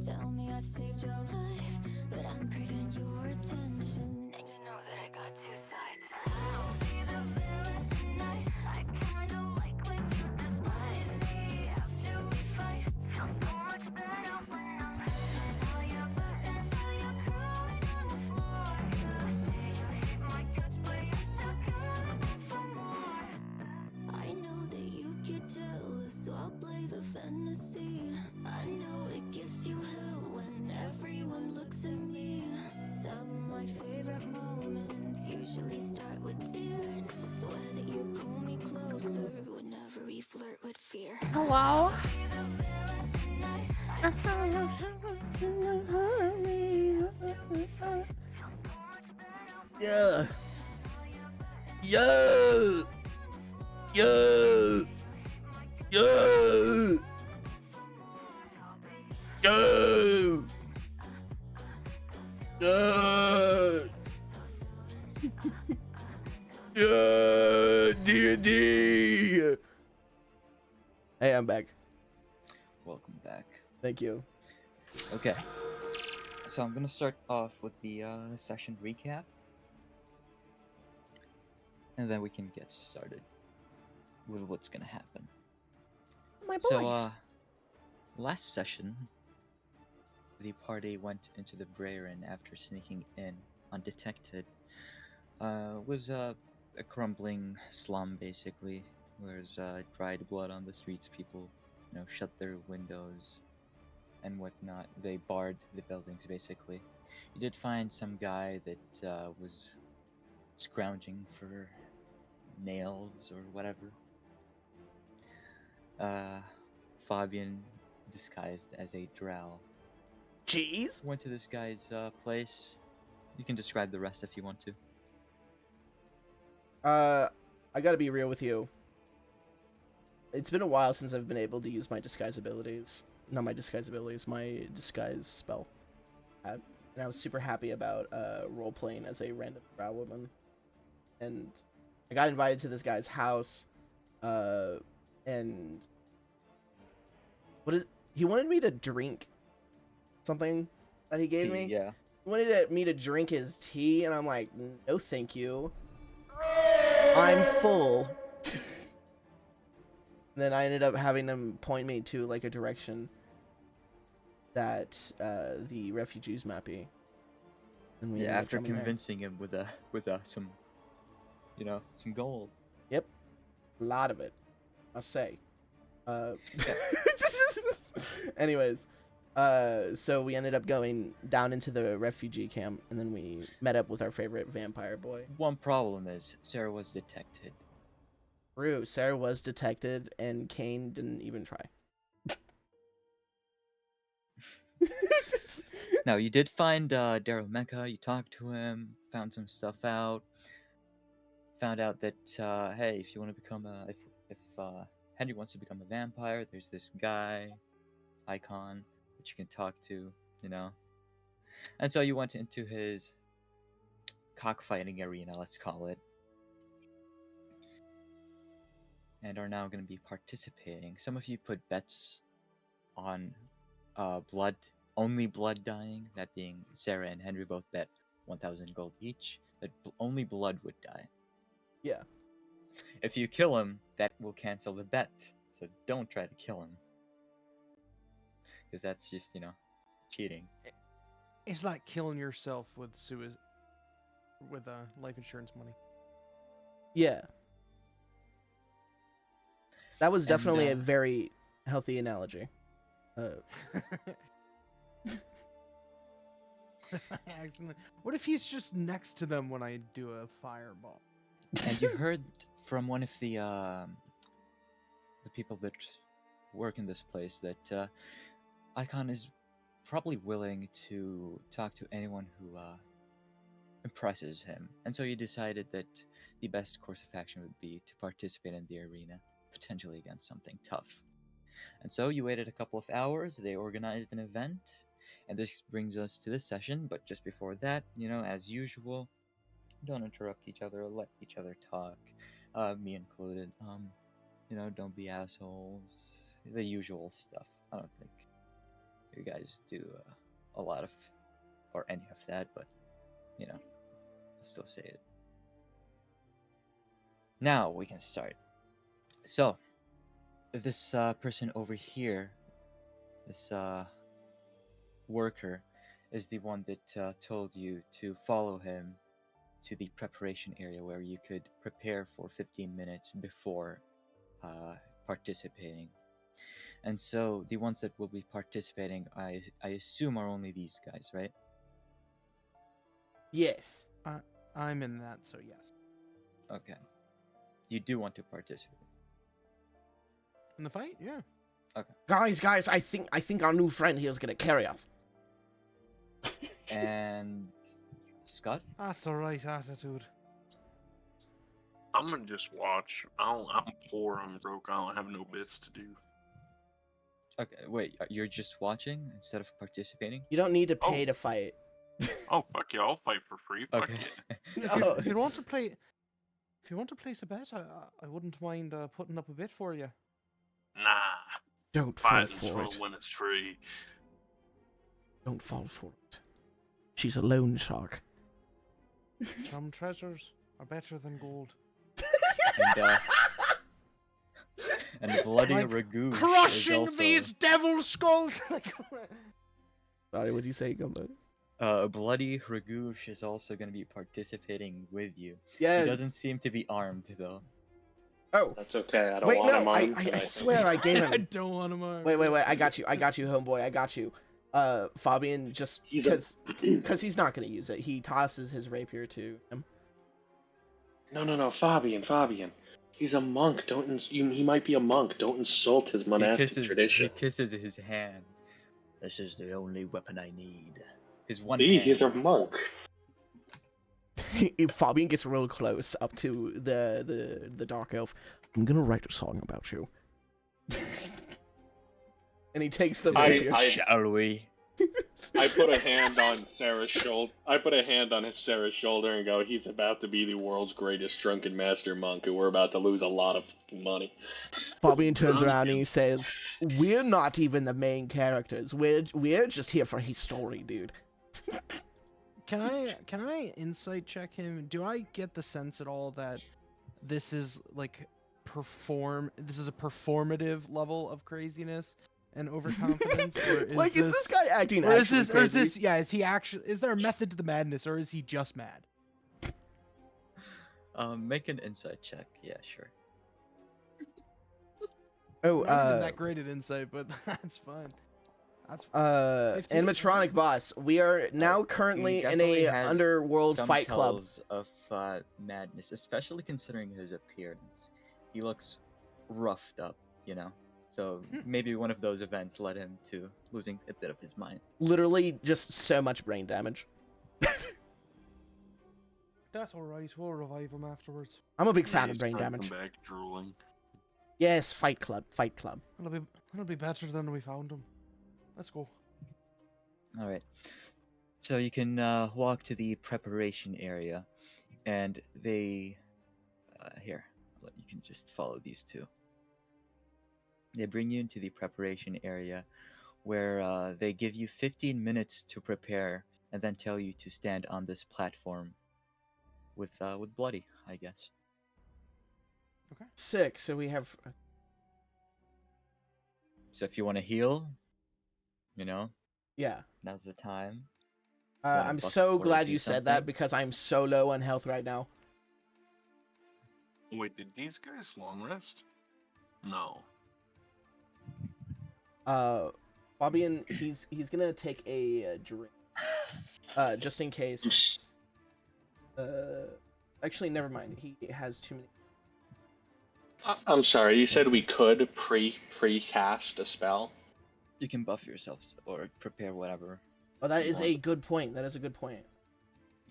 Tell me I saved your life, but I'm craving your attention. And you know that I got two sides. I'll be the villain tonight. I kinda like when you despise me. After we fight, feel so much better when I'm pushing all your buttons while you're crawling on the floor. You say you hate my guts, but you're still coming back for more. I know that you get jealous, so I'll play the fantasy. I know it gives you hell when everyone looks at me. Some of my favorite moments usually start with tears. Swear that you pull me closer whenever we flirt with fear. Hello? I'll be the villain tonight. I Yeah. Yo. Yo. Yo. Yo. Yo. Yo. D&D. Hey, I'm back. Welcome back. Thank you. Okay. So I'm gonna start off with the session recap, and then we can get started with what's gonna happen. My boys. So, last session, the party went into the Brayrin after sneaking in undetected. Was a crumbling slum basically. There's dried blood on the streets. People, shut their windows and whatnot. They barred the buildings basically. You did find some guy that was scrounging for nails or whatever. Fabian, disguised as a drow, Cheese. went to this guy's place. You can describe the rest if you want to. I gotta be real with you. It's been a while since I've been able to use my disguise abilities. Not my disguise abilities, my disguise spell. And I was super happy about role-playing as a random drow woman. And I got invited to this guy's house, and he wanted me to drink something that he gave me. Yeah. He wanted me to drink his tea, and I'm like, no thank you. I'm full. Then I ended up having him point me to like a direction that the refugees might be. And Yeah. ended up After coming there. convincing him with some, some gold. Yep, a lot of it, I'll say. Anyways, so we ended up going down into the refugee camp, and then we met up with our favorite vampire boy. One problem is Sarah was detected. True, Sarah was detected, and Kane didn't even try. Now you did find Daryl Mecca. You talked to him, found some stuff out. Found out that hey, if you want to become if Henry wants to become a vampire, there's this guy, Icon, that you can talk to, And so you went into his cockfighting arena, let's call it, and are now going to be participating. Some of you put bets on only blood dying. That being Sarah and Henry both bet 1,000 gold each. That only blood would die. Yeah. If you kill him, that will cancel the bet. So don't try to kill him. Because that's just, cheating. It's like killing yourself with life insurance money. Yeah. That was definitely a And, very healthy analogy. What if he's just next to them when I do a fireball? And you heard from one of the people that work in this place that Icon is probably willing to talk to anyone who impresses him. And so you decided that the best course of action would be to participate in the arena, potentially against something tough. And so you waited a couple of hours, they organized an event, and this brings us to this session. But just before that, as usual, don't interrupt each other, let each other talk, me included. Don't be assholes, the usual stuff. I don't think you guys do a lot of, or any of that, but you know, I'll still say it. Now we can start. So, this person over here, this worker, is the one that told you to follow him to the preparation area where you could prepare for 15 minutes before participating. And so the ones that will be participating, I assume, are only these guys, right? Yes. I'm in that, so yes. Okay. You do want to participate. In the fight, yeah. Guys, I think our new friend here is gonna carry us. And Scott? That's the right attitude. I'm gonna just watch. I'm poor. I'm broke. I don't have no bits to do. Okay, wait, you're just watching instead of participating? You don't need to Oh. pay to fight. Oh fuck yeah! I'll fight for free. Fuck Okay. yeah. No. If you want to play, if you want to place a bet, I wouldn't mind putting up a bit for you. Nah. Don't fall Fighting's for fun it. when it's free. Don't fall for it. She's a loan shark. Some treasures are better than gold. And Bloody Like Ragu Crushing is also, these devil skulls! Sorry, what did you say, Gumbo? Bloody Ragoosh is also going to be participating with you. Yes. He doesn't seem to be armed, though. Oh, That's okay. I don't wait, want no, him armed. I but swear I gave I him. don't want him armed. Wait, I got you, homeboy, I got you. Fabian, just He's a- because he's not gonna use it, he tosses his rapier to him. No, Fabian. He's a monk. He might be a monk. Don't insult his monastic He tradition. kisses his hand. This is the only weapon I need. His one See, hand. he's a monk. Fabian gets real close up to the dark elf. I'm gonna write a song about you. And he takes the rapier. Shall we? I put a hand on Sarah's shoulder. Sarah's shoulder and go, "He's about to be the world's greatest drunken master monk, and we're about to lose a lot of money." Fabian turns around and he says, "We're not even the main characters. We're just here for his story, dude." Can I insight check him? Do I get the sense at all that this is like this is a performative level of craziness and overconfidence? Or Is this guy acting or is actually crazy? is he actually, is there a method to the madness, or is he just mad? Make an insight check. Yeah, sure. Oh, I'm not even that great at insight, but that's fine. That's 15. animatronic boss. We are now currently He in definitely a has underworld some fight club. tells of madness, especially considering his appearance. He looks roughed up, you know. So maybe one of those events led him to losing a bit of his mind. Literally, just so much brain damage. That's all right. We'll revive him afterwards. I'm a big fan Yeah, of brain he's trying to damage. come back drooling. Yes, fight club. It'll be better than we found him. Let's go. All right. So you can walk to the preparation area, and they here. You can just follow these two. They bring you into the preparation area, where they give you 15 minutes to prepare, and then tell you to stand on this platform with Bloody, I guess. Sick. So we have. So if you want to heal, you know, Yeah. now's the time. you wanna I'm buff so before you glad do you said that something? because I'm so low on health right now. Wait, did these guys long rest? No. Fabian, he's gonna take a drink. Just in case. Actually, never mind. He has too many. I'm sorry. You said we could pre-cast a spell. You can buff yourselves or prepare whatever. Oh, that You is want. a good point. That is a good point.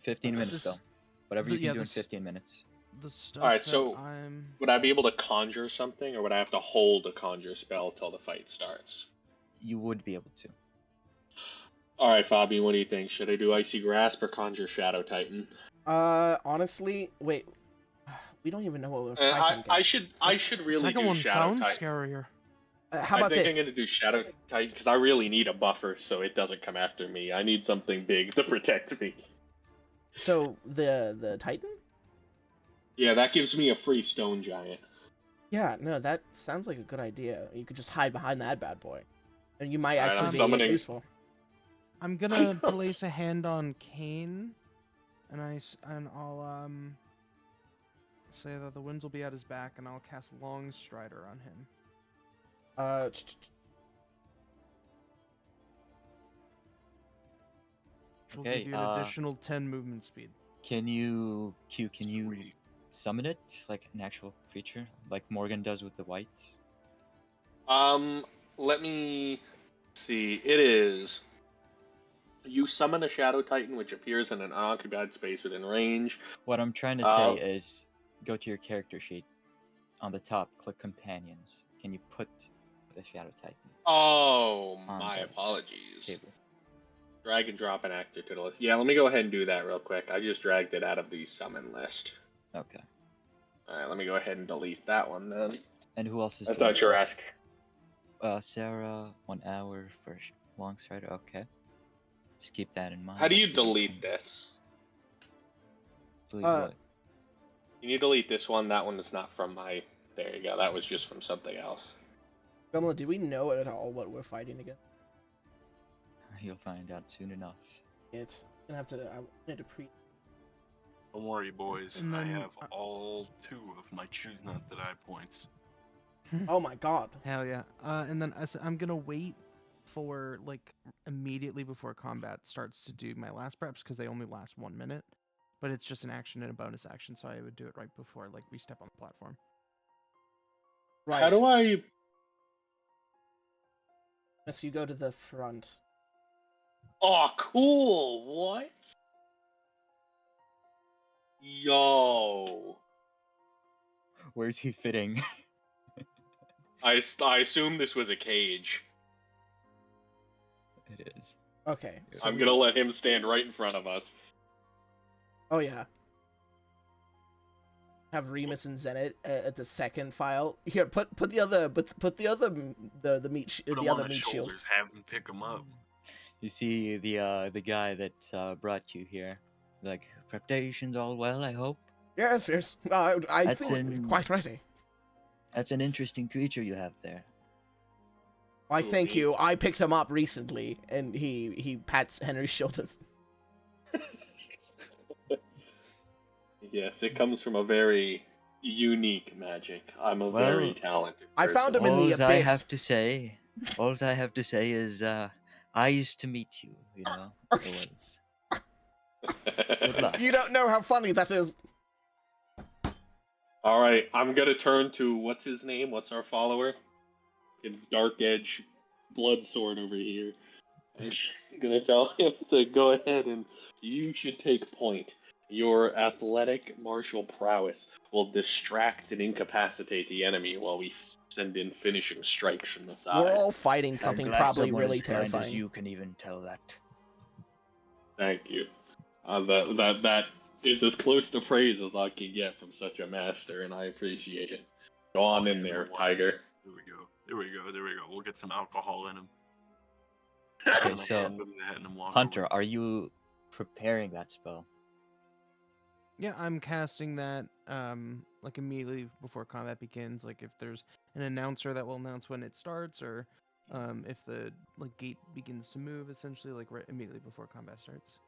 15 minutes This- though. Whatever you can yeah, do in this- 15 minutes. The stuff Alright, that so- I'm... Would I be able to conjure something, or would I have to hold a conjure spell till the fight starts? You would be able to. All right, Fabi, what do you think? Should I do Icy Grasp or conjure Shadow Titan? Honestly, wait. We don't even know what we're fighting I against. should really Second do one Shadow sounds Titan. scarier. How about I think this? I'm gonna do Shadow Titan because I really need a buffer so it doesn't come after me. I need something big to protect me. So the Titan? Yeah, that gives me a free stone giant. Yeah, no, that sounds like a good idea. You could just hide behind that bad boy, and you might Alright, I'm actually be summoning- useful. I'm gonna place a hand on Kane, and I'll say that the winds will be at his back, and I'll cast Long Strider on him. Which will Okay, give you an additional 10 movement speed. Can you Sweet. summon it like an actual creature, like Morgan does with the whites? Let me see. It is. You summon a Shadow Titan, which appears in an unoccupied space within range. What I'm trying to say is, go to your character sheet. On the top, click Companions. Can you put the Shadow Titan Oh, On my the apologies. table? Drag and drop an actor to the list. Yeah, let me go ahead and do that real quick. I just dragged it out of the summon list. Okay. Alright, let me go ahead and delete that one then. And who else is I doing thought you were stuff? asking. Sarah, 1 hour for Long Strider. Okay. Just keep that in mind. How do you Let's do delete some- this? Delete Uh, what? You need to delete this one. That one is not from my. There you go. That was just from something else. Gumla, do we know at all what we're fighting against? You'll find out soon enough. It's gonna have to. I need to pre. Don't worry, boys. And I then, have all 2 of my Choose Not to Die points. Oh my god. Hell yeah. And then I'm gonna wait for like immediately before combat starts to do my last preps because they only last 1 minute. But it's just an action and a bonus action, so I would do it right before like we step on the platform. Right. How do I? So you go to the front. Oh, cool. What? Yo. Where's he fitting? I assume this was a cage. It is. Okay. So I'm gonna let him stand right in front of us. Oh yeah. Have Remus and Zenit at the second file. Here, put the other, put the other, the meat, Put the 'em other on his meat shield. shoulders, have him pick them up. You see the guy that brought you here. Like, preparations all well, I hope. Yes, yes. I That's feel in- quite ready. That's an interesting creature you have there. Why, Who, thank me? you. I picked him up recently, and he pats Henry's shoulders. Yes, it comes from a very unique magic. I'm a very Well, talented. I found him in person. the All I abyss. have to say, is, eyes to meet you. You know, always. Good luck. You don't know how funny that is. All right, I'm gonna turn to what's his name? What's our follower? It's Dark Edge Blood Sword over here. I'm just gonna tell him to go ahead and you should take point. Your athletic martial prowess will distract and incapacitate the enemy while we send in finishing strikes from the side. We're all fighting something probably really terrifying. You can even tell that. Thank you. That is as close to praise as I can get from such a master, and I appreciate it. Go on in there, Tiger. There we go. There we go. There we go. We'll get some alcohol in him. Okay, Put my so, hand in the hat and walk Hunter, away. are you preparing that spell? Yeah, I'm casting that like immediately before combat begins. Like if there's an announcer that will announce when it starts, or if the like gate begins to move, essentially like right immediately before combat starts.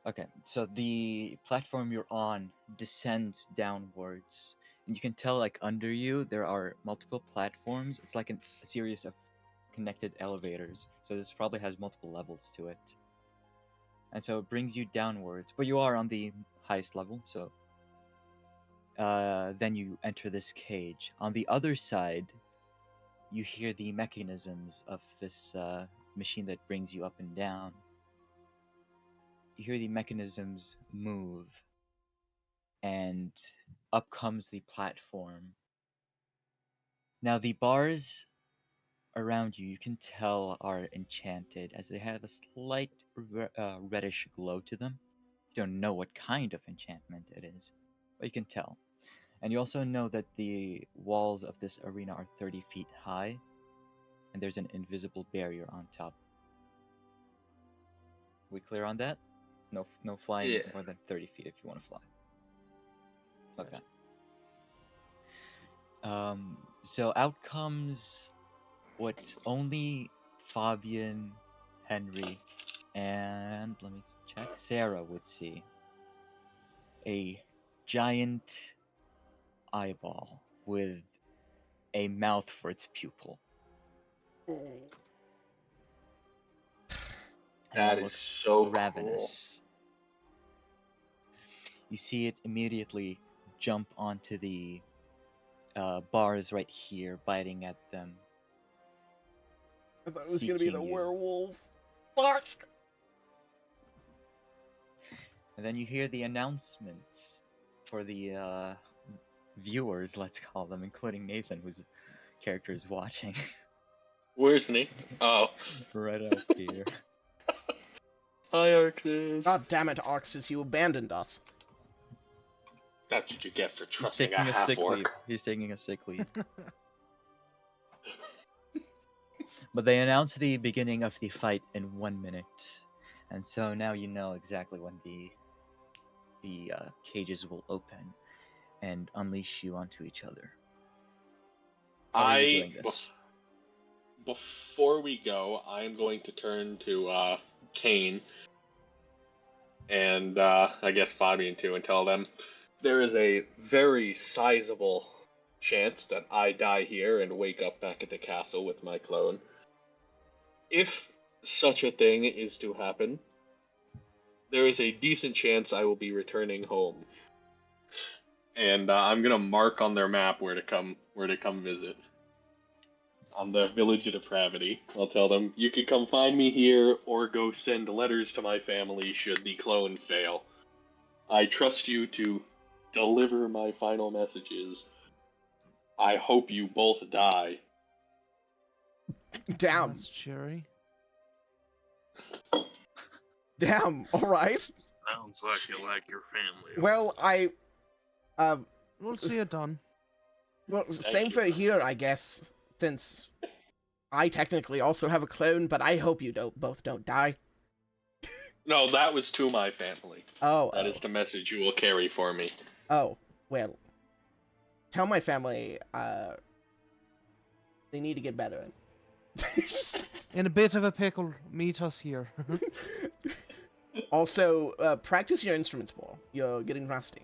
Okay, so the platform you're on descends downwards, and you can tell like under you there are multiple platforms. It's like a series of connected elevators. So this probably has multiple levels to it. And so it brings you downwards, but you are on the highest level, so then you enter this cage. On the other side, you hear the mechanisms of this machine that brings you up and down. You hear the mechanisms move, and up comes the platform. Now, the bars around you can tell are enchanted, as they have a slight reddish glow to them. You don't know what kind of enchantment it is, but you can tell. And you also know that the walls of this arena are 30 feet high, and there's an invisible barrier on top. We clear on that? No flying Yeah. more than 30 feet if you want to fly. Okay. So out comes what only Fabian, Henry, and let me check, Sarah would see. A giant eyeball with a mouth for its pupil. And That is looks so ravenous. You see it immediately jump onto the bars right here, biting at them. I thought it was gonna be the Seeking you. werewolf. Fuck! And then you hear the announcements for the viewers, let's call them, including Nathan, whose character is watching. Where's Nick? Oh. Right up here. Hi, Arctis. God damn it, Arxis, you abandoned us. That's what you get for He's trusting taking a a sick leave. half-orc. He's taking a sick leave. But they announce the beginning of the fight in 1 minute, and so now you know exactly when the cages will open and unleash you onto each other. How are you doing this? Before we go, I'm going to turn to Kane and I guess Fabian too, and tell them there is a very sizable chance that I die here and wake up back at the castle with my clone. If such a thing is to happen, there is a decent chance I will be returning home, and I'm gonna mark on their map where to come visit. On the Village of Depravity, I'll tell them you can come find me here, or go send letters to my family should the clone fail. I trust you to deliver my final messages. I hope you both die. Damn. That's cheery. Damn, alright. Sounds like you like your family. Well, We'll see it done. well, same you. for here, I guess, since I technically also have a clone, but I hope you both don't die. No, that was to my family. Oh, That is the message you will carry for me. oh, well. Tell my family, they need to get better. In a bit of a pickle, meet us here. Also, practice your instruments more. You're getting rusty.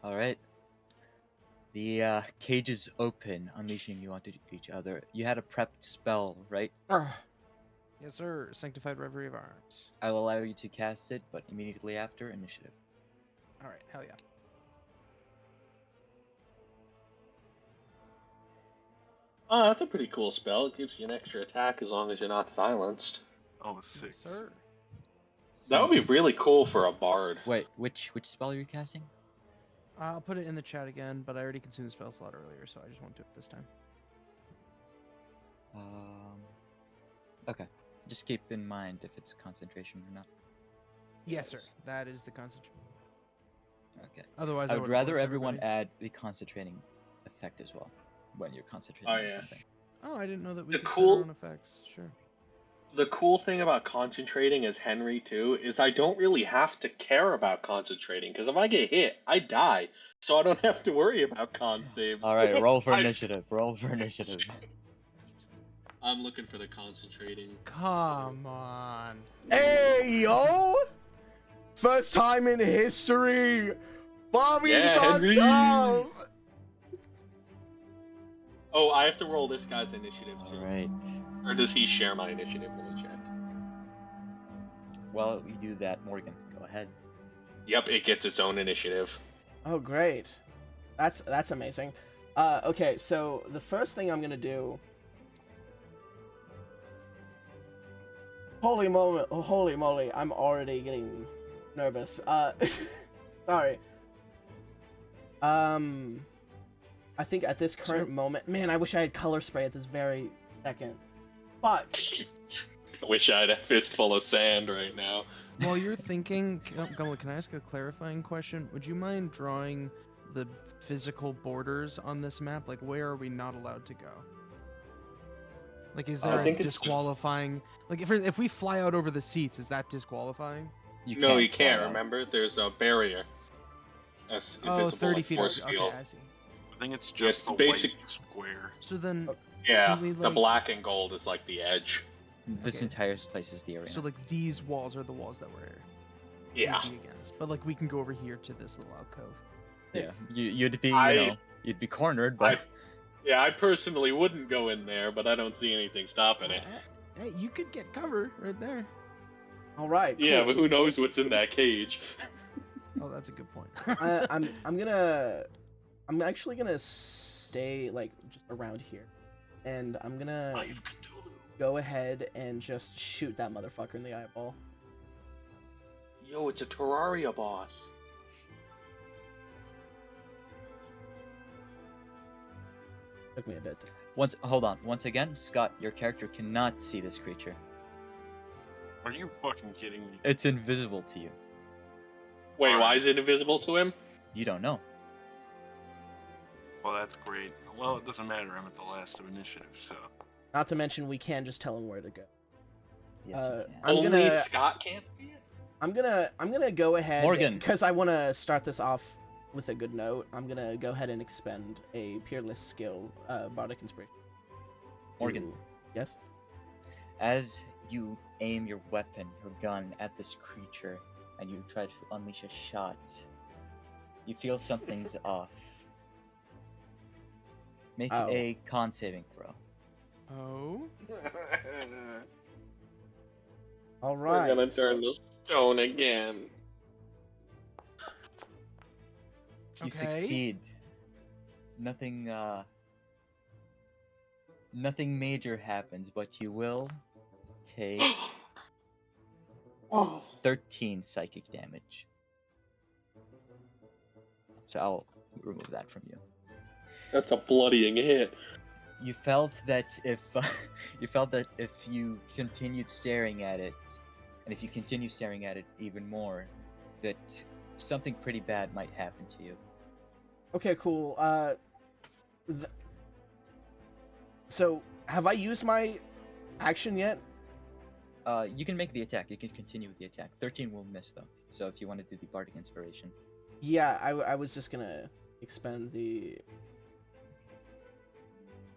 All right. The cages open, unleashing you onto each other. You had a prepped spell, right? Yes, sir. Sanctified Reverie of Arms. I'll allow you to cast it, but immediately after initiative. All right, hell yeah. Oh, that's a pretty cool spell. It gives you an extra attack as long as you're not silenced. Oh, Yes, 6. sir. That would be really cool for a bard. Wait, which spell are you casting? I'll put it in the chat again, but I already consumed the spell slot earlier, so I just won't do it this time. Okay. Just keep in mind if it's concentration or not. Yes, sir. That is the concentration. Okay. Otherwise, I would wouldn't rather force everyone everybody. add the concentrating effect as well when you're concentrating Oh, on yeah. something. Oh, I didn't know that we The could set cool- our own effects. Sure. The cool thing about concentrating as Henry too is I don't really have to care about concentrating, because if I get hit, I die. So I don't have to worry about con saves. All right, roll for I- initiative. Roll for initiative. I'm looking for the concentrating. Come on. Hey, yo! First time in history! Bobby's Yeah, on Henry! top! Oh, I have to roll this guy's initiative too. All right. Or does he share my initiative? Let me check. While we do that, Morgan, go ahead. Yep, it gets its own initiative. Oh, great. That's amazing. Okay, so the first thing I'm gonna do... Holy moly, I'm already getting nervous. Sorry. I think at this current moment... Man, I wish I had color spray at this very second. But... I wish I had a fistful of sand right now. While you're thinking, Gumlet, can I ask a clarifying question? Would you mind drawing the physical borders on this map? Like, where are we not allowed to go? Like, is I there a think it's just- disqualifying? Like, if we fly out over the seats, is that disqualifying? No, you fly can't. out. Remember, there's a barrier. That's Oh, invisible, 30 like feet. force Okay, field. I see. I think it's Yeah, just it's the basic- white square. So then, Yeah, Can we, the like- black and gold is like the edge. This Okay. entire place is the arena. so like these walls are the walls that we're Yeah. would be against. But like we can go over here to this little alcove. yeah, you'd be, I- you'd be cornered, but Yeah, I personally wouldn't go in there, but I don't see anything stopping it. Hey, you could get cover right there. All right. Yeah, cool. but who knows what's in that cage? Oh, that's a good point. I'm actually gonna stay like just around here, and I'm gonna go ahead and just shoot that motherfucker in the eyeball. Yo, it's a Terraria boss. Took me a bit. hold on. Once again, Scott, your character cannot see this creature. Are you fucking kidding me? It's invisible to you. Wait, why is it invisible to him? You don't know. Well, that's great. Well, it doesn't matter. I'm at the last of initiative, so. Not to mention we can just tell him where to go. Yes, Uh, you can. I'm Only gonna- Scott can't see it? I'm gonna go ahead Morgan. because I want to start this off with a good note. I'm gonna go ahead and expend a peerless skill, bardic inspiration. Morgan. Ooh, yes. As you aim your weapon, your gun, at this creature, and you try to unleash a shot, you feel something's off. Make Oh. a con saving throw. Oh, All We're right. gonna turn the stone again. You Okay. succeed. Nothing, nothing major happens, but you will take Oh. 13 psychic damage. So I'll remove that from you. That's a bloodying hit. You felt that if if you continued staring at it, and if you continue staring at it even more, that something pretty bad might happen to you. Okay, cool. So have I used my action yet? You can make the attack. You can continue with the attack. 13 will miss though. So if you want to do the bardic inspiration, Yeah, I was just gonna expend the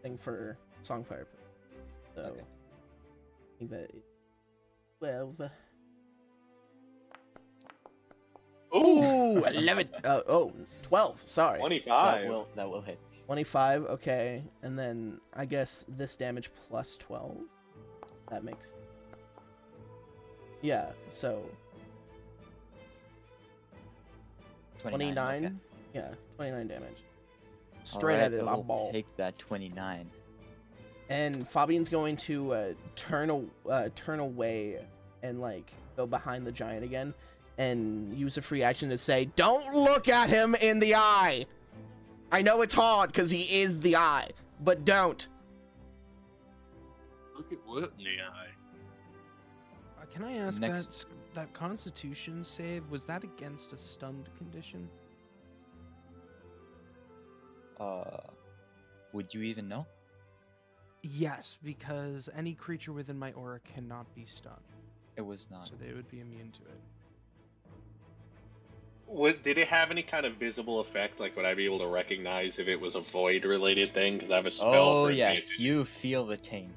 thing for Songfire. So Okay. I think that 12. Ooh, 11. 12. Sorry. 25. that will hit. 25. Okay, and then I guess this damage plus 12. That makes. Yeah. So 29. Okay. Yeah, 29 damage. All Straight right, at it, it my will ball. take that 29. And Fabian's going to turn away and like go behind the giant again, and use a free action to say, "Don't look at him in the eye." I know it's hard because he is the eye, but don't. Look at what in the eye. can I ask Next- that Constitution save, was that against a stunned condition? Would you even know? Yes, because any creature within my aura cannot be stunned, It was not. so they would be immune to it. Did it have any kind of visible effect? Like, would I be able to recognize if it was a void-related thing? Because I have a spell Oh for yes, advantage. you feel the taint.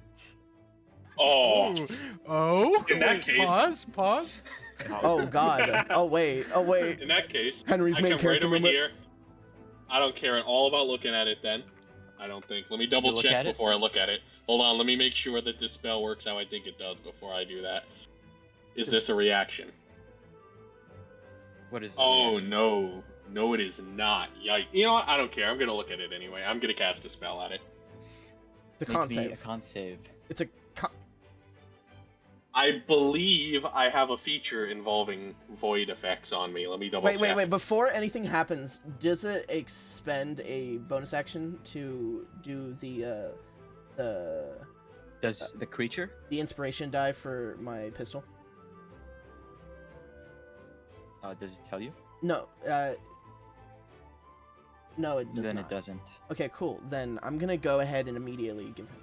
Oh, Ooh. Oh. In that Wait, case- Pause. Oh God. Oh wait. in that case, Henry's I main come right character over moment. here. I don't care at all about looking at it then. I don't think. Let me double look check at it? before I look at it. Hold on, let me make sure that this spell works how I think it does before I do that. Is this a reaction? What is the Oh reaction? no. No, it is not. Yikes. You know what? I don't care. I'm gonna look at it anyway. I'm gonna cast a spell at it. It's a Make con me save. a con save. It's a con. I believe I have a feature involving void effects on me. Let me double check. Wait. Before anything happens, does it expend a bonus action to do the Does the creature? inspiration die for my pistol? Does it tell you? No, no, it does Then not. it doesn't. Okay, cool. Then I'm gonna go ahead and immediately give him.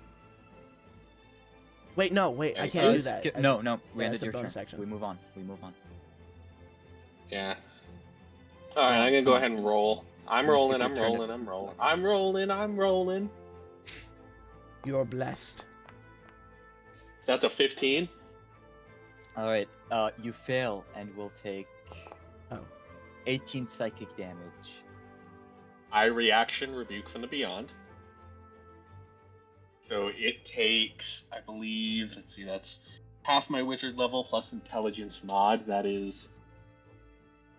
Wait, no, wait, I can't do that. Skip- As- no, we yeah, ended it's a your turn. bonus action. We move on. Yeah. All right, I'm gonna go ahead and roll. I'm You skip rolling. your I'm turn if- rolling. I'm rolling. I'm rolling. I'm rolling. You're blessed. That's a 15. All right. You fail and will take Oh. 18 psychic damage. I reaction rebuke from the beyond. So it takes, I believe, let's see, that's half my wizard level plus intelligence mod. That is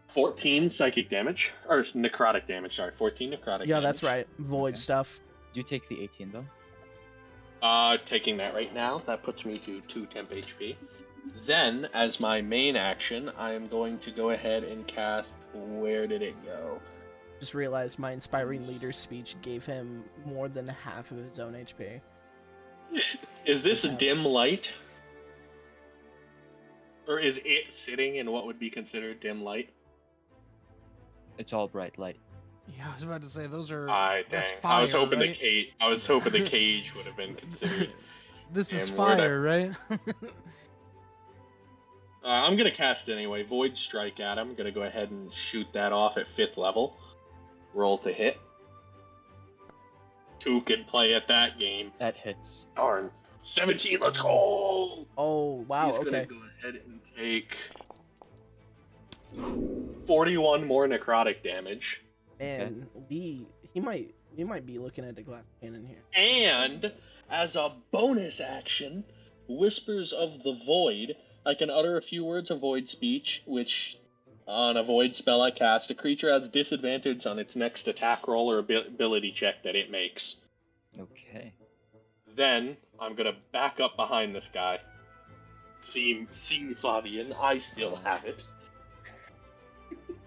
14 psychic damage, or necrotic damage. Sorry, 14 necrotic. Yeah, that's damage. right. Void Okay. stuff. Do you take the 18 though? Taking that right now, that puts me to 2 temp HP. Then, as my main action, I am going to go ahead and cast. Where did it go? Just realized my inspiring leader speech gave him more than half of his own HP. Is this a Yeah. dim light? Or is it sitting in what would be considered dim light? It's all bright light. Yeah, I was about to say those are. Dang. That's I fire, was hoping right? the cage. I was hoping the cage would have been considered. This is And where'd I- fire, right? I'm gonna cast anyway. Void Strike at him. I'm gonna go ahead and shoot that off at 5th level. Roll to hit. 2 can play at that game. That hits. Darn. 17. Let's go. Oh, wow, He's gonna okay. go ahead and take 41 more necrotic damage. Man, we might be looking at the glass cannon here. And as a bonus action, Whispers of the Void, I can utter a few words of void speech, which on a void spell I cast, a creature has disadvantage on its next attack roll or ability check that it makes. Okay. Then I'm gonna back up behind this guy. See Fabian, I still have it.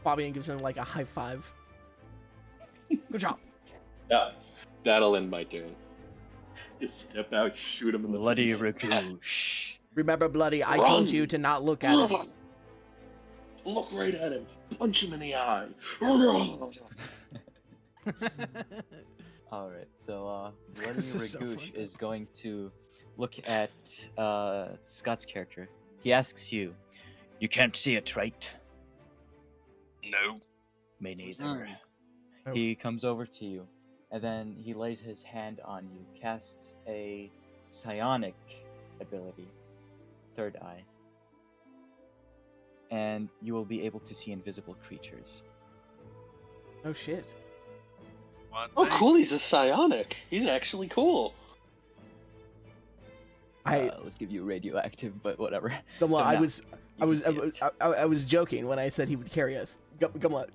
Fabian gives him like a high five. Good job. Yeah, that'll end my turn. Just step out, shoot him in the Bloody face. Ragoosh. Remember, Bloody, I Run. told you to not look at him. Look right at him. Punch him in the eye. Alright, so Bloody This is so Ragoosh fun. is going to look at Scott's character. He asks you, "You can't see it, right?" No. Me neither. Oh. He comes over to you, and then he lays his hand on you, casts a psionic ability, Third Eye, and you will be able to see invisible creatures. Oh shit. What? Oh, cool, he's a psionic. He's actually cool. Let's give you radioactive, but whatever. Gumla, So I now was you can see it. I was joking when I said he would carry us. Gumla,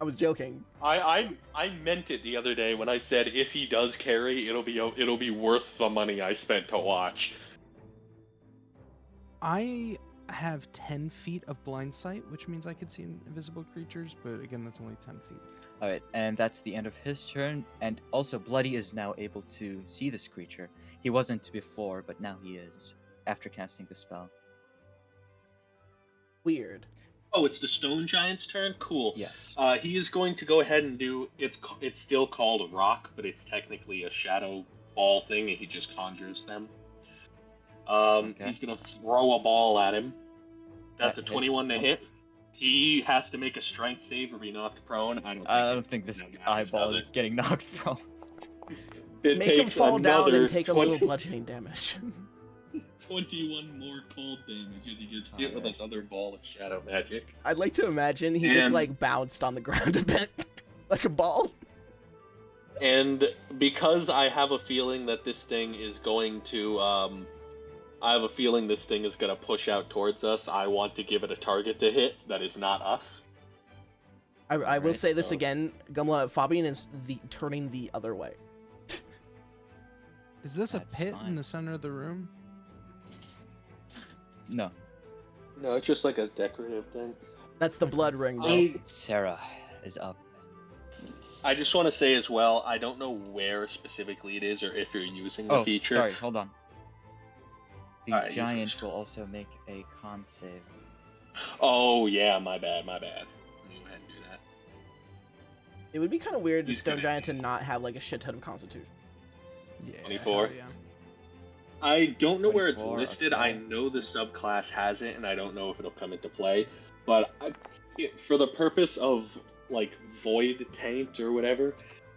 I was joking. I meant it the other day when I said if he does carry, it'll be worth the money I spent to watch. I have 10 feet of blind sight, which means I could see invisible creatures, but again, that's only 10 feet. All right, and that's the end of his turn. And also, Bloody is now able to see this creature. He wasn't before, but now he is after casting the spell. Weird. Oh, it's the stone giant's turn. Cool. Yes. He is going to go ahead and do it's still called rock, but it's technically a shadow ball thing, and he just conjures them. Okay. He's gonna throw a ball at him. That's That a 21 to hits. hit. He has to make a strength save or be knocked prone. I don't think this that matters, eyeball does is it? getting knocked prone. It Make him takes fall down another and take a 20 little bludgeoning damage. 21 more cold damage as he gets hit with Alright. this other ball of shadow magic. I'd like to imagine he gets And- like bounced on the ground a bit, like a ball. And because I have a feeling that this thing is going to, I have a feeling this thing is going to push out towards us, I want to give it a target to hit that is not us. I will Alright, say this so- again, Gumla. Fabian is turning the other way. Is this a That's pit fine. in the center of the room? No. No, it's just like a decorative thing. That's the blood ring, bro. Sarah is up. I just want to say as well, I don't know where specifically it is or if you're using the Oh, feature. sorry, hold on. The Alright, you giant first. will also make a con save. Oh yeah, my bad. Let me go ahead and do that. It would be kind of weird to He's Stone gonna- Giant to not have like a shit ton of Constitution. Yeah. 24. hell yeah. I don't know where it's 24, listed. I okay. know the subclass has it, and I don't know if it'll come into play. But for the purpose of like Void Taint or whatever,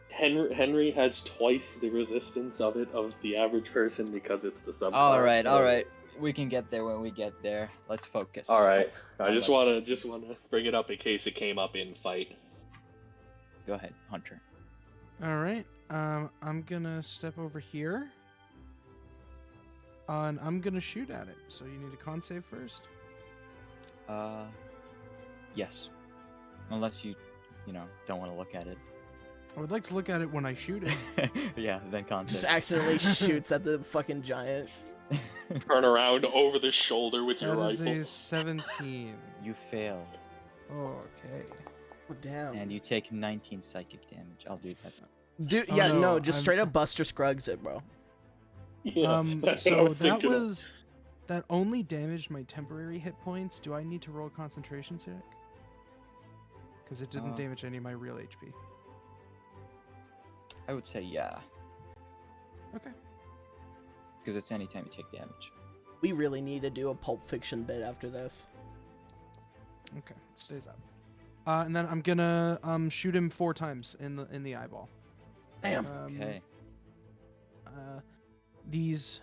Henry has twice the resistance of the average person because it's the subclass. All right, so- all right. We can get there when we get there. Let's focus. All right. I Not just much. wanna bring it up in case it came up in fight. Go ahead, Hunter. All right. I'm gonna step over here. And I'm gonna shoot at it. So you need a con save first. Yes. Unless you don't want to look at it. I would like to look at it when I shoot it. Yeah, then Just concept. accidentally shoots at the fucking giant. Turn around over the shoulder with your That is rifle. a 17. You fail, Okay. Oh, damn. and you take 19 psychic damage. I'll do that. Dude, Oh, yeah, no, no, just I'm- straight up Buster Scruggs it, bro. Yeah, that's what I So was that thinking of. was that only damaged my temporary hit points. Do I need to roll a concentration check? Because it didn't Uh, damage any of my real HP. I would say yeah, Okay. because it's anytime you take damage. We really need to do a Pulp Fiction bit after this. Okay. Stays up. And then I'm gonna shoot him 4 times in the eyeball. Damn. Okay. These.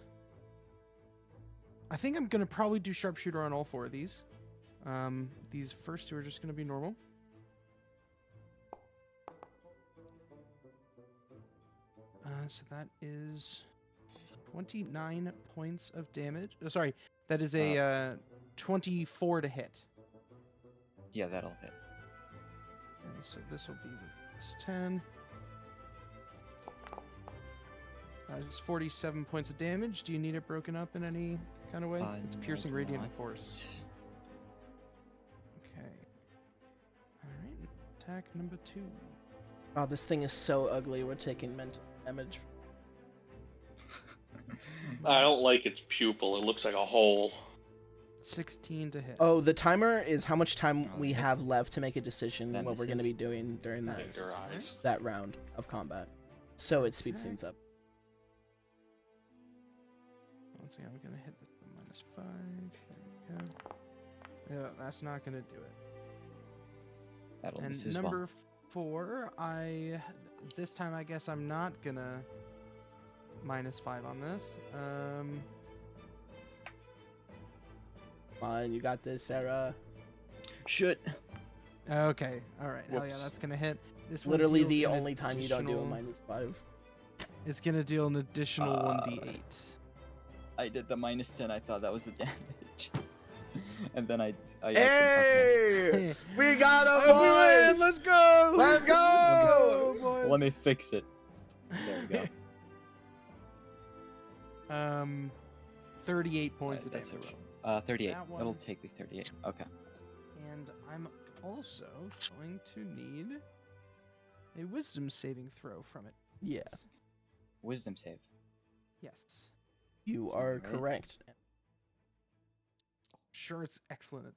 I think I'm gonna probably do sharpshooter on all 4 of these. These first 2 are just gonna be normal. So that is 29 points of damage. Oh, sorry, that is a 24 to hit. Yeah, that'll hit. And so this will be plus 10. It's 47 points of damage. Do you need it broken up in any kind of way? It's No, I piercing, do radiant, not. and force. Okay. Alright, attack number 2. Oh, this thing is so ugly. We're taking mental damage. I don't like its pupil. It looks like a hole. 16 to hit. Oh, the timer is how much time Oh, we okay. have left to make a decision That what we're going to misses. be doing during that, Nice. Your eyes. that round of combat. So it speeds Okay. things up. Once again, I'm gonna hit the -5. There we go. Yeah, that's not gonna do it. That'll miss And as number well. 4, this time I guess I'm not gonna -5 on this. Come on, you got this, Sarah. Shit. Okay, all right. Hell yeah, Whoops. that's gonna hit. This one Literally deals the an only time you don't do a additional- -5. It's gonna deal an additional 1d8. I did the -10. I thought that was the damage. And then I actually, Hey! We got Oh, a we win! boys! Let's go! Let's go! Let's go, okay. boys! Let me fix it. There we go. 38 points of That's damage. irrelevant. 38. That It'll one- take the 38. Okay. And I'm also going to need a wisdom saving throw from it. Yeah, Wisdom save. Yes. you are Alright. correct. Sure, it's excellent.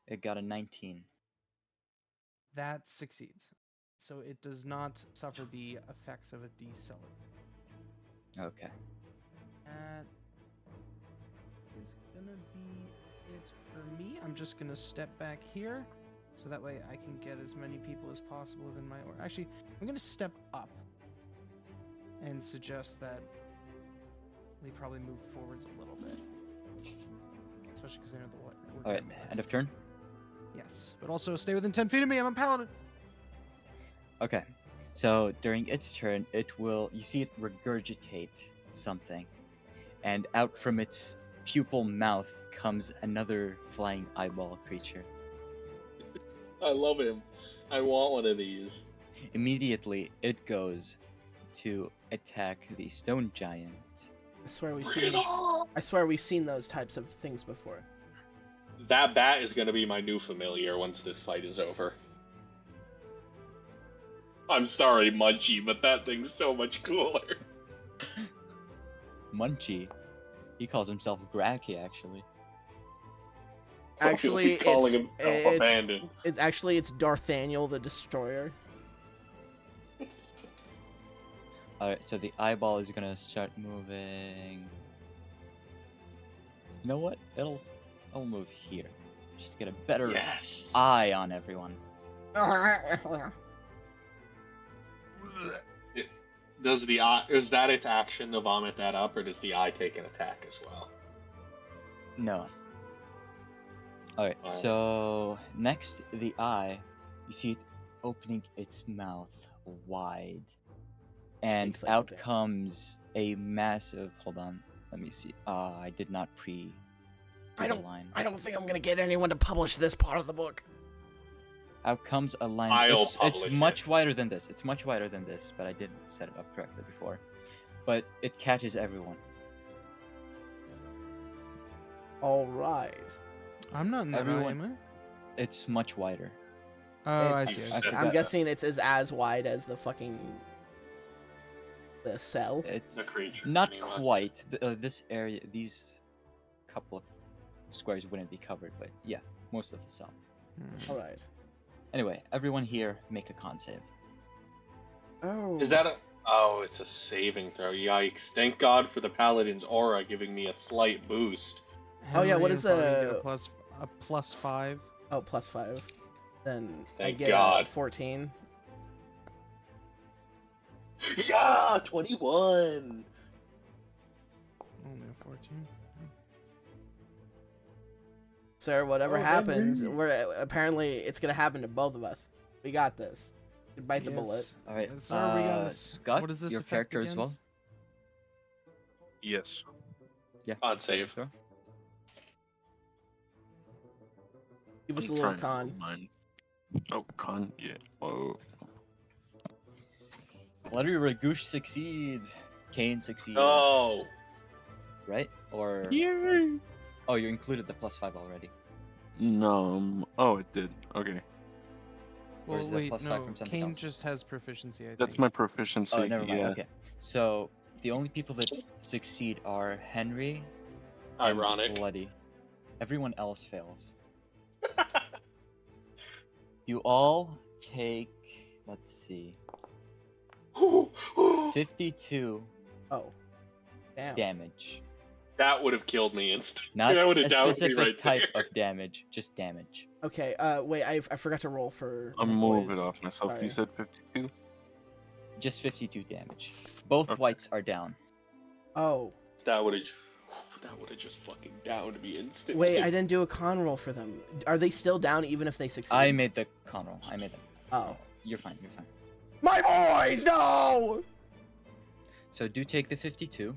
It got a 19. That succeeds. So it does not suffer the effects of a deceler. Okay. That is gonna be it for me. I'm just gonna step back here, so that way I can get as many people as possible within my order. Actually, I'm gonna step up and suggest that we probably move forwards a little bit, especially because I know the what. All right. End of turn. Yes, but also stay within 10 feet of me. I'm a paladin. Okay. So during its turn, you see it regurgitate something, and out from its pupil mouth comes another flying eyeball creature. I love him. I want one of these. Immediately, it goes to attack the stone giant. I swear we've seen those types of things before. That bat is gonna be my new familiar once this fight is over. I'm sorry, Munchie, but that thing's so much cooler. Munchie. He calls himself Gracky, actually. Actually, He's calling it's- himself it's- abandoned. It's Darthaniel the Destroyer. Alright, so the eyeball is gonna start moving. You know what? It'll move here. Just to get a better Yes. eye on everyone. Does the eye, is that its action to vomit that up, or does the eye take an attack as well? No. Alright, Alright. so next, the eye, you see it opening its mouth wide. And Shakes like a out damn- comes a massive. Hold on, let me see. I did not pre. I do the don't- line. I don't think I'm gonna get anyone to publish this part of the book. Out comes a line. I'll It's publish much it. wider than this. It's much wider than this, but I didn't set it up correctly before. But it catches everyone. All right. I'm not in that eye, Everyone- am It's much wider. I? Oh, I It's- see. I I see. I'm forgot. guessing it's as wide as the fucking the cell. It's The creature. not pretty much. quite. This area, these couple of squares wouldn't be covered, but yeah, most of the cell. Hmm. All right. Anyway, everyone here make a con save. Oh. Is that a? Oh, it's a saving throw. Yikes! Thank God for the paladin's aura giving me a slight boost. Oh, yeah, what Henry is and Foddy get the- a +5? Oh, +5. Then I Thank get God. 14. Yeah, 21. Only a 14. Sir, whatever Oh, happens, Henry. we're apparently it's gonna happen to both of us. We got this. You bite the bullet. Yes. All right, Yes, sir, we got this. Scott, What does this your affect character as well. against? Yes. Yeah. Odd save. Throw. Give us a I'm little trying to con. roll mine. Oh, con. Yeah. Oh. Bloody Ragoosh succeeds. Kane succeeds. Oh, Right? Or Yay! oh, you included the +5 already. No. Oh, it did. Okay. Or Well, is that wait, +5 no. from something Kane else? just has proficiency, I That's think. my proficiency. Oh, never mind. Yeah. Okay. So the only people that succeed are Henry and ironic. Bloody. Everyone else fails. You all take, let's see, 52 Oh. Damn. damage. That would have killed me instantly. Not that would a have downed me specific right type there. of damage, just damage. Okay. Wait. I forgot to roll for. I'm my moving boys. it off myself. Sorry. You said 52? Just 52 damage. Both Okay. whites are down. Oh. That would have just fucking downed me instantly. Wait. I didn't do a con roll for them. Are they still down even if they succeed? I made the con roll. I made them. Oh. You're fine, you're fine. My boys, no! So do take the 52.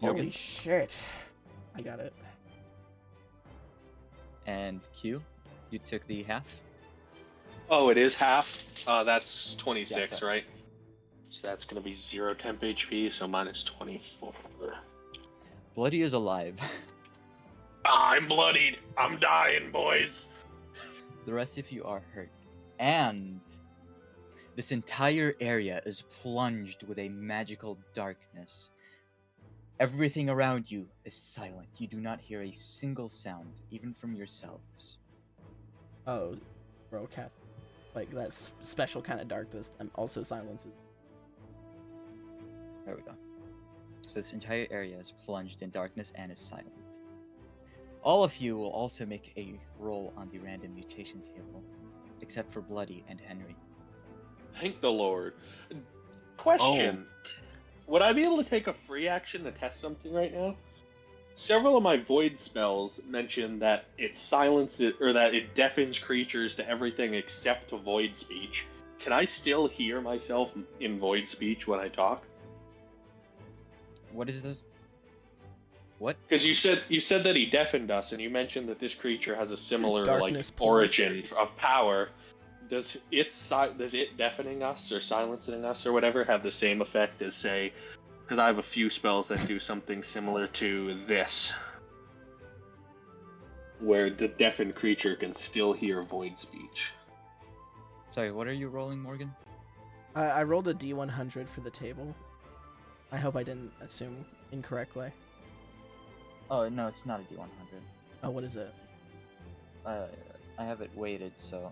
Holy Morgan shit. I got it. and Q, you took the half. Oh, it is half. That's 26, sir. right? So that's gonna be 0 temp HP, so minus 24. Bloody is alive. I'm bloodied. I'm dying, boys. The rest of you are hurt. And this entire area is plunged with a magical darkness. Everything around you is silent. You do not hear a single sound, even from yourselves. Oh, broadcast. Like that special kind of darkness that also silences. There we go. So this entire area is plunged in darkness and is silent. All of you will also make a roll on the random mutation table, except for Bloody and Henry. Thank the Lord. Question. Would I be able to take a free action to test something right now? Several of my void spells mention that it silences or that it deafens creatures to everything except to void speech. Can I still hear myself in void speech when I talk? What is this? What? Because you said that he deafened us, and you mentioned that this creature has a similar Darkness like plus. origin of power. Does it deafening us or silencing us or whatever have the same effect as, say, because I have a few spells that do something similar to this, where the deafened creature can still hear void speech. Sorry, what are you rolling, Morgan? I rolled a D100 for the table. I hope I didn't assume incorrectly. Oh, no, it's not a D100. Oh, what is it? I have it weighted, so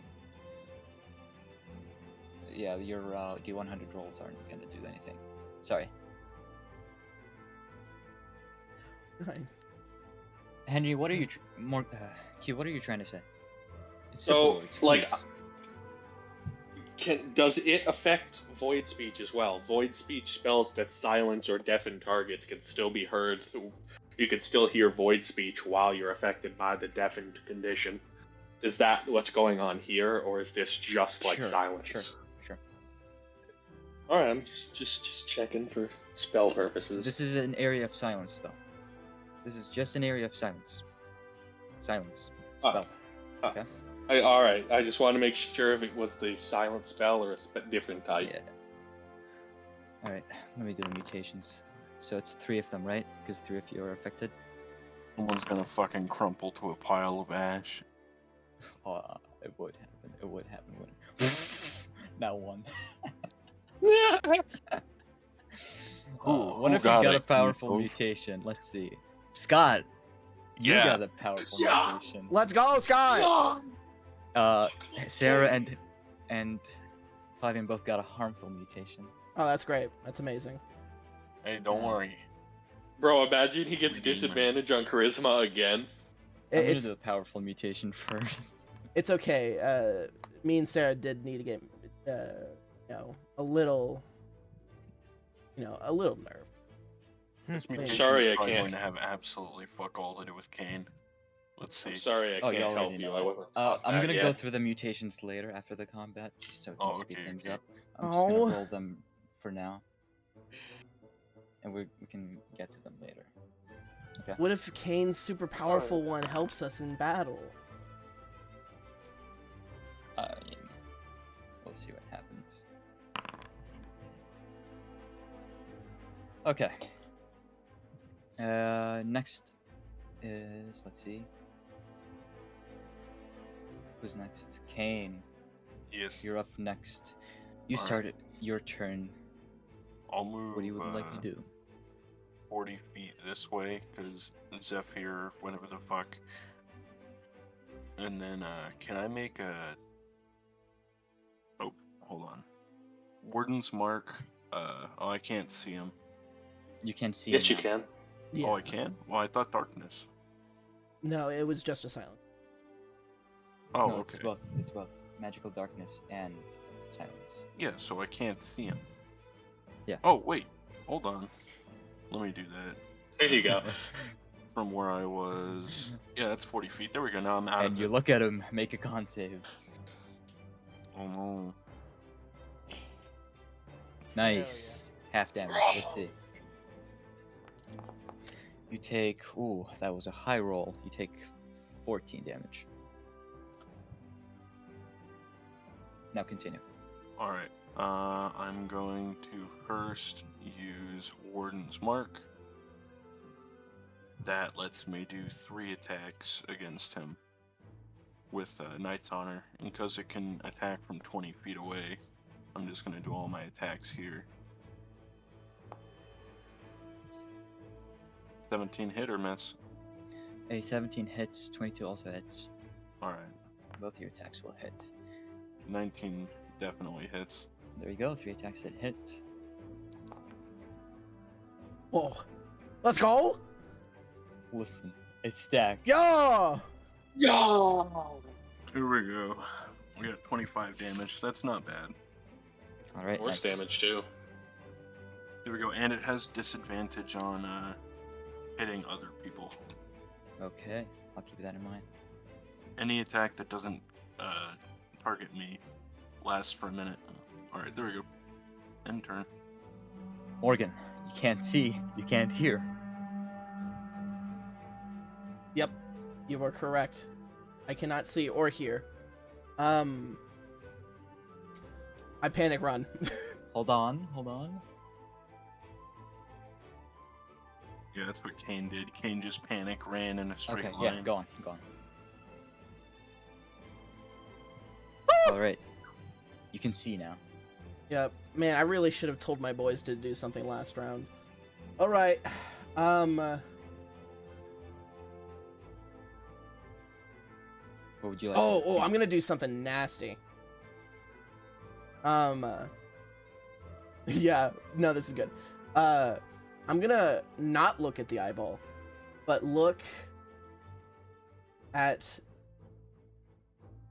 yeah, your D100 rolls aren't gonna do anything. Sorry, Fine. Henry. What are you Q? What are you trying to say? It's So, simple words, like, please. does it affect void speech as well? Void speech spells that silence or deafen targets can still be heard. You can still hear void speech while you're affected by the deafened condition. Is that what's going on here, or is this just like Sure, silence? Sure. All right, I'm just checking for spell purposes. This is an area of silence, though. This is just an area of silence. Silence. Ah, Spell. ah. Okay. All right. I just want to make sure if it was the silent spell or a different type. Yeah. All right. Let me do the mutations. So it's 3 of them, right? Because 3 of you are affected. Someone's gonna fucking crumple to a pile of ash. Oh, it would happen. It would happen. Wouldn't it? Not one. What if got you got it? a powerful Both? mutation? Let's see. Scott, you Yeah. got a powerful Yes! mutation. Let's go, Scott! Sarah and Fabian both got a harmful mutation. Oh, that's great. That's amazing. Hey, don't worry. Bro, imagine he gets disadvantage on charisma again. I'm gonna It's do the powerful mutation first. it's okay. Me and Sarah did need to get, a little nerve. This Wait. mutation Sorry, is I probably can't. going to have absolutely fuck all to do with Kane. Let's see. I'm sorry, I Oh, you can't help already you. know. I wasn't. I'm taught that gonna yet. go through the mutations later after the combat, just so we can Oh, speed okay, things okay. up. I'm just Oh. gonna roll them for now, and we can get to them later. What if Kane's super powerful one helps us in battle? We'll see what happens. Okay. Next is, let's see. Who's next? Kane. Yes. You're up next. You Alright. started your turn. I'll move. What do you would like to do? 40 feet this way, because Zephyr, whatever the fuck. And then, can I make a... Oh, hold on. Warden's Mark. Oh, I can't see him. You can see. Yes, him you now. can. Yeah. Oh, I can? Well, I thought darkness. No, it was just a silence. Oh, No, okay. It's both. It's both magical darkness and silence. Yeah, so I can't see him. Yeah. Oh, wait. Hold on. Let me do that. There you go. From where I was... Yeah, that's 40 feet. There we go. Now I'm out And of you it. look at him, make a con save. Oh, no. Nice. Half damage. Let's see. You take. Ooh, that was a high roll. You take 14 damage. Now continue. Alright. I'm going to first use Warden's Mark. That lets me do 3 attacks against him with Knight's Honor. And because it can attack from 20 feet away, I'm just going to do all my attacks here. 17 hit or miss? A 17 hits, 22 also hits. Alright. Both your attacks will hit. 19 definitely hits. There you go, 3 attacks that hit. Whoa. Let's go! Listen, it stacks. Yeah! Here we go. We got 25 damage. That's not bad. Alright, Worse that's- damage too. Here we go. And it has disadvantage on hitting other people. Okay, I'll keep that in mind. Any attack that doesn't target me lasts for a minute. Alright, there we go. End turn. Morgan, you can't see, you can't hear. Yep, you are correct. I cannot see or hear. I panic run. Hold on. Yeah, that's what Kane did. Kane just panic ran in a straight Okay, line. yeah, go on. Alright. You can see now. Yep, man, I really should have told my boys to do something last round. All right, What would you like? Oh, I'm gonna do something nasty. Yeah, no, this is good. I'm gonna not look at the eyeball, but look at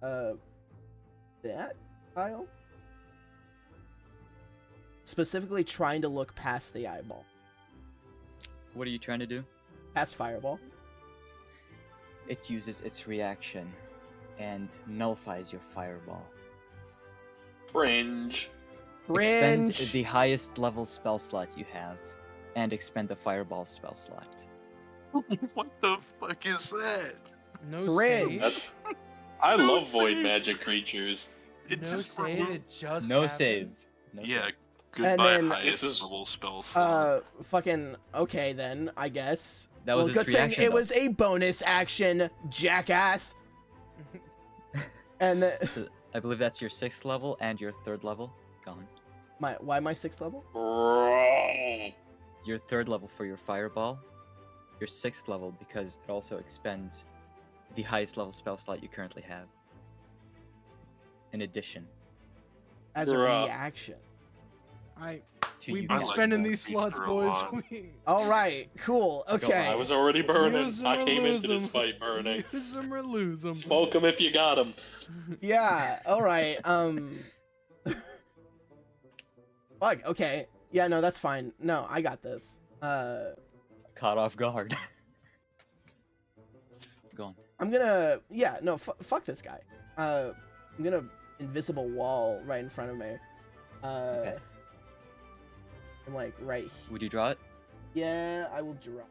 that tile. Specifically trying to look past the eyeball. What are you trying to do? Past fireball. It uses its reaction and nullifies your fireball. Cringe. Expend Cringe. the highest level spell slot you have, and expend the fireball spell slot. What the fuck is that? No Cringe. save. That's- I No love void save. magic creatures. It No just save. It just No happened. save. No Yeah, save. goodbye then- highest This is- level spell slot. Fucking okay then, I guess. That was well, its good thing reaction, it though. was a bonus action, jackass. And So I believe that's your 6th level and your 3rd level. Gone. why am I 6th level? Bro. Your 3rd level for your fireball. Your 6th level because it also expends the highest level spell slot you currently have. In addition As a Bruh. reaction. to We you be I guys. like spending that these feature slots, a boys. lot. All right, cool. Okay. I was already burning. Use 'em I or came lose into this 'em. fight burning. Use 'em or lose 'em. Smoke them if you got them. Yeah. All right. Fuck. Okay. Yeah. No, that's fine. No, I got this. Caught off guard. Go on. I'm gonna. Yeah. No. Fuck this guy. I'm gonna invisible wall right in front of me. Okay. I'm like right. Would you draw it? Yeah. I will draw.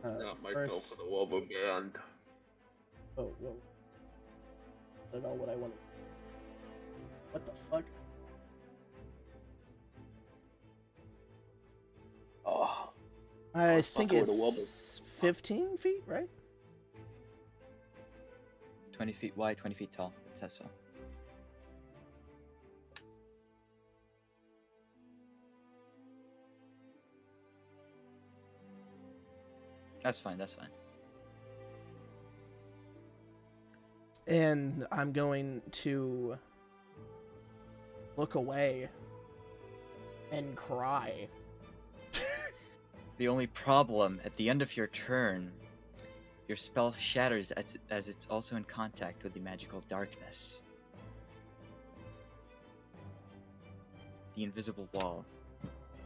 Not myself first- for the love of band. Oh, whoa. I don't know what I want. What the fuck? Oh, I Oh, think fuck, I would've it's 15 feet, right? 20 feet wide, 20 feet tall. It says so. That's fine, that's fine. And I'm going to look away and cry. The only problem, at the end of your turn, your spell shatters as it's also in contact with the magical darkness. The invisible wall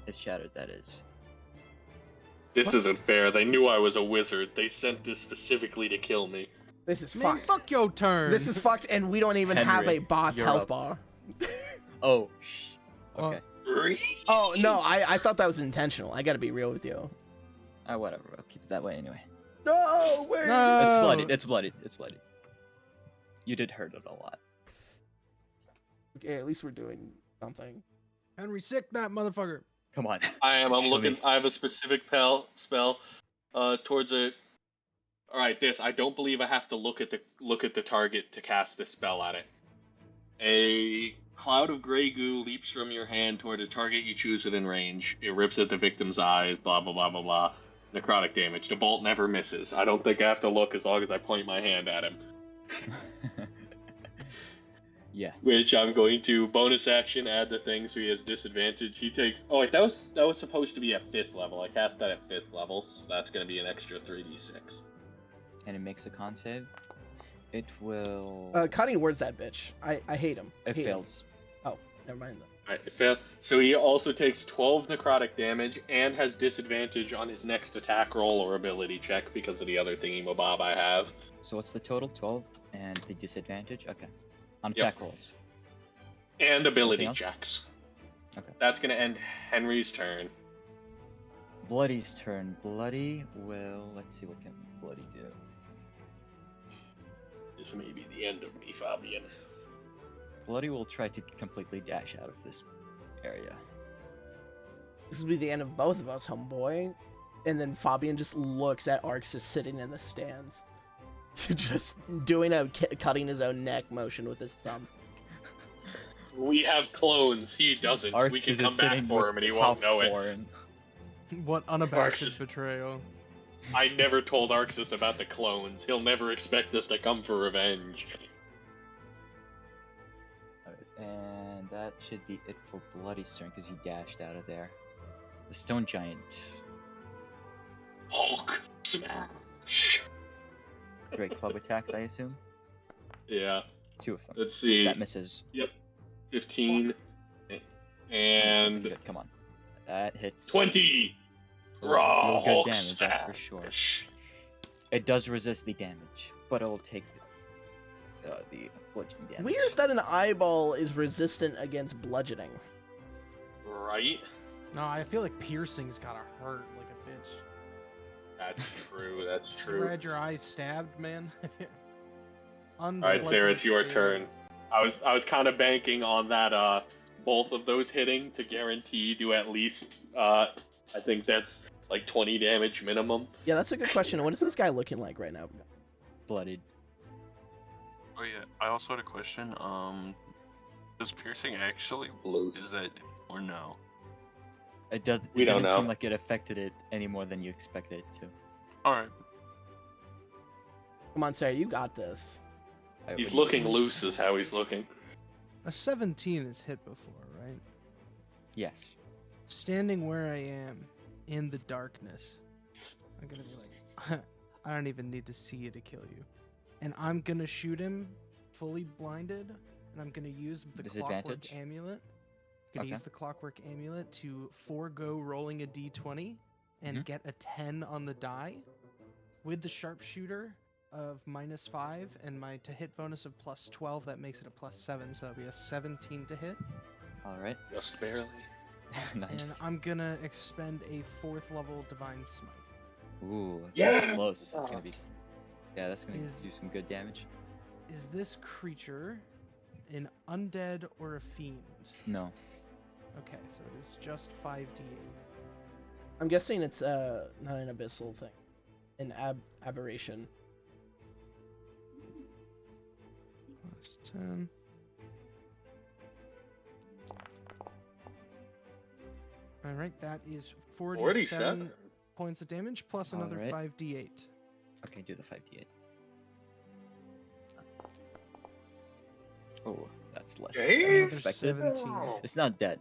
is shattered, that is. this isn't fair. They knew I was a wizard. They sent this specifically to kill me. This is Man, fucked. fuck your turn. This is fucked, and we don't even have Henry, a boss you're health up. bar. Oh, Oh. okay. Oh, no, I thought that was intentional. I gotta be real with you. Whatever, I'll keep it that way anyway. No, where? No. It's Oh. bloodied, it's bloodied, it's bloodied. You did hurt it a lot. Okay, at least we're doing something. Henry, sick that motherfucker. Come on. I am. I'm Show looking. me. I have a specific spell. Towards a. All right. This. I don't believe I have to look at the target to cast this spell at it. A cloud of gray goo leaps from your hand toward a target you choose within range. It rips at the victim's eyes. Blah blah blah blah blah. Necrotic damage. The bolt never misses. I don't think I have to look as long as I point my hand at him. Yeah. Which I'm going to bonus action add the thing so he has disadvantage. He takes. Oh wait, that was supposed to be at 5th level. I cast that at 5th level, so that's going to be an extra 3d6. And it makes a con save. It will. Cutting words that bitch. I hate him. It Hate him. fails. Oh, never mind then. Alright, it failed. So he also takes 12 necrotic damage and has disadvantage on his next attack roll or ability check because of the other thingy-mabob I have. So what's the total? 12 and the disadvantage? Okay. On Yep. attack rolls. And ability Anything else? checks. Okay. That's going to end Henry's turn. Bloody's turn. Bloody will. Let's see what can Bloody do. This may be the end of me, Fabian. Bloody will try to completely dash out of this area. This will be the end of both of us, homeboy. And then Fabian just looks at Arxis sitting in the stands. Just doing a cutting his own neck motion with his thumb. We have clones. He doesn't. we Arx can is come back sitting for with him and he won't know it. What unabashed Arxis. betrayal. I never told Arxis about the clones. He'll never expect us to come for revenge. Alright, and that should be it for Bloody's turn because he dashed out of there. The Stone Giant. Hulk smash. Great club attacks, I assume? Yeah. 2 of them. Let's see. That misses. 15 Something and good. Come on. That hits. 20. It'll Raw deal good Hulk damage, that's for sure. smash. It does resist the damage, but it'll take the bludgeoning damage. Weird that an eyeball is resistant against bludgeoning. Right? No, I feel like piercing's gotta hurt like a bitch. That's true. That's You ever true. had your eyes stabbed, man? Alright, Sarah, it's your turn. I was kind of banking on that both of those hitting to guarantee do at least I think that's like 20 damage minimum. Yeah, that's a good question. What is this guy looking like right now? Bloodied. Oh yeah, I also had a question. Does piercing actually is that or no? It does. We It don't didn't know. seem like it affected it any more than you expected it to. All right. Come on, Sarah, you got this. Alright, He's what do you- looking loose is how he's looking. A 17 is hit before, right? Yes. Standing where I am in the darkness, I'm gonna be like, I don't even need to see you to kill you. And I'm gonna shoot him fully blinded, and I'm gonna use the clockwork Disadvantage? amulet. Gonna Okay. use the clockwork amulet to forego rolling a d20 and Mhm. get a 10 on the die. With the sharpshooter of -5 and my to hit bonus of +12, that makes it a +7, so that'll be a 17 to hit. Alright. Just barely. And Nice. I'm gonna expend a 4th level divine smite. Ooh, that's Yeah! really close. That's gonna be. Yeah, that's gonna Is- do some good damage. Is this creature an undead or a fiend? No. Okay, so it is just 5d8. I'm guessing it's not an abyssal thing, an aberration. Plus 10. Alright, that is 47 points of damage plus another Alright. 5d8. Okay, do the 5d8. Oh, that's less than Damn. I Another expected. 17. It's not dead.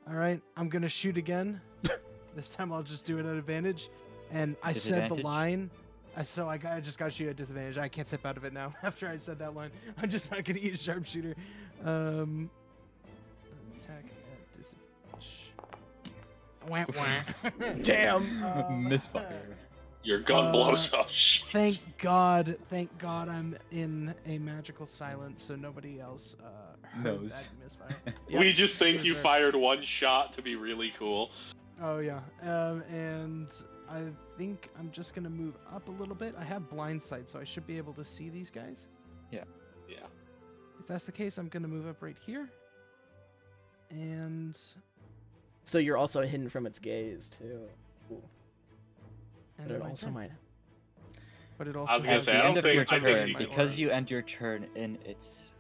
Alright, I'm gonna shoot again. This time I'll just do it at advantage. And I said the Disadvantage? line. I just gotta shoot at disadvantage. I can't step out of it now after I said that line. I'm just not gonna use sharpshooter. Attack at disadvantage. Wah, wah. Damn. Misfire. Your gun Uh, blows up. Thank God I'm in a magical silence, so nobody else heard Knows. that misfire. We Yeah, just think for you sure. fired one shot to be really cool. Oh yeah, and I think I'm just gonna move up a little bit. I have blind sight, so I should be able to see these guys. Yeah. If that's the case, I'm gonna move up right here. And So you're also hidden from its gaze too. Ooh. and But it my also turn. might. But it also was gonna has say, the I At the end don't of your think- I think turn, you- because you end your turn in its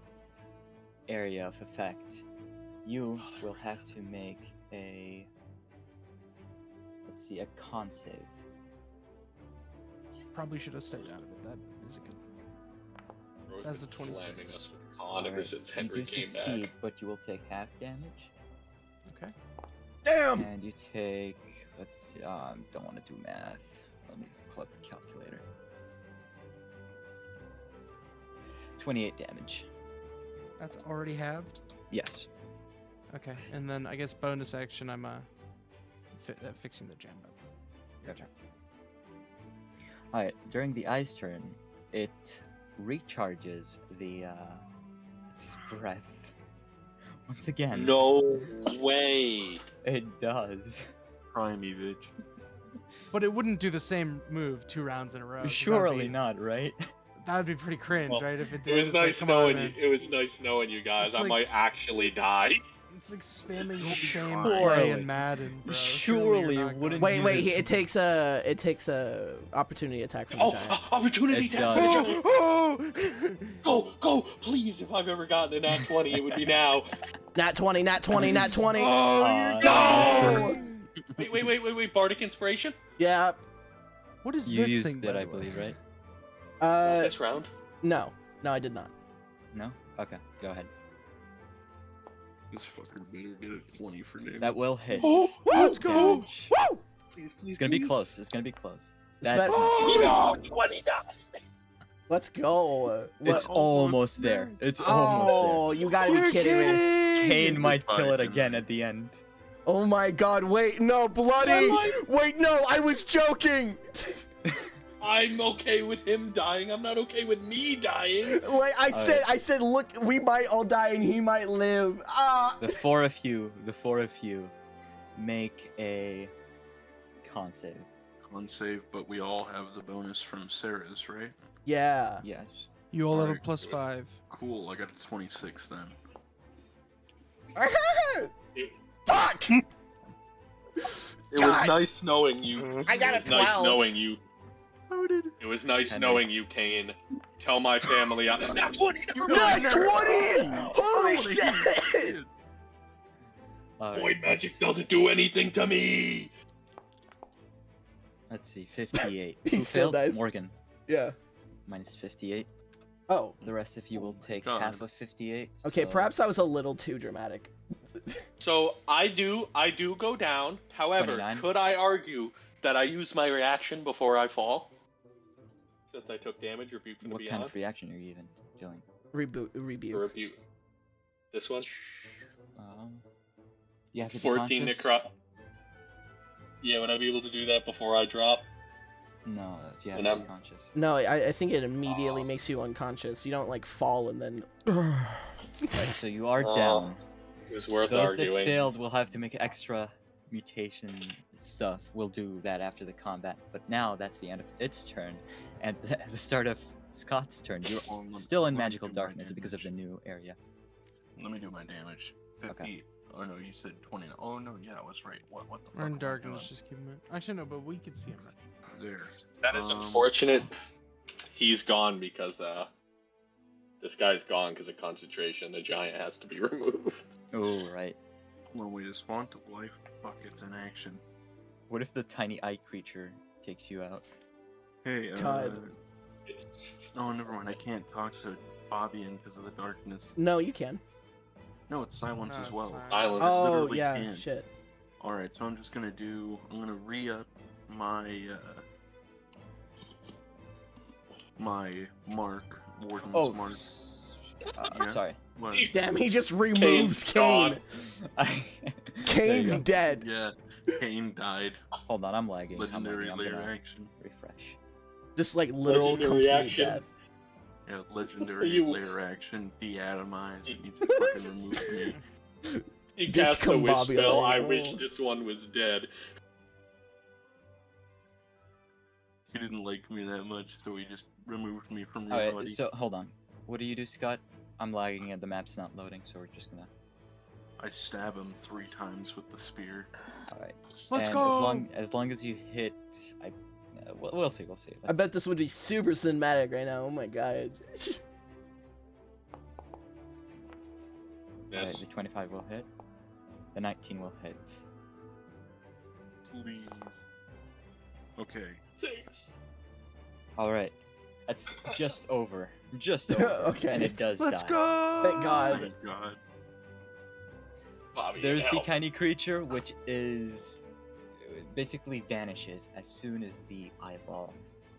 area of effect, you will have to make a, let's see, a con save. Probably should have stepped out of it. That is a good. Bro's That's been a 26. slamming us with con ever Alright, since you Henry do came succeed, back. but you will take half damage, Okay. Damn. and you take, let's see, don't want to do math. Let me pull up the calculator. 28 damage. That's already halved. Yes. Okay, and then I guess bonus action. I'm fixing the jam up. Gotcha. Alright, during the ice turn, it recharges the its breath. Once again. No way. It does. Try me, bitch. But it wouldn't do the same move 2 rounds in a row. 'cause Surely not, right? That would be pretty cringe, Well, right? If it It did. was It's like, nice come on, knowing man. you. It was nice knowing you guys. It's I like might s- actually die. It's like spamming the same Surely. play in Madden, bro. Surely you're it not wouldn't going Wait, to wait. use It takes a opportunity attack from the Oh, giant. opportunity It to does. go, please! If I've ever gotten a nat 20, it would be now. Nat 20, nat 20, nat 20. Oh, you're No! misses. Wait! Bardic inspiration. Yeah. What is You this used thing? it, by I the way? believe, right? This round? No, I did not. No? Okay, go ahead. This fucker better get a 20 for damage. That will hit. Let's go. Damage. Woo! Please, please, It's gonna be close. It's gonna be close. It's That's about- not. 29! Let's go. It's What? almost there. It's almost Oh, you gotta You're be kidding me. there. Kane might kill it Fine. again at the end. Oh my god, wait, no, bloody! Wait, no, I was joking! I'm okay with him dying. I'm not okay with me dying. Like I said, look, we might all die and he might live. Ah! The four of you make a con save. Con save, but we all have the bonus from Sarah's, right? Yeah. Yes. You all have a Alright. +5. Cool, I got a 26 then. Fuck! It was God. nice knowing you. I got It a was nice 12. knowing you. How did? It was nice Henry. knowing you, Kane. Tell my family I'm not 20. Not 20! Holy shit! Alright, Void magic doesn't do anything to me. Let's see, 58. He Who still failed? dies. Morgan, Yeah. minus 58. Oh. The rest of you will take God. half of 58. Okay, so- perhaps I was a little too dramatic. So I do go down. However, 29. could I argue that I use my reaction before I fall? Since I took damage, rebuke from the What beyond. kind of reaction are you even doing? Or Rebuke. rebuke. This one. You have to be 14 conscious? necro. Yeah, would I be able to do that before I drop? No, if you have And to be I'm- conscious. No, I think it immediately makes you unconscious. You don't like fall and then. Right, so you are Oh, down. It was worth Those arguing. that failed will have to make extra mutation stuff. We'll do that after the combat. But now that's the end of its turn, and the start of Scott's turn. You're Well, let- still in let me magical do my darkness because of the damage. new area. Let me do my damage. 50. Okay. Oh no, you said 20. Oh no, yeah, I was right. What the fuck? We're in am I darkness. Just keep him. Actually, no, but we could see him. doing? There. That is Um, unfortunate. He's gone because this guy's gone because of concentration. The giant has to be removed. Oh, right. One way to spawn to life. Fuck, it's in action. What if the tiny eye creature takes you out? Hey, God. It's... Oh, never mind. I can't talk to Fabian because of the darkness. No, you can. No, it's silence No, as it's well. silence. Silence. Oh literally yeah, can. shit. Alright, so I'm just gonna do. I'm gonna re-up my. My mark. Warden's Oh, mark. I'm Yeah. sorry. What? Damn, he just removes Kane. gone. Kane's dead. Yeah, Kane died. Hold on, I'm lagging. Legendary I'm layer gonna action. refresh. Just like literal Legendary complete action. death. Yeah, legendary You- layer action. De-atomize. You just fucking remove me. He cast the wish spell. I Discombobulate. wish this one was dead. He didn't like me that much, so he just removed me from Alright, reality. so hold on. What do you do, Scott? I'm lagging and the map's not loading, so we're just gonna. I stab him 3 times with the spear. Alright. Let's and go. As long as you hit, we'll see. We'll see. I bet this would be super cinematic right now. Oh my god. Alright, Yes. the 25 will hit. The 19 will hit. Please. Okay. Six. Alright. That's just over. Just over. Okay. And it does Let's die. go. Thank Oh God. my god. Bobby, There's the help. tiny creature, which is basically vanishes as soon as the eyeball.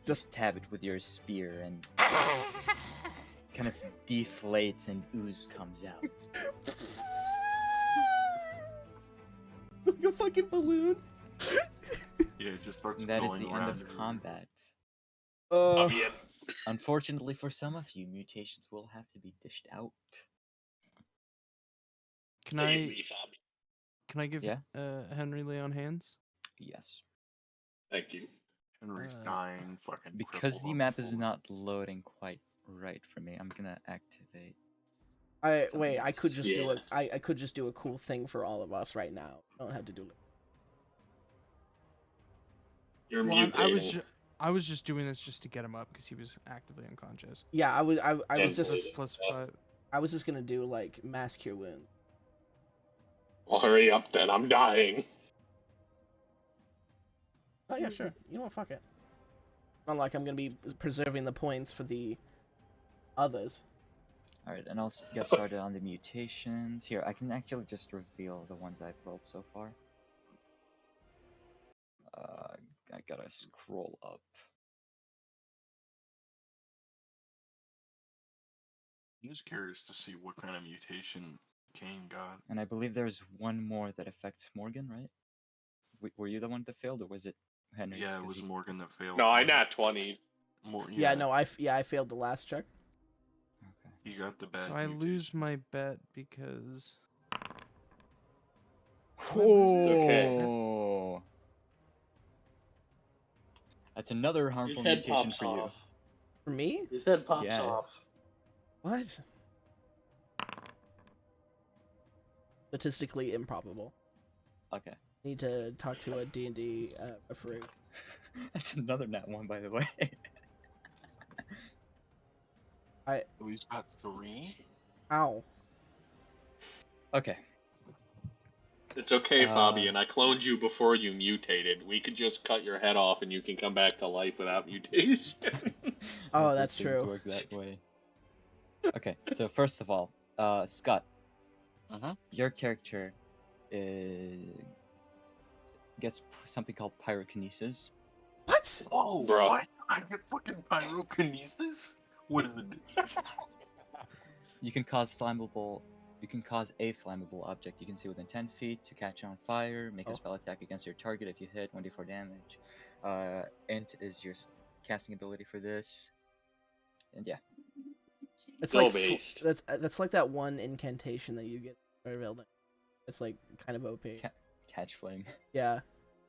Just- Stab it with your spear and kind of deflates and ooze comes out. Like a fucking balloon. Yeah, it just starts And that is going the end around of everywhere. combat. Bobby, Unfortunately for some of you, mutations will have to be dished out. Can save I me, Bobby. can I give Yeah? Henry lay on hands? Yes. Thank you. Henry's Uh, dying, fucking. Because crippled the on map is floor. not loading quite right for me, I'm gonna activate. I Something wait. I could else. just do Yeah. a. I could just do a cool thing for all of us right now. I don't have to do it. You're Well, mutating. I was just doing this just to get him up because he was actively unconscious. Yeah, I was. I was Gently. just. Plus Yeah. 5. I was just gonna do like mass cure wounds. Well, hurry up then. I'm dying. Oh yeah, sure. You know what? Fuck it. Not like I'm gonna be preserving the points for the others. All right, and I'll get started on the mutations. Here, I can actually just reveal the ones I've rolled so far. I gotta scroll up. I'm just curious to see what kind of mutation Kane got. And I believe there's one more that affects Morgan, right? Were you the one that failed, or was it Henry? Yeah, it 'Cause was he- Morgan that failed. No, I nat 20. More, Yeah, no, I failed the last check. Okay. You got the bad. So I mutation. lose my bet because. okay. Oh, that's another His harmful head mutation pops for you. off. For me? His head pops Yes. off. What? Statistically improbable. Okay. Need to talk to a D&D referee. That's another nat one, by the way. Oh, he's got 3. Ow. Okay. It's okay, Uh, Fabian. I cloned you before you mutated. We could just cut your head off and you can come back to life without mutation. Oh, Not that's that things true. Work that way. Okay, so first of all, Scott, your character gets something called pyrokinesis. What? Oh, Bruh. what? I get fucking pyrokinesis? What does it do? You can cause a flammable object you can see within 10 feet to catch on fire, make Oh. a spell attack against your target if you hit, 1d4 damage. Int is your casting ability for this. And yeah. It's Spell like based. that's like that one incantation that you get in building. It's like kind of OP. Catch flame. Yeah,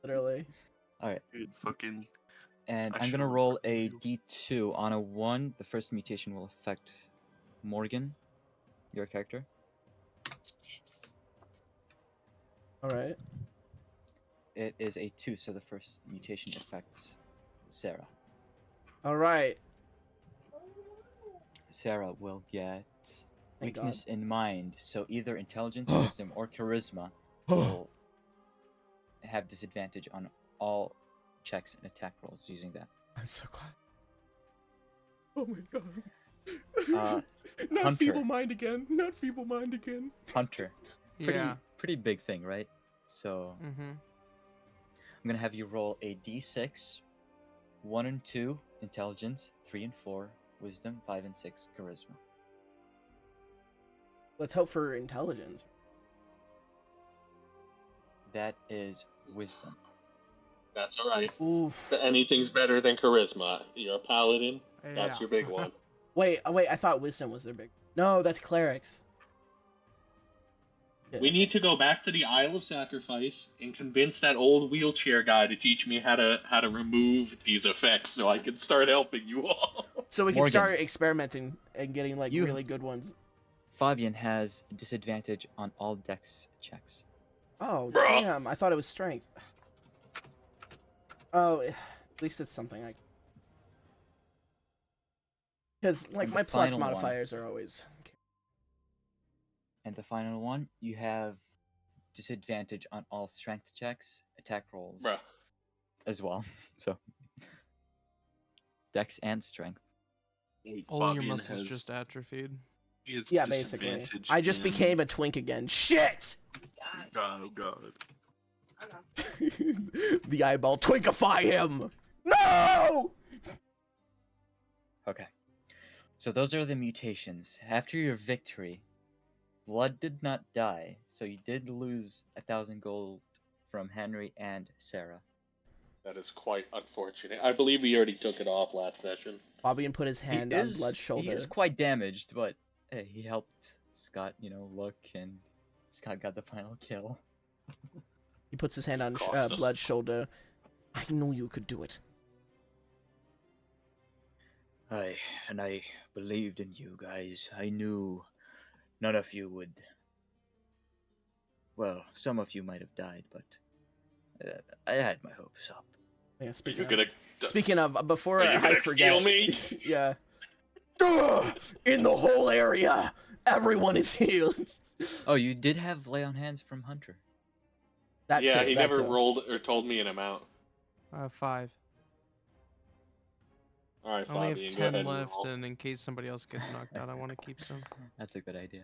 literally. Alright. Dude, fucking. And I I'm gonna should've roll looked a at you. d2. On a 1, the first mutation will affect Morgan, your character. All right. It is a 2, so the first mutation affects Sarah. All right. Sarah will get Thank God. weakness in mind, so either intelligence, wisdom, or charisma will have disadvantage on all checks and attack rolls using that. I'm so glad. Oh my God. Not Hunter. feeble mind again. Not feeble mind again. Hunter, pretty Yeah. pretty big thing, right? So Mm-hmm. I'm gonna have you roll a d6, 1 and 2 intelligence, 3 and 4 wisdom, 5 and 6 charisma. Let's hope for intelligence. That is wisdom. That's alright. Oof. Anything's better than charisma. You're a paladin. Yeah. That's your big one. Wait. I thought wisdom was their big. No, that's clerics. Yeah. We need to go back to the Isle of Sacrifice and convince that old wheelchair guy to teach me how to remove these effects so I can start helping you all. So we can Morgan. start experimenting and getting like You- really good ones. Fabian has disadvantage on all dex checks. Oh Bruh. damn! I thought it was strength. Oh, at least it's something I. Because like And the my plus final one. modifiers are always. And the final one, you have disadvantage on all strength checks, attack rolls Bruh. as well. So dex and strength. All your Fabian muscles has- just atrophied. he has Yeah, basically. disadvantage I just in- became a twink again. Shit! Oh god. The eyeball twinkify him. No! Okay. So those are the mutations. After your victory, Blood did not die, so you did lose 1,000 gold from Henry and Sarah. That is quite unfortunate. I believe we already took it off last session. Bobby put his hand on Blood's shoulder. He is quite damaged, but hey, he helped Scott, look, and Scott got the final kill. He puts his hand on Cost us. Blood's shoulder. I knew you could do it. I believed in you guys. I knew none of you would. Well, some of you might have died, but I had my hopes up. Yeah, Are speaking you of, gonna? speaking of, before Are you I gonna forget, kill me? yeah. Ugh! In the whole area, everyone is healed. Oh, you did have lay on hands from Hunter. That Yeah, too, he that never too. rolled or told me an amount. 5. All right, I only have Fabian, go 10 ahead and left, roll. and in case somebody else gets knocked out, I want to keep some. That's a good idea.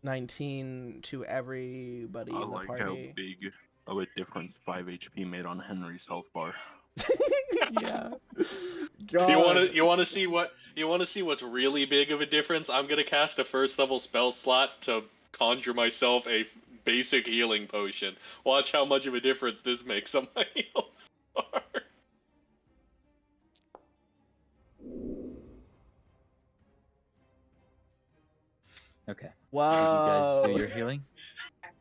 19 to everybody I in the like how party. big of a difference 5 HP made on Henry's health bar. Yeah. You want God. to see what's really big of a difference? I'm gonna cast a first level spell slot to conjure myself a basic healing potion. Watch how much of a difference this makes on my health bar. Okay. Did Wow. you guys do your healing?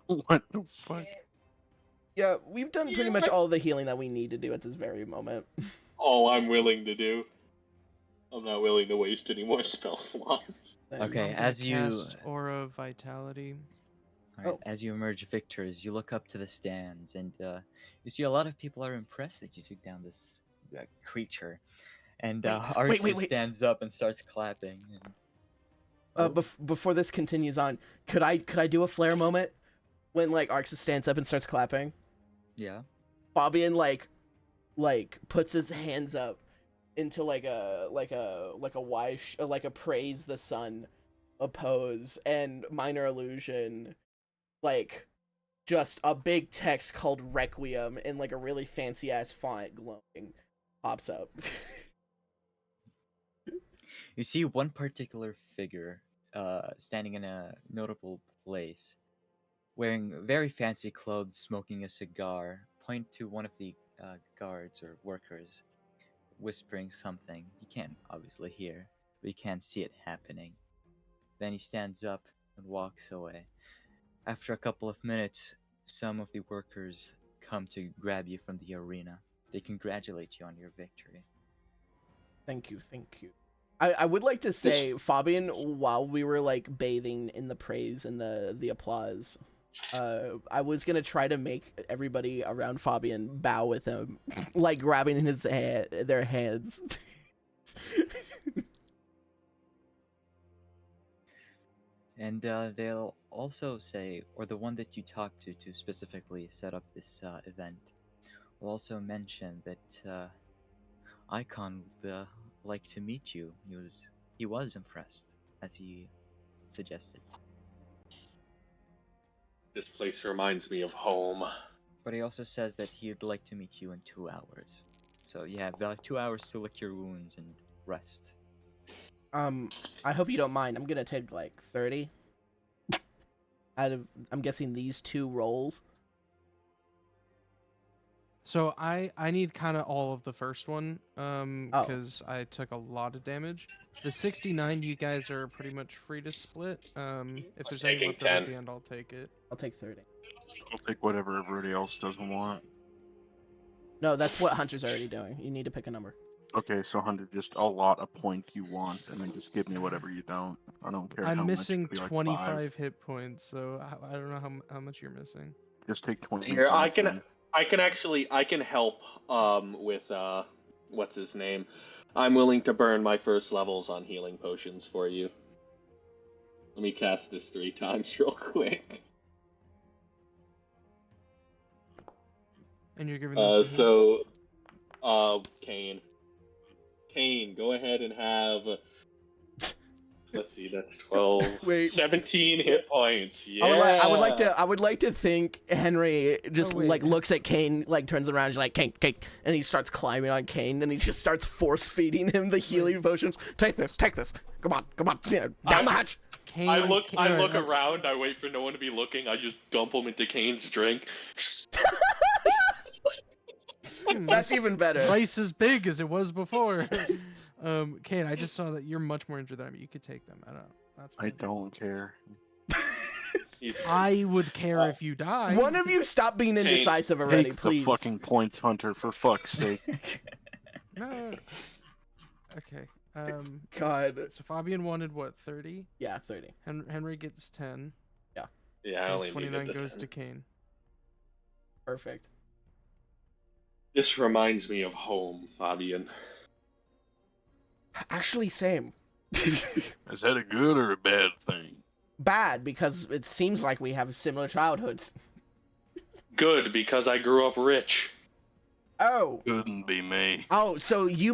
What the fuck? Yeah, we've done pretty much all the healing that we need to do at this very moment. All I'm willing to do. I'm not willing to waste any more spell slots. Then- Okay, I'm gonna as you cast Aura of Vitality. Alright, Oh. as you emerge victors, you look up to the stands, and you see a lot of people are impressed that you took down this creature. And wait, Arxis wait. stands up and starts clapping. And... Before this continues on, could I do a flare moment when like Arxis stands up and starts clapping? Yeah. Fabian like puts his hands up into like a praise the sun a pose, and minor illusion like just a big text called Requiem in like a really fancy ass font glowing pops up. You see one particular figure standing in a notable place, wearing very fancy clothes, smoking a cigar, point to one of the guards or workers, whispering something. You can't obviously hear, but you can see it happening. Then he stands up and walks away. After a couple of minutes, some of the workers come to grab you from the arena. They congratulate you on your victory. Thank you. I would like to say, Fabian, while we were like bathing in the praise and the applause, I was gonna try to make everybody around Fabian bow with him, like grabbing their hands. And they'll also say, or the one that you talked to specifically set up this event, will also mention that Icon would like to meet you. He was impressed, as he suggested. This place reminds me of home. But he also says that he'd like to meet you in 2 hours. So you have 2 hours to lick your wounds and rest. I hope you don't mind. I'm gonna take like 30 out of, I'm guessing, these 2 rolls. So I need kind of all of the first one, Oh. because I took a lot of damage. The 69, you guys are pretty much free to split. If there's any Taking left over at 10. the end, I'll take it. I'll take 30. I'll take whatever everybody else doesn't want. No, that's what Hunter's already doing. You need to pick a number. Okay, so 100, just allot a point you want, and then just give me whatever you don't. I don't care how I'm much. missing It could be like 25 5. hit points, so I don't know how much you're missing. Just take 25. Here, I then. can help with what's his name. I'm willing to burn my first levels on healing potions for you. Let me cast this 3 times real quick. And you're giving this to who? Kane. Kane, go ahead and have. Let's see, that's 12. Wait. 17 hit points. Yeah. I would like to think Henry just wait. like looks at Kane, like turns around, and is like Kane, and he starts climbing on Kane, and he just starts force feeding him the healing potions. Take this. Come on, yeah, down the hatch. Kane, I look alright, around, I wait for no one to be looking, I just dump him into Kane's drink. That's even better. Twice as big as it was before. Kane, I just saw that you're much more injured than I am. You could take them. I don't. That's I fine. don't care. I would care if you die. One of you stop being indecisive already, Take please. the fucking points, Hunter, for fuck's sake. No. Okay. God. So Fabian wanted what, 30? Yeah, 30. Henry gets 10. Yeah, I So only 29 needed the goes 10. to Kane. Perfect. This reminds me of home, Fabian. Actually, same. Is that a good or a bad thing? Bad, because it seems like we have similar childhoods. Good, because I grew up rich. Oh, Couldn't be me. oh, so you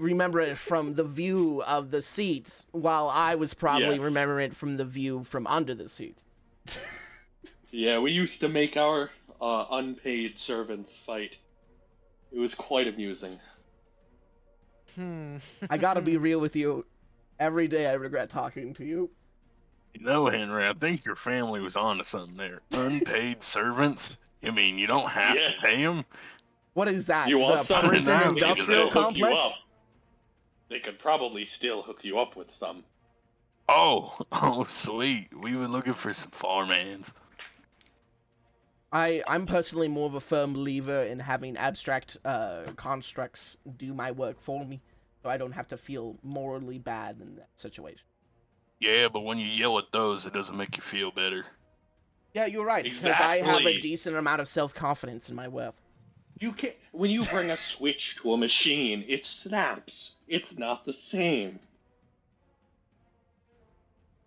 remember it from the view of the seats, while I was probably Yes. remembering it from the view from under the seats. Yeah, we used to make our unpaid servants fight. It was quite amusing. I gotta be real with you. Every day I regret talking to you. You know, Henry, I think your family was onto something there. Unpaid servants? You mean you don't have to Yeah. pay them? What is that? You want The some? prison They could industrial still hook you complex? up. They could probably still hook you up with some. Oh, sweet. We were looking for some farmhands. I'm personally more of a firm believer in having abstract constructs do my work for me, so I don't have to feel morally bad in that situation. Yeah, but when you yell at those, it doesn't make you feel better. Yeah, you're right, because I have a Exactly. decent amount of self-confidence in my worth. You can when you bring a switch to a machine, it snaps. It's not the same.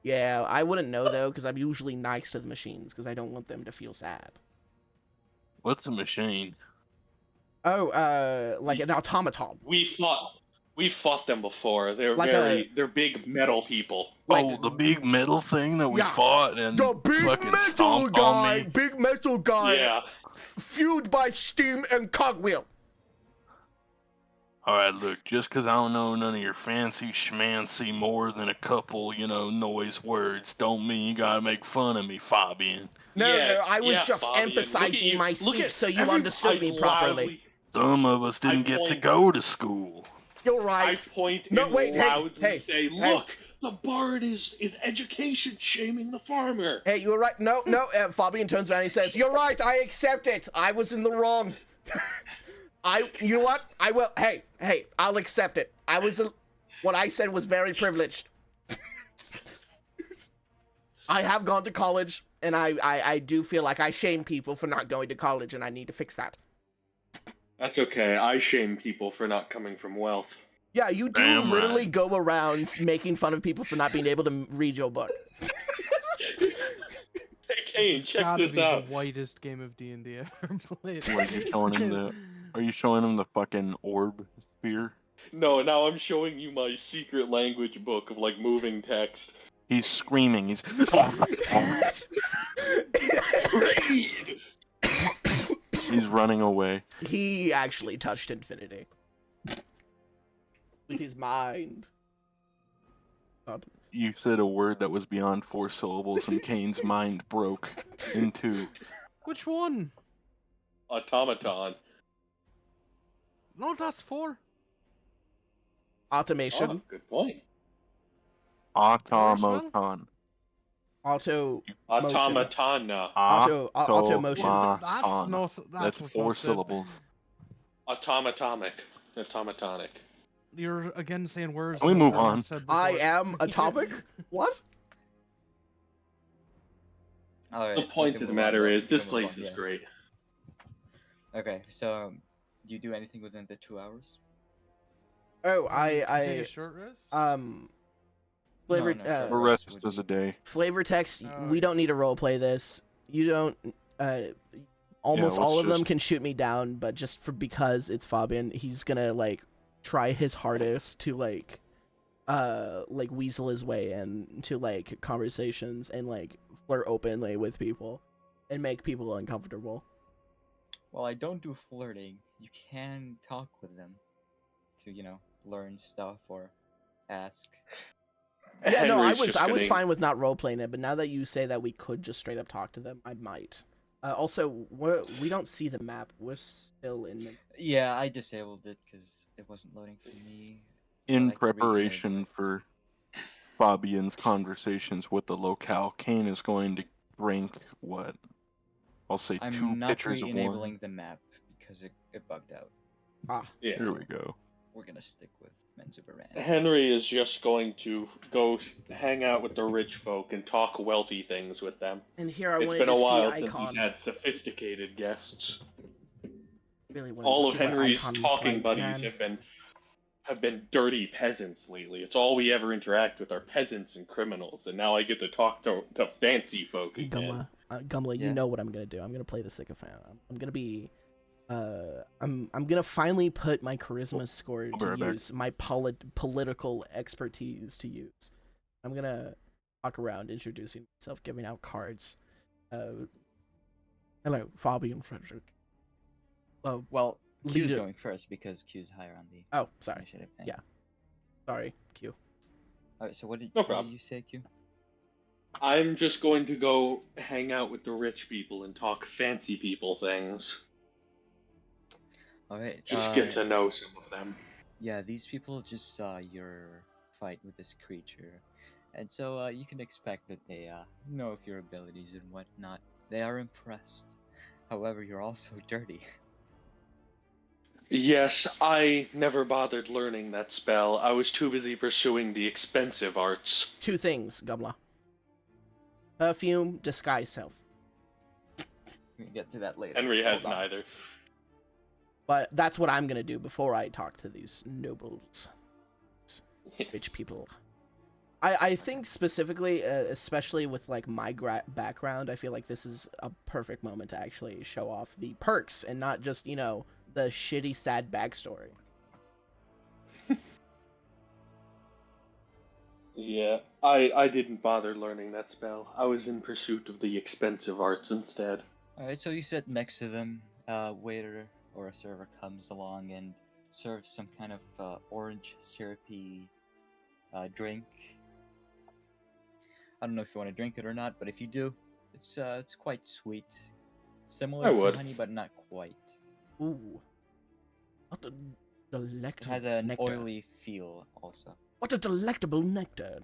Yeah, I wouldn't know though, because I'm usually nice to the machines, because I don't want them to feel sad. What's a machine? Oh, like an automaton. We fought them before. They're Like they're big metal people. Like- Oh, the big metal thing that we Yeah. fought and The big fucking metal stomped on guy, me. big metal guy, Yeah. fueled by steam and cogwheel. All right, look, just 'cause I don't know none of your fancy schmancy more than a couple, noise words, don't mean you gotta make fun of me, Fabian. No, Yeah, no, I was yeah, just Bobby, and look at emphasizing you. my Look speech at so you every- understood me I properly. loudly- Some of us didn't get to point- go to school. You're I right. point No, and wait, hey, loudly hey, say, hey. "Look, the bard is education shaming the farmer." Hey, you were right. No, no. Fabian turns around and he says, "You're right. I accept it. I was in the wrong. You know what? I will. Hey, I'll accept it. What I said was very privileged. I have gone to college, and I do feel like I shame people for not going to college, and I need to fix that. That's okay. I shame people for not coming from wealth. Yeah, you do Damn literally right. go around making fun of people for not being able to read your book. Hey, Kane, This has check gotta this be out. the whitest game of D&D ever played. What, are you showing him the? Are you showing him the fucking orb sphere? No, now I'm showing you my secret language book of like moving text. He's screaming. He's. He's running away. He actually touched infinity with his mind. You said a word that was beyond 4 syllables, and Kane's mind broke in 2. Which one? Automaton. No, that's 4. Automation. Oh, good point. Automaton. Auto. Automatana. Automotion. That's not. That's was 4 not said. syllables. Automatomic. Automatomic. You're again saying words. Can we that move were not on? said I before. am atomic? What? All right. The point we of the can move on, matter though. is, We this can move place on, is yes. great. Okay, so do you do anything within the 2 hours? Oh, Take a I short rest. flavor No, uh, sure. A rest would does a be- day. flavor text. Oh, We yeah. don't need to roleplay this. You don't. Almost let's all of them just- can shoot me down, but just because it's Fabian, he's gonna like try his hardest to like weasel his way into like conversations and like flirt openly with people and make people uncomfortable. Well, I don't do flirting. You can talk with them to, learn stuff or ask. Yeah, no, I Henry's was just gonna- fine with not role playing it, but now that you say that we could just straight up talk to them, I might. Also, we don't see the map. We're still in the. Yeah, I disabled it because it wasn't loading for me. In But I can re-enable preparation it. for Fabian's conversations with the locale, Kane is going to drink what? I'll say I'm 2 not pitchers of re-enabling wine. the map because it bugged out. Yeah. Here we go. We're gonna stick with Menzuberran. Henry is just going to go hang out with the rich folk and talk wealthy things with them. And here I It's wanted been to a see while since Icon. he's had sophisticated guests. Really wanted All to of see what Henry's Icon looked talking like, buddies man. have been dirty peasants lately. It's all we ever interact with are peasants and criminals, and now I get to talk to fancy folk again. Gumla, you Yeah. know what I'm gonna do. I'm gonna play the sycophant. I'm gonna be I'm gonna finally put my charisma score I'll be to right back. use, my political expertise to use. I'm gonna walk around introducing myself, giving out cards. Hello, Fabian Frederick. Well, Q's Leader- going first because Q's higher on the Oh, sorry. initiative thing. Yeah. Sorry, Q. All right. So No what did problem. you say, Q? I'm just going to go hang out with the rich people and talk fancy people things. All right. Just get to know some of them. Yeah, these people just saw your fight with this creature, and so you can expect that they know of your abilities and whatnot. They are impressed. However, you're also dirty. Yes, I never bothered learning that spell. I was too busy pursuing the expensive arts. 2 things, Gumla. Perfume, disguise self. We can get to that later. Henry has Hold on. neither. But that's what I'm gonna do before I talk to these nobles, rich people. I think specifically, especially with like my background, I feel like this is a perfect moment to actually show off the perks and not just, you know, the shitty, sad backstory. Yeah, I didn't bother learning that spell. I was in pursuit of the expensive arts instead. All right. So you sit next to them. Waiter or a server comes along and serves some kind of orange syrupy drink. I don't know if you want to drink it or not, but if you do, it's quite sweet, similar I to would. honey, but not quite. Ooh, what a It delectable has an nectar. oily feel also. What a delectable nectar.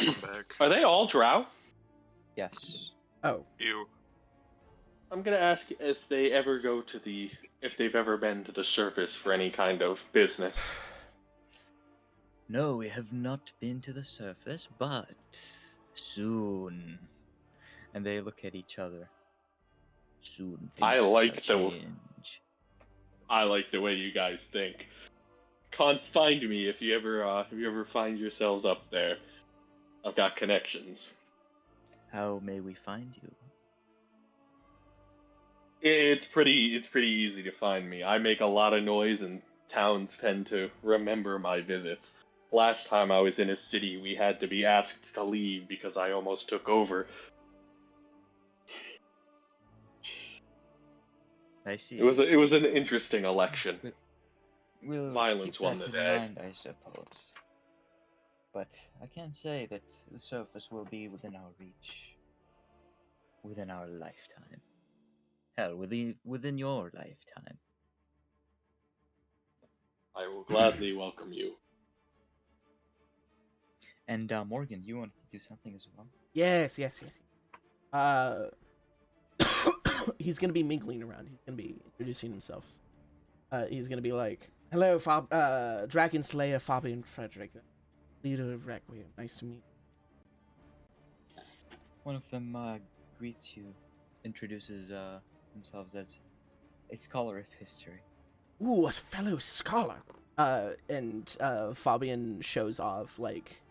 I'm back. Are they all drow? Yes. Oh, You. I'm gonna ask if they ever if they've ever been to the surface for any kind of business. No, we have not been to the surface, but soon. And they look at each other. Soon. I things like shall the- change. I like the way you guys think. Find me if you ever find yourselves up there. I've got connections. How may we find you? It's pretty easy to find me. I make a lot of noise and towns tend to remember my visits. Last time I was in a city, we had to be asked to leave because I almost took over. I see. It was an interesting election. We'll Violence keep won that the in day. mind, I suppose. But I can't say that the surface will be within our reach. Within our lifetime. Hell, within your lifetime. I will gladly welcome you. And Morgan, you wanted to do something as well? yes. He's gonna be mingling around. He's gonna be introducing himself. He's gonna be like, "Hello, Dragon Slayer Fabian Frederick, leader of Requiem. Nice to meet you." One of them greets you, introduces themselves as a scholar of history. Ooh, a fellow scholar. And Fabian shows off like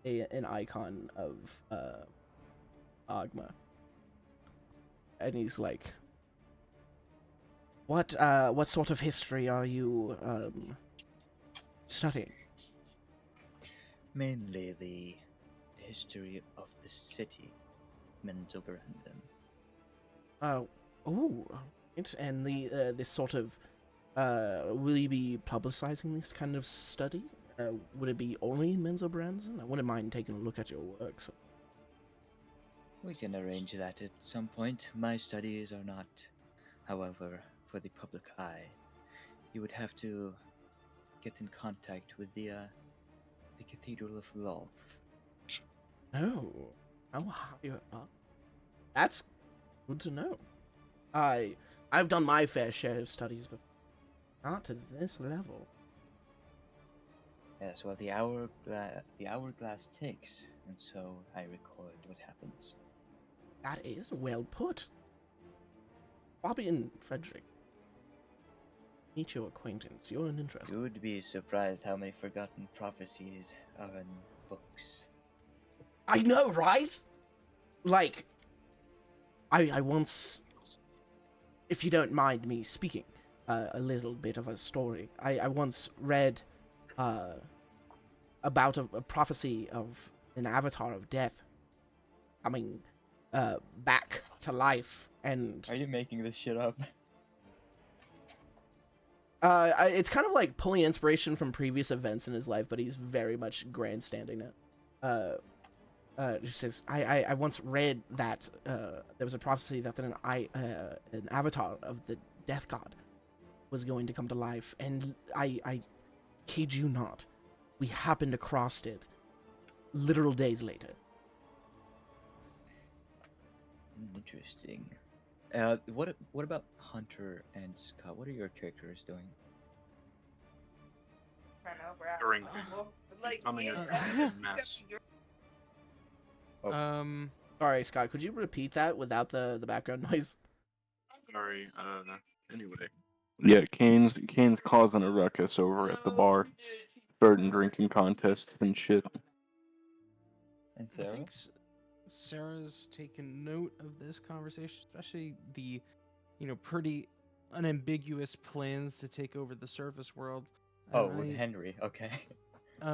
an icon of Agma, and he's like, "What sort of history are you studying?" Mainly the history of the city, Menzoberrandan. And the this sort of will you be publicizing this kind of study? Would it be only in Menzoberranzan? I wouldn't mind taking a look at your works. We can arrange that at some point. My studies are not, however, for the public eye. You would have to get in contact with the Cathedral of Lolth. Oh, how high up? That's good to know. I've done my fair share of studies, but not to this level. Yes, well, the hourglass ticks, and so I record what happens. That is well put. Fabian Frederick, meet your acquaintance. You're an interesting. You would be surprised how many forgotten prophecies are in books. I know, right? Like, I once, if you don't mind me speaking, a little bit of a story. I once read about a prophecy of an avatar of death coming back to life, and Are you making this shit up? it's kind of like pulling inspiration from previous events in his life, but he's very much grandstanding it. He says, I once read that there was a prophecy that an avatar of the death god was going to come to life, and I kid you not, we happened across it literal days later. Interesting. What about Hunter and Scott? What are your characters doing? During Like, becoming a yeah. fucking mess. Oh. Sorry, Scott, could you repeat that without the background noise? Sorry. Anyway. Yeah, Kane's causing a ruckus over at the bar, starting drinking contests and shit. And I Sarah? think Sarah's taken note of this conversation, especially the, pretty unambiguous plans to take over the surface world. Oh, And with Henry. Okay.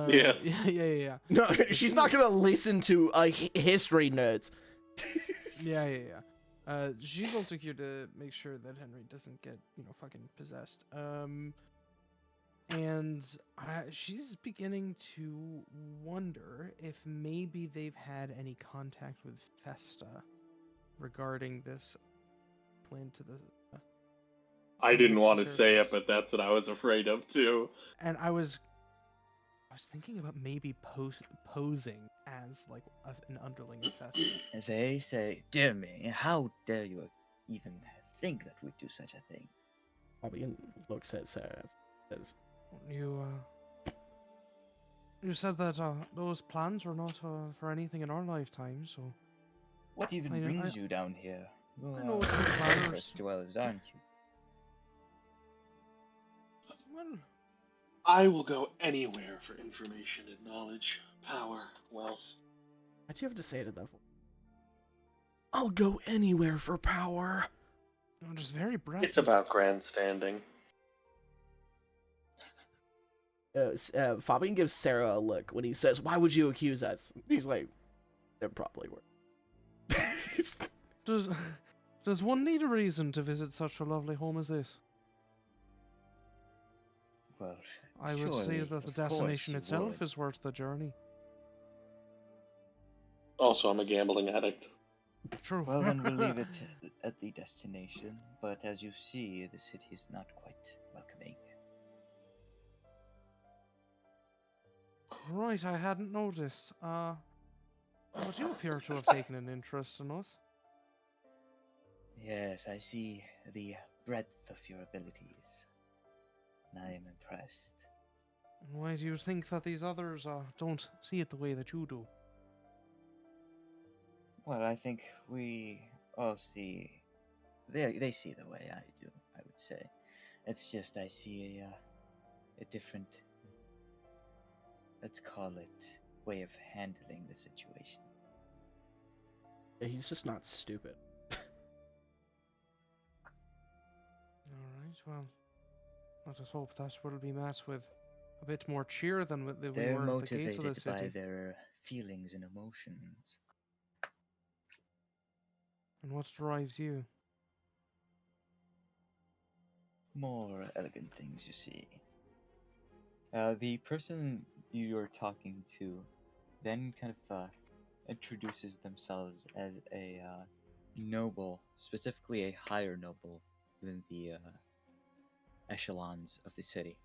Yeah. yeah. No, she's not gonna listen to history nerds. Yeah. She's also here to make sure that Henry doesn't get, fucking possessed. And she's beginning to wonder if maybe they've had any contact with Festa regarding this plan to the. I didn't want to Surface. say it, but that's what I was afraid of too. And I was thinking about maybe posing as like an underling of Festa. They say, "Dear me, how dare you even think that we'd do such a thing?" Bobby looks at Sarah. Says, You said that those plans were not for anything in our lifetime, so What even I know- brings you down here? You I know are it's the planners. surface dwellers, aren't you? well, I will go anywhere for information and knowledge, power, wealth. why'd you have to say it in that voice? I'll go anywhere for power. I'm just very bright. It's about grandstanding. Fabian gives Sarah a look when he says, "Why would you accuse us?" He's like, "There probably were." Does one need a reason to visit such a lovely home as this? Well, I would say surely, that the of course destination you itself would. is worth the journey. Also, I'm a gambling addict. True. Well, then we'll leave it at the destination. But as you see, the city is not quite welcoming. Right, I hadn't noticed. But you appear to have taken an interest in us. Yes, I see the breadth of your abilities. And I am impressed. Why do you think that these others don't see it the way that you do? Well, I think we all see. They see the way I do, I would say. It's just I see a different, let's call it, way of handling the situation. He's just not stupid. Alright, well, let us hope that will be met with a bit more cheer than we They're were at the gates of the motivated city. by their feelings and emotions. And what drives you? More elegant things, you see. The person you're talking to then kind of introduces themselves as a noble, specifically a higher noble than the echelons of the city.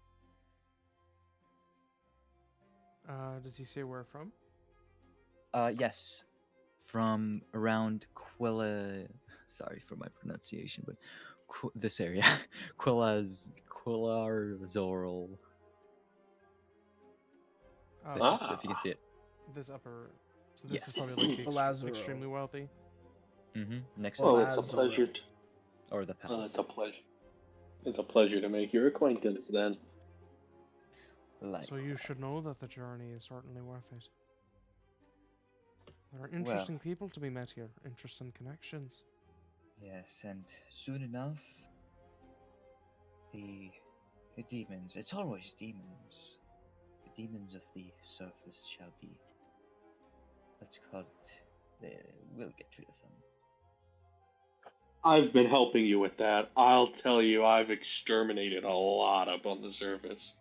Does he say where from? Yes, from around Quilla. Sorry for my pronunciation, but this area, Quillarzorel. Oh, If you can see it. this upper. So this is Yes. probably like the Lazaro. extremely wealthy. Next Well, to Well, it's a Lazaro. pleasure. or the palace. It's a pleasure. It's a pleasure to make your acquaintance, then. So you should know that the journey is certainly worth it. There are interesting people to be met here, interesting connections. Yes, and soon enough, The demons. It's always demons. The demons of the surface shall be. Let's call it. We'll get rid of them. I've been helping you with that. I'll tell you, I've exterminated a lot up on the surface.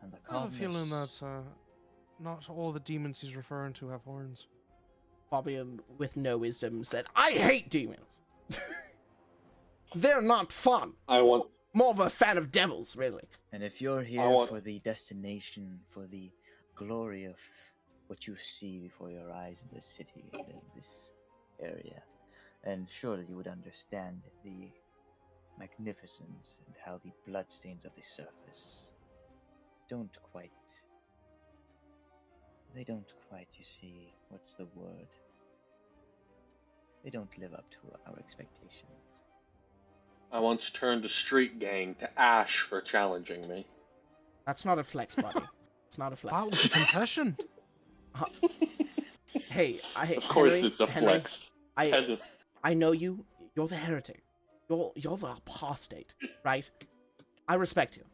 And the I have a feeling calmness. that not all the demons he's referring to have horns. Fabian, with no wisdom, said, I hate demons. They're not fun. I want. More of a fan of devils, really. And if you're here want- for the destination, for the glory of what you see before your eyes in this city, in this area, then surely you would understand the magnificence and how the bloodstains of the surface they don't quite, you see, what's the word? They don't live up to our expectations. I once turned a street gang to ash for challenging me. That's not a flex, buddy. It's not a flex. That was a confession. Hey, Of course, Henry, it's a Henry, flex. Peasant. I know you. You're the heretic. You're the apostate, right? I respect you.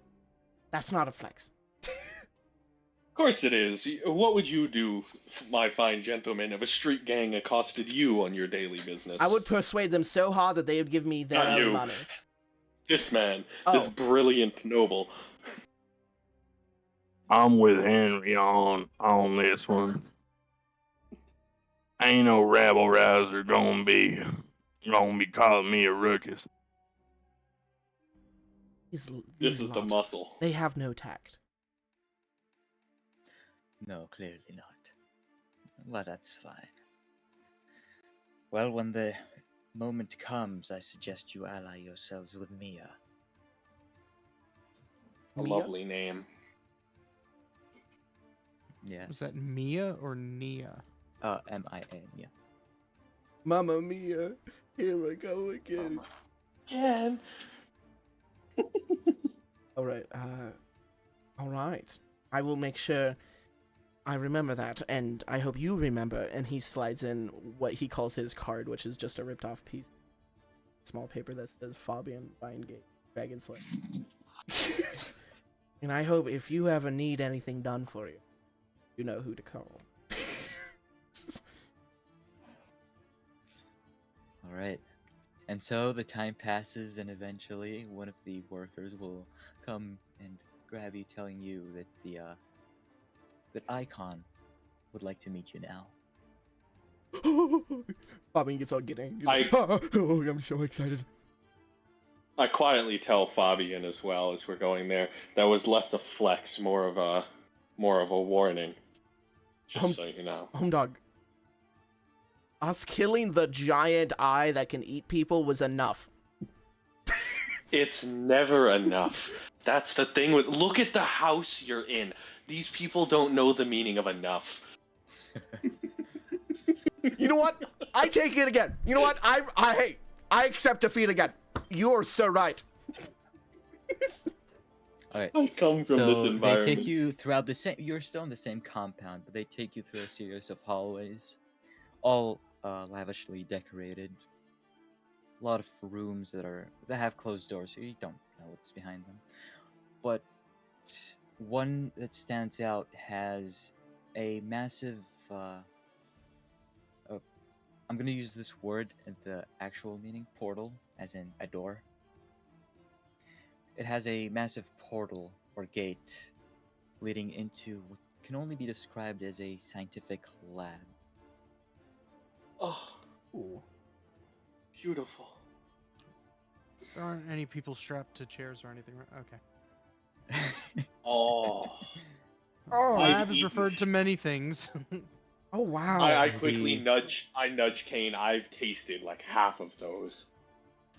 That's not a flex. Of course it is. What would you do, my fine gentleman, if a street gang accosted you on your daily business? I would persuade them so hard that they would give me their Not own you. money. This man, Oh. this brilliant noble. I'm with Henry on this one. Ain't no rabble rouser gonna be calling me a ruckus. These This is the lot, muscle. They have no tact. No, clearly not. But that's fine. Well, when the moment comes, I suggest you ally yourselves with Mia. A Mia? lovely name. Yes. Was that Mia or Nia? M-I-A, yeah. Mamma mia, here I go again. Again. All right, all right. I will make sure I remember that, and I hope you remember. And he slides in what he calls his card, which is just a ripped off piece, small paper that says Fabian Weingate, Dragon Slayer. And I hope if you ever need anything done for you, you know who to call. All right. And so the time passes, and eventually one of the workers will come and grab you, telling you that that Icon would like to meet you now. Fabian gets all giddy. He's I- like, oh, I'm so excited. I quietly tell Fabian as well as we're going there. That was less a flex, more of a warning. Just so you know. Home dog. Us killing the giant eye that can eat people was enough. It's never enough. That's the thing with. Look at the house you're in. These people don't know the meaning of enough. You know what? I take it again. You know what? I accept defeat again. You're so right. All right. I come from So this they environment. take you throughout the same. You're still in the same compound, but they take you through a series of hallways, all lavishly decorated. A lot of rooms that have closed doors, so you don't know what's behind them. But one that stands out has a massive. I'm gonna use this word and the actual meaning, portal, as in a door. It has a massive portal or gate leading into what can only be described as a scientific lab. Oh, Ooh. beautiful. There aren't any people strapped to chairs or anything, right? Okay. Oh. Oh, I've Lab is eaten- referred to many things. Oh wow. I quickly The- nudge Kane. I've tasted like half of those.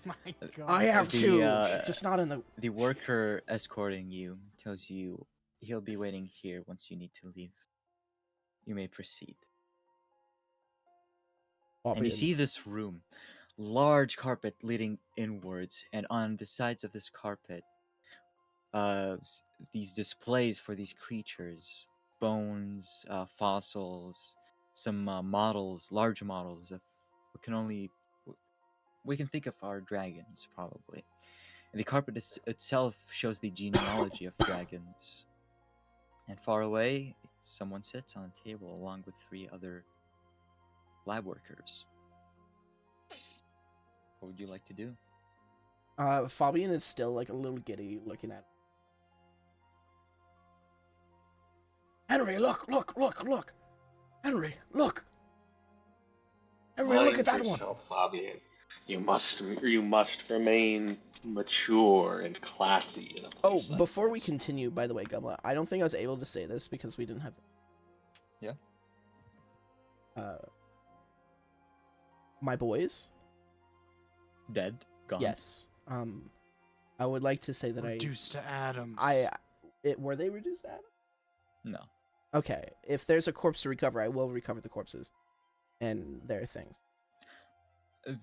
My God. I have The, two, uh, just not in the. The worker escorting you tells you he'll be waiting here once you need to leave. You may proceed. And you see this room, large carpet leading inwards, and on the sides of this carpet, these displays for these creatures, bones, fossils, some models, large models of what can only we can think of our dragons probably, And the carpet itself shows the genealogy of dragons. And far away, someone sits on a table along with 3 other lab workers. What would you like to do? Fabian is still like a little giddy looking at. Henry, look! Henry, look! Henry, look at that one! Yourself, Fabian. You must remain mature and classy in a Oh, place like before we this. continue, by the way, Gumla, I don't think I was able to say this because we didn't have. Yeah. My boys. Dead? Gone? Yes. I would like to say that Reduced to atoms. were they reduced to atoms? No. Okay, if there's a corpse to recover, I will recover the corpses and their things.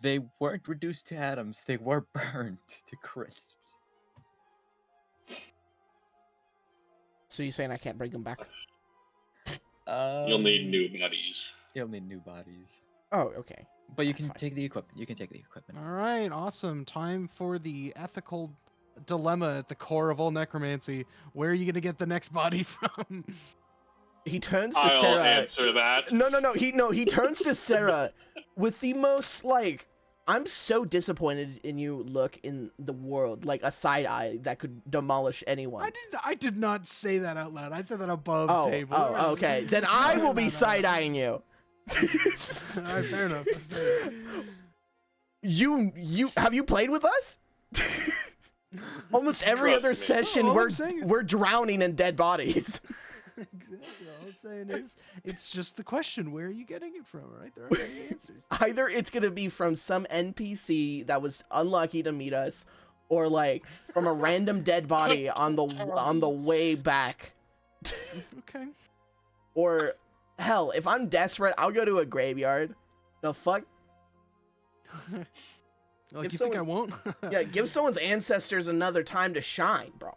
They weren't reduced to atoms, they were burned to crisps. So you're saying I can't bring them back? You'll need new buddies. You'll need new bodies. Oh, okay. But you That's can fine. take the equipment. You can take the equipment. All right, awesome. Time for the ethical dilemma at the core of all necromancy. Where are you gonna get the next body from? He turns to I'll Sarah. answer that. No. He turns to Sarah with the most like, I'm so disappointed in you look in the world, like a side eye that could demolish anyone. I did not say that out loud. I said that above Oh, table. oh, okay. Then I will be No. side eyeing you. All right, fair enough. Fair enough. You have you played with us? Almost every Trust other me. session, All I'm saying is- we're drowning in dead bodies. Exactly. All I'm saying is, it's just the question: where are you getting it from? Right? There aren't any answers. Either it's gonna be from some NPC that was unlucky to meet us, or like from a random dead body on the way back, Okay. or hell, if I'm desperate, I'll go to a graveyard. The fuck? Like, If you think I someone- won't? Yeah, give someone's ancestors another time to shine, bro.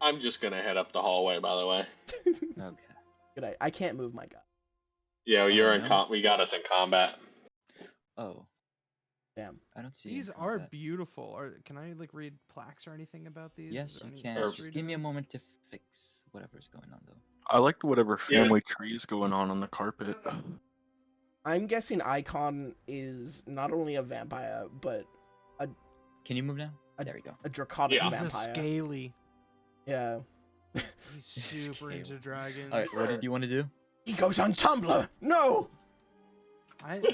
I'm just gonna head up the hallway, by the way. Okay. Good, I can't move my god. Yeah, you're in no. we got us in combat. Oh. Damn. I don't see. These anything are like that. beautiful. Can I like read plaques or anything about these? Yes, Is there you any can. history Just to give me a them? moment to fix whatever's going on, though. I liked whatever Yeah. family tree is going on the carpet. I'm guessing Icon is not only a vampire, but Can you move now? I- There we go. a draconic Yeah. He's a vampire. scaly. Yeah. He's super into Scaly. dragons. All right, what did you want to do? He goes on Tumblr. No.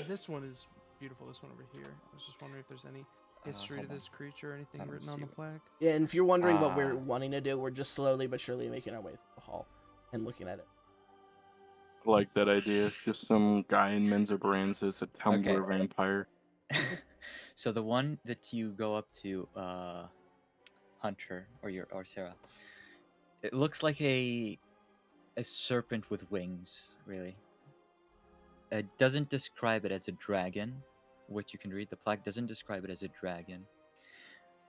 This one is beautiful. This one over here. I was just wondering if there's any history to hold on. this creature or anything I don't written on see the what- plaque. Yeah, and if you're wondering what we're Ah. wanting to do, we're just slowly but surely making our way through the hall and looking at it. I like that idea. Just some guy in Menza Brands is a Tumblr Okay. vampire. So the one that you go up to, Hunter or Sarah, it looks like a serpent with wings. Really, it doesn't describe it as a dragon, which you can read. The plaque doesn't describe it as a dragon,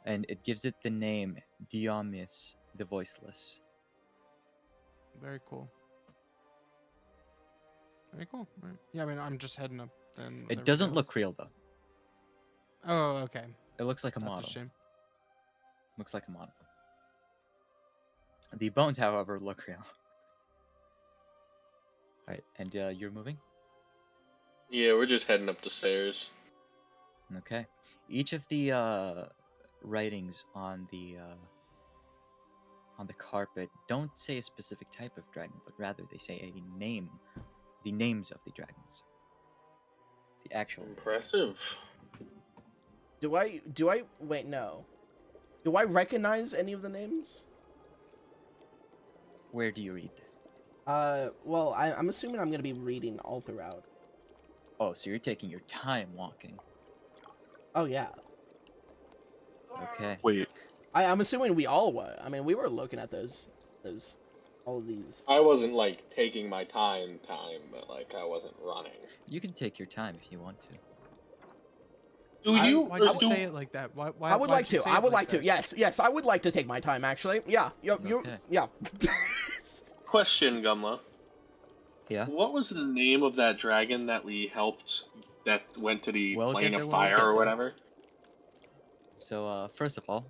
and it gives it the name Diomis the Voiceless. Very cool. Very cool. Right. Yeah, I mean, I'm just heading up then. with It doesn't everything look else. real though. Oh, okay. It looks like a That's model. a shame. Looks like a model. The bones, however, look real. Alright, and you're moving? Yeah, we're just heading up the stairs. Okay. Each of the writings on the carpet don't say a specific type of dragon, but rather they say a name, the names of the dragons. The actual names. Impressive. Do I wait, no. Do I recognize any of the names? Where do you read? Well, I'm assuming I'm gonna be reading all throughout. Oh, so you're taking your time walking. Oh yeah. Okay. Wait, I'm assuming we all were. I mean, we were looking at those all of these. I wasn't like taking my time, but like I wasn't running. You can take your time if you want to. Do you? Why'd or you do- say it like that? Why I would like why'd you to. say I it would like to. that? Yes, I would like to take my time. Actually, yeah. You. Okay. Yeah. Question, Gumla. Yeah? What was the name of that dragon that we helped that went to the We'll plane get of there when we fire get or there. whatever? So, first of all,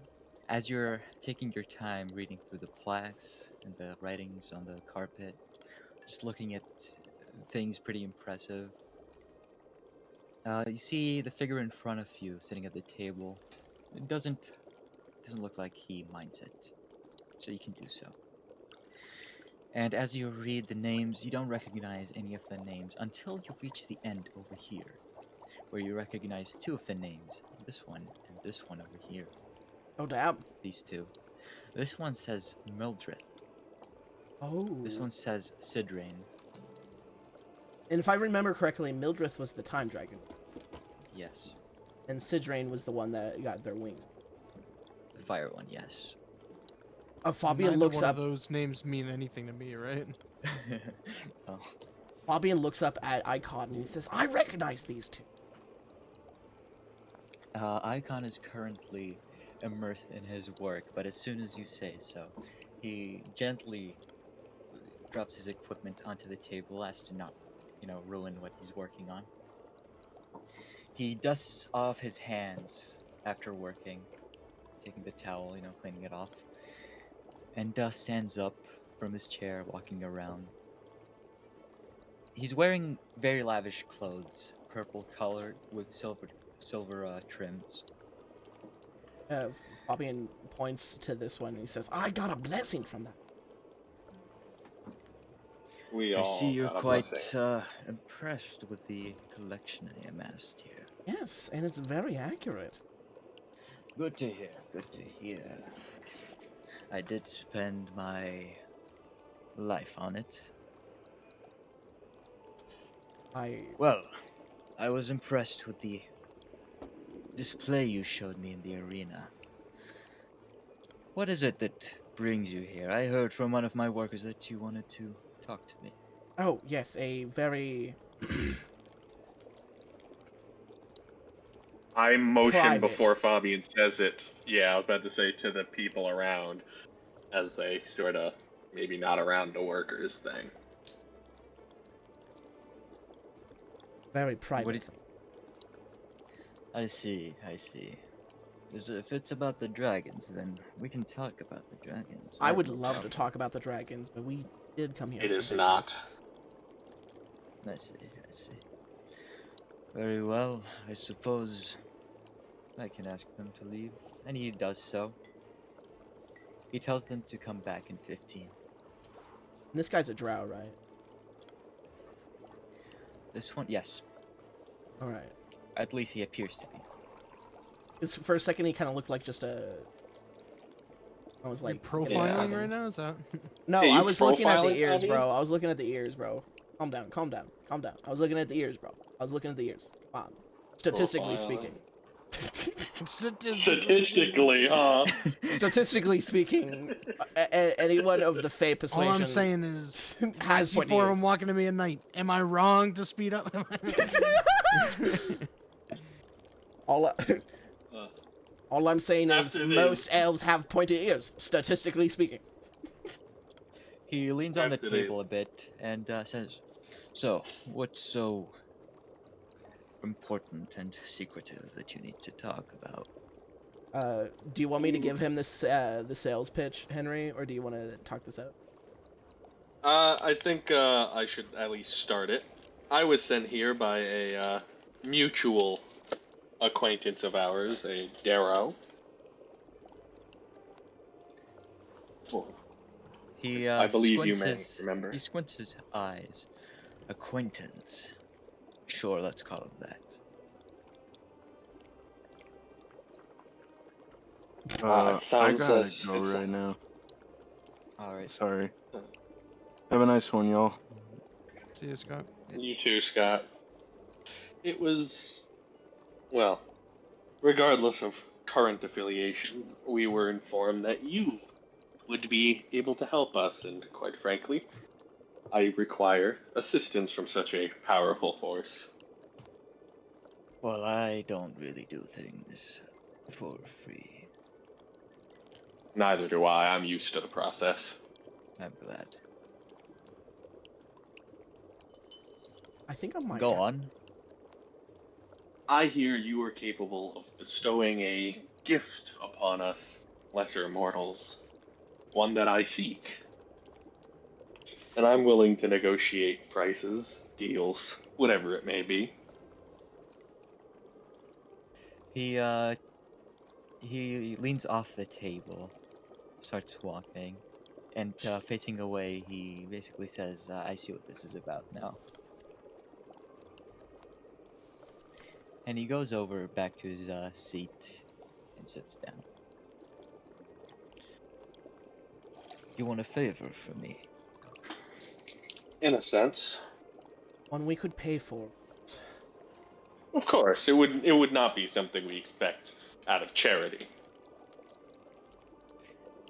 as you're taking your time reading through the plaques and the writings on the carpet, just looking at things pretty impressive, you see the figure in front of you sitting at the table. It doesn't look like he minds it, so you can do so. And as you read the names, you don't recognize any of the names until you reach the end over here, where you recognize two of the names, this one and this one over here. Oh damn. These two. This one says Mildrith. Oh. This one says Sidrain. And if I remember correctly, Mildrith was the time dragon, Yes. and Sidrain was the one that got their wings. The fire one, yes. Fabian Neither looks one up. of those names mean anything to me, right? Oh. Fabian looks up at Icon and he says, "I recognize these two." Icon is currently immersed in his work, but as soon as you say so, he gently drops his equipment onto the table as to not, ruin what he's working on. He dusts off his hands after working, taking the towel, cleaning it off, and stands up from his chair, walking around. He's wearing very lavish clothes, purple colored with silver trims. Fabian points to this one and he says, "I got a blessing from that." We I all see you're got a quite blessing. impressed with the collection I amassed here. Yes, and it's very accurate. Good to hear. Good to hear. I did spend my life on it. Well, I was impressed with the display you showed me in the arena. What is it that brings you here? I heard from one of my workers that you wanted to talk to me. Oh, yes, a very I motion Private. before Fabian says it. Yeah, I was about to say to the people around, as a sort of maybe not around the workers thing. very private. I see. If it's about the dragons, then we can talk about the dragons. I have would no love to problem. talk about the dragons, but we did come here. It for is business. not. I see. Very well. I suppose I can ask them to leave. And he does so. He tells them to come back in 15. And this guy's a drow, right? This one, yes. All right. At least he appears to be. 'Cause for a second, he kind of looked like just a. I was You're like profiling right now, is that? No, Yeah, I you was looking at the profiling, ears, Fabian? bro. I was looking at the ears, bro. Calm down. I was looking at the ears, bro. Come on. Statistically Profiling. speaking. Statistically, huh? Statistically speaking, anyone of the Fey All persuasion I'm saying is, I has see what he four of is. them walking to me at night. Am I wrong to speed up? all, Uh, all I'm saying is After this- most elves have pointy ears, statistically speaking. He leans on the After they- table a bit and says, "So, what's so important and secretive that you need to talk about?" Do you want me to give him this the sales pitch, Henry, or do you want to talk this out? I think I should at least start it. I was sent here by a mutual acquaintance of ours, a Darrow. He I believe you squints may remember. He squints his eyes. Acquaintance. Sure, let's call him that. It I sounds gotta as- go it's- right now. All right. Sorry. Have a nice one, y'all. See you, Scott. You too, Scott. It was, well, regardless of current affiliation, we were informed that you would be able to help us, and quite frankly, I require assistance from such a powerful force. Well, I don't really do things for free. Neither do I. I'm used to the process. I'm glad. I think I might. Go on. I hear you are capable of bestowing a gift upon us, lesser mortals. One that I seek. And I'm willing to negotiate prices, deals, whatever it may be. He leans off the table, starts walking, and facing away, he basically says, "I see what this is about now." And he goes over back to his seat and sits down. "You want a favor from me?" In a sense. One we could pay for. Of course, it would not be something we expect out of charity.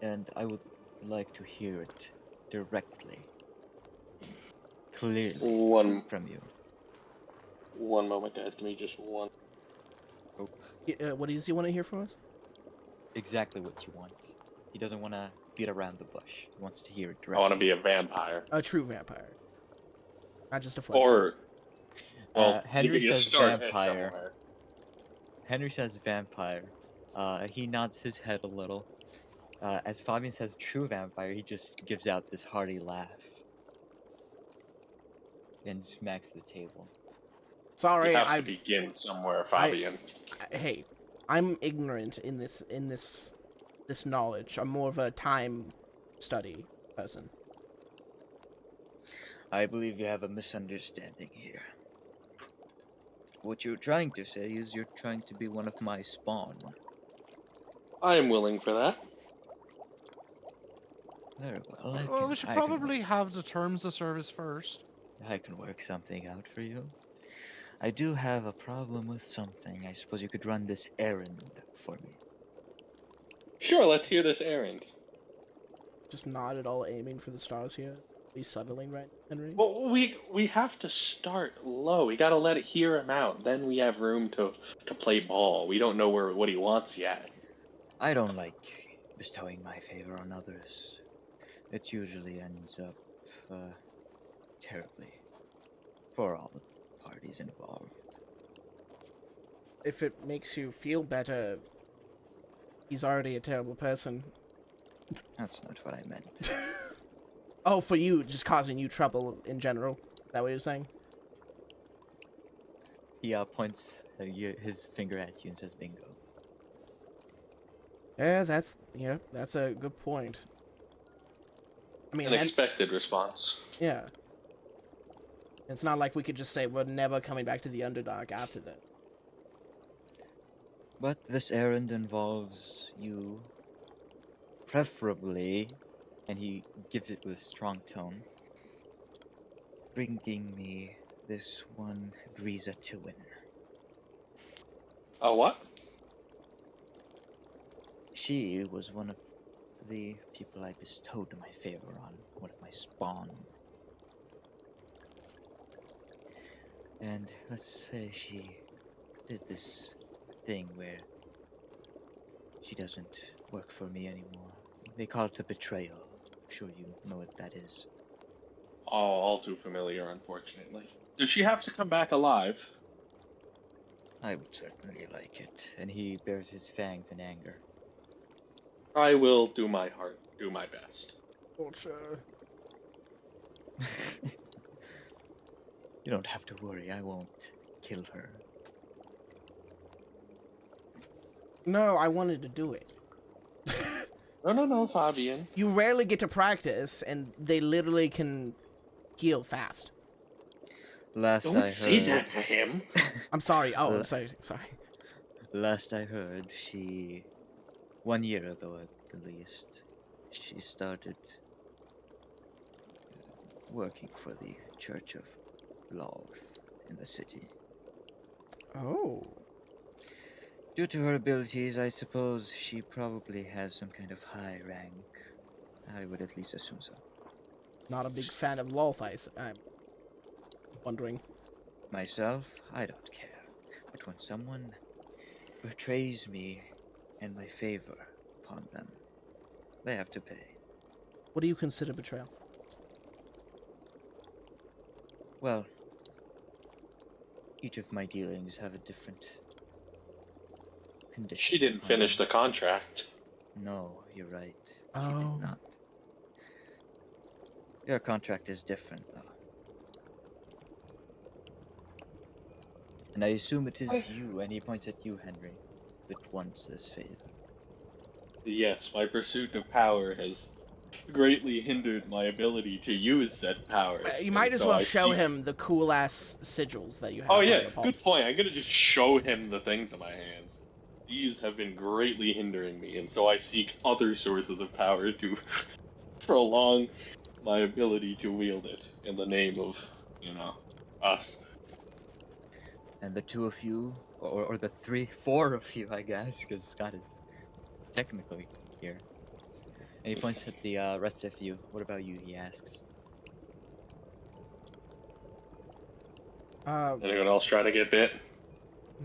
And I would like to hear it directly, clearly One from you. moment, guys. Give me just one. Oh, What does he want to hear from us? exactly what you want. He doesn't want to beat around the bush. He wants to hear it I directly. want to be a vampire. A true vampire. Not just a flesh. Or, well, Henry you says start vampire. somewhere. Henry says vampire. He nods his head a little. As Fabian says true vampire, he just gives out this hearty laugh and smacks the table. Sorry, You have to begin somewhere, Fabian. hey, I'm ignorant in this knowledge. I'm more of a time study person. I believe you have a misunderstanding here. What you're trying to say is you're trying to be one of my spawn. I am willing for that. Very well. Well, we should I can probably have the terms of service first. I can work something out for you. I do have a problem with something. I suppose you could run this errand for me. Sure, let's hear this errand. Just not at all aiming for the stars here. He's settling right, Henry. Well, we have to start low. We gotta let it hear him out. Then we have room to play ball. We don't know what he wants yet. I don't like bestowing my favor on others. It usually ends up terribly for all the parties involved. If it makes you feel better, he's already a terrible person. That's not what I meant. Oh, for you, just causing you trouble in general. Is that what you're saying? He points his finger at you and says, "Bingo." Yeah, that's a good point. I mean, An expected response. yeah. It's not like we could just say we're never coming back to the Underdark after that. But this errand involves you, preferably, and he gives it with a strong tone, bringing me this one Breeza Tuin. A what? She was one of the people I bestowed my favor on, one of my spawn. And let's say she did this thing where she doesn't work for me anymore. They call it a betrayal. I'm sure you know what that is. Oh, all too familiar, unfortunately. Does she have to come back alive? I would certainly like it. And he bares his fangs in anger. I will do my best. Culture. You don't have to worry, I won't kill her. No, I wanted to do it. No, Fabian. You rarely get to practice, and they literally can heal fast. Last Don't I say heard, that to him. I'm sorry. Oh, I'm sorry. last I heard, she, 1 year ago at the least, she started working for the Church of Loth in the city. Oh. Due to her abilities, I suppose she probably has some kind of high rank. I would at least assume so. Not a big fan of Loth, I'm wondering. Myself, I don't care. But when someone betrays me and my favor upon them, they have to pay. What do you consider betrayal? Well, each of my dealings have a different condition. She didn't on finish them. the contract. No, you're right. She Oh. did not. Your contract is different, though. And I assume it is you, and he points at you, Henry, that wants this favor. Yes, my pursuit of power has greatly hindered my ability to use said power. You and might as so well I show seek- him the cool ass sigils that you have. Oh on yeah, your good palms. point. I'm gonna just show him the things in my hands. These have been greatly hindering me, and so I seek other sources of power to prolong my ability to wield it in the name of, us. And the two of you, or the four of you, I guess, because Scott is technically here. And he points at the rest of you. What about you? He asks. Anyone else trying to get bit?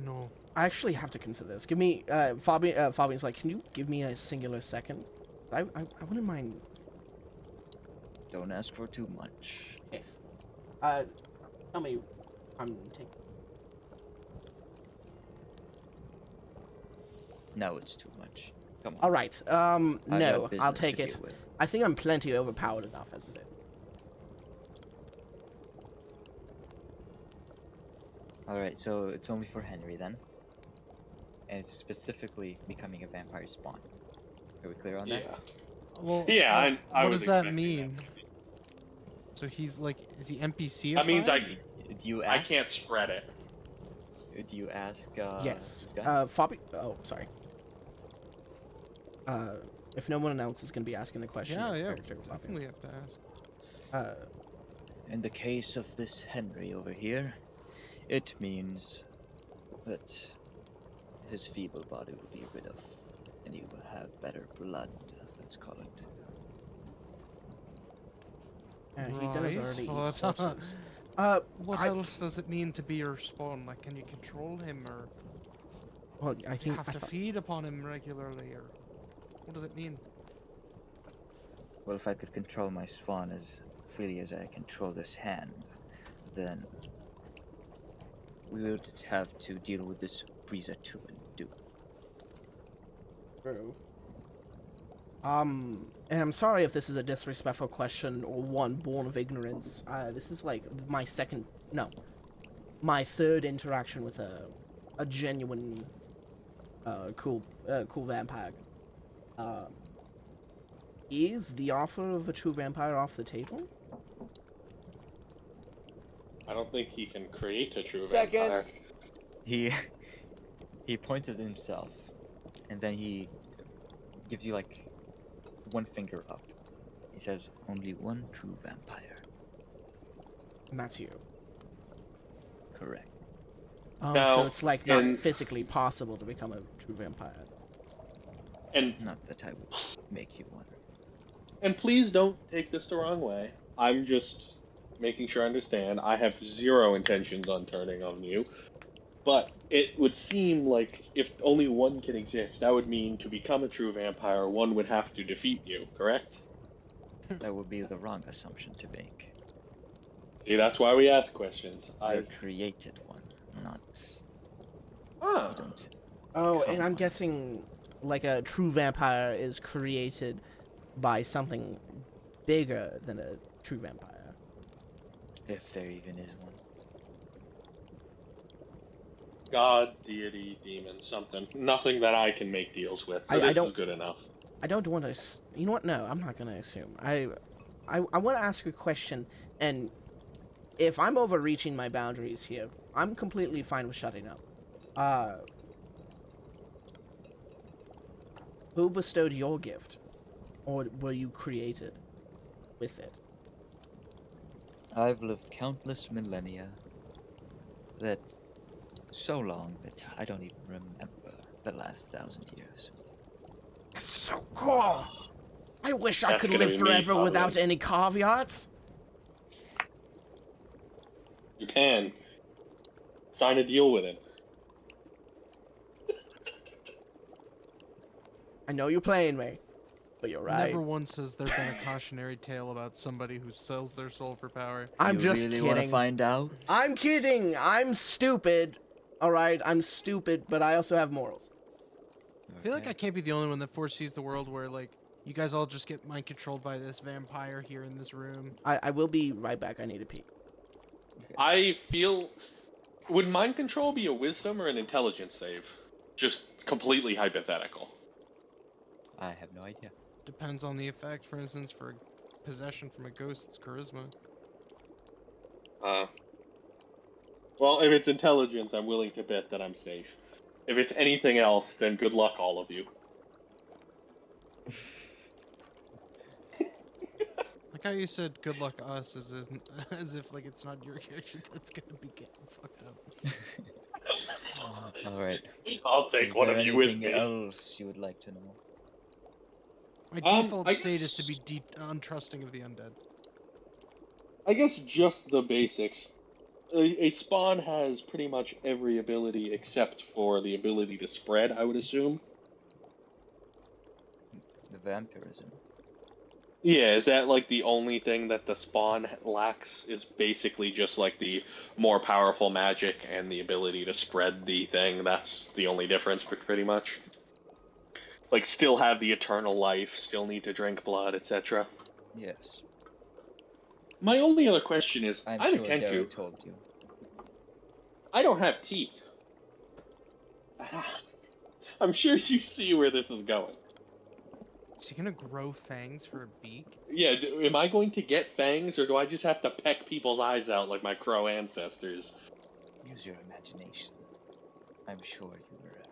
No. I actually have to consider this. Give me, Fabian's like, can you give me a singular second? I wouldn't mind. Don't ask for too much. Yes. Tell me, I'm taking. No, it's too much. Come on. All right. I've got No, I'll business to take it. deal with. I think I'm plenty overpowered enough as it is. Alright, so it's only for Henry then. And it's specifically becoming a vampire spawn. Are we clear on that? Yeah. Well, Yeah, I what was does that expecting mean? So he's like, is he NPC? That means Do you I ask? can't spread it. Do you ask? Yes. this guy? Fabi. Oh, sorry. If no one else is going to be asking the question, Yeah, your yeah. character will pop in. Definitely have to ask. In the case of this Henry over here, it means that his feeble body will be rid of, and he will have better blood. Let's call it. He does Right, already well, eat corpses. What I- else does it mean to be your spawn? Like, can you control him, or Well, I you think have to feed upon him regularly, or what does it mean? Well, if I could control my spawn as freely as I control this hand, then we would have to deal with this Frieza 2 and do. True. And I'm sorry if this is a disrespectful question or one born of ignorance. This is like my third interaction with a genuine, cool vampire. Is the offer of a true vampire off the table? I don't think he can create a true Second. vampire. He he points at himself, and then he gives you like one finger up. He says, "Only one true vampire." And that's you. Correct. Oh, Now, so it's like not and- physically possible to become a true vampire. And Not that I would make you one. please don't take this the wrong way. I'm just making sure I understand. I have zero intentions on turning on you. But it would seem like if only one can exist, that would mean to become a true vampire, one would have to defeat you, correct? That would be the wrong assumption to make. See, that's why we ask questions. I created one, not. Ah, You don't. Oh, Come and I'm on. guessing like a true vampire is created by something bigger than a true vampire. If there even is one. God, deity, demon, something. Nothing that I can make deals with. So I this don't- is good enough. I don't want to. You know what? No, I'm not gonna assume. I want to ask a question, and if I'm overreaching my boundaries here, I'm completely fine with shutting up. Who bestowed your gift, or were you created with it? I've lived countless millennia. That so long that I don't even remember the last 1,000 years. That's so cool. I wish I That's could gonna live be me, forever without Fabian. any caveats. You can. Sign a deal with him. I know you're playing me, but you're right. Never once has there been a cautionary tale about somebody who sells their soul for power. I'm you just really want to kidding. find out? I'm kidding. I'm stupid. All right, I'm stupid, but I also have morals. I feel like I Okay. can't be the only one that foresees the world where like you guys all just get mind controlled by this vampire here in this room. I will be right back. I need to pee. I feel. Would mind control be a wisdom or an intelligence save? Just completely hypothetical. I have no idea. Depends on the effect. For instance, for possession from a ghost, it's charisma. Well, if it's intelligence, I'm willing to bet that I'm safe. If it's anything else, then good luck, all of you. Like how you said, "Good luck us," as if like it's not your character that's gonna be getting fucked up. All right. I'll take Is one there of you with anything me. else you would like to know? My Um, default I state is to guess- be untrusting of the undead. I guess just the basics. A spawn has pretty much every ability except for the ability to spread, I would assume. The vampirism. Yeah, is that like the only thing that the spawn lacks? Is basically just like the more powerful magic and the ability to spread the thing. That's the only difference, pretty much. Like, still have the eternal life, still need to drink blood, etc. Yes. My only other question is, I'm I'm a sure Kenku. Derek told you. I don't have teeth. I'm sure you see where this is going. So you're gonna grow fangs for a beak? Yeah, am I going to get fangs, or do I just have to peck people's eyes out like my crow ancestors? Use your imagination. I'm sure you're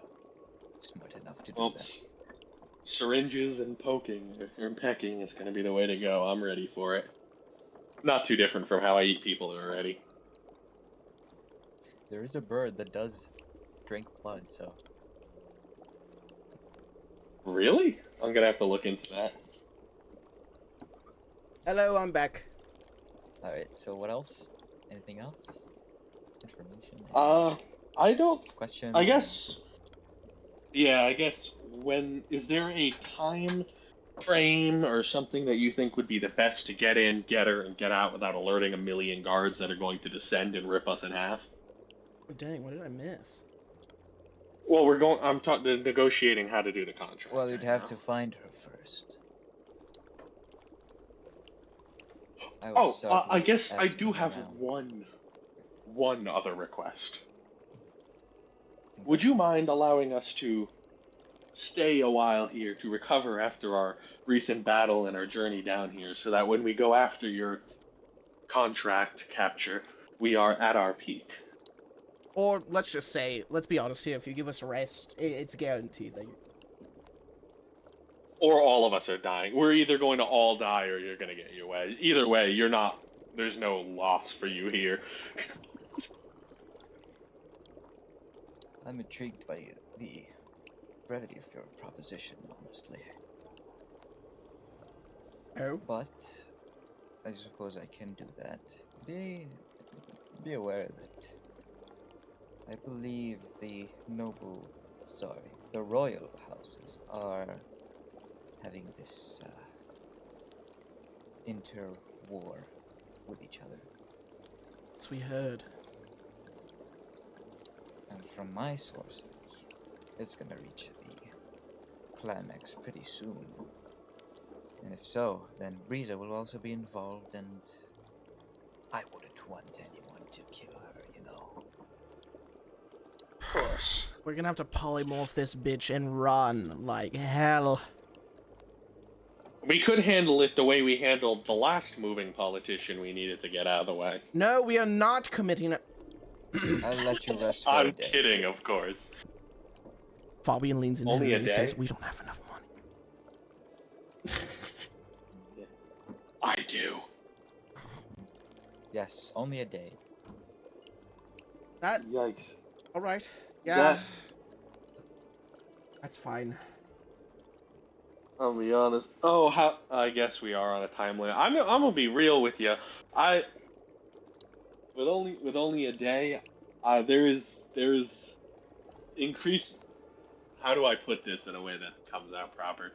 smart enough to do Well, that. syringes and poking or pecking is going to be the way to go. I'm ready for it. Not too different from how I eat people already. There is a bird that does drink blood, so Really? I'm going to have to look into that. Hello, I'm back. alright, so what else? Anything else? Information? I don't. Questions? I guess. Yeah, I guess is there a time frame or something that you think would be the best to get in, get her, and get out without alerting a million guards that are going to descend and rip us in half? Oh, dang, what did I miss? Well, I'm negotiating how to do the contract. Well, you'd right have now. to find her first. I would Oh, start I with guess I asking do her have now. one other request. Okay. Would you mind allowing us to stay a while here to recover after our recent battle and our journey down here, so that when we go after your contract capture, we are at our peak? Or let's just say, let's be honest here. If you give us a rest, it's guaranteed that you. Or all of us are dying. We're either going to all die or you're going to get your way. Either way, you're not. There's no loss for you here. I'm intrigued by the brevity of your proposition, honestly. Oh. But I suppose I can do that. Be aware that I believe the royal houses are having this inter-war with each other. As we heard. And from my sources, it's gonna reach the climax pretty soon. And if so, then Riza will also be involved, and I wouldn't want anyone to kill her, you know. Of course. We're gonna have to polymorph this bitch and run like hell. We could handle it the way we handled the last moving politician we needed to get out of the way. No, we are not committing a. I'll let you rest for a I'm day. kidding, of course. Fabian leans in Only a and says, day? "We don't have enough money." I do. Yes, only a day. That. Yikes. All right. Yeah. That- That's fine. I'll be honest. Oh, I guess we are on a time limit. I'm gonna be real with you. With only a day, there's increased. How do I put this in a way that comes out proper?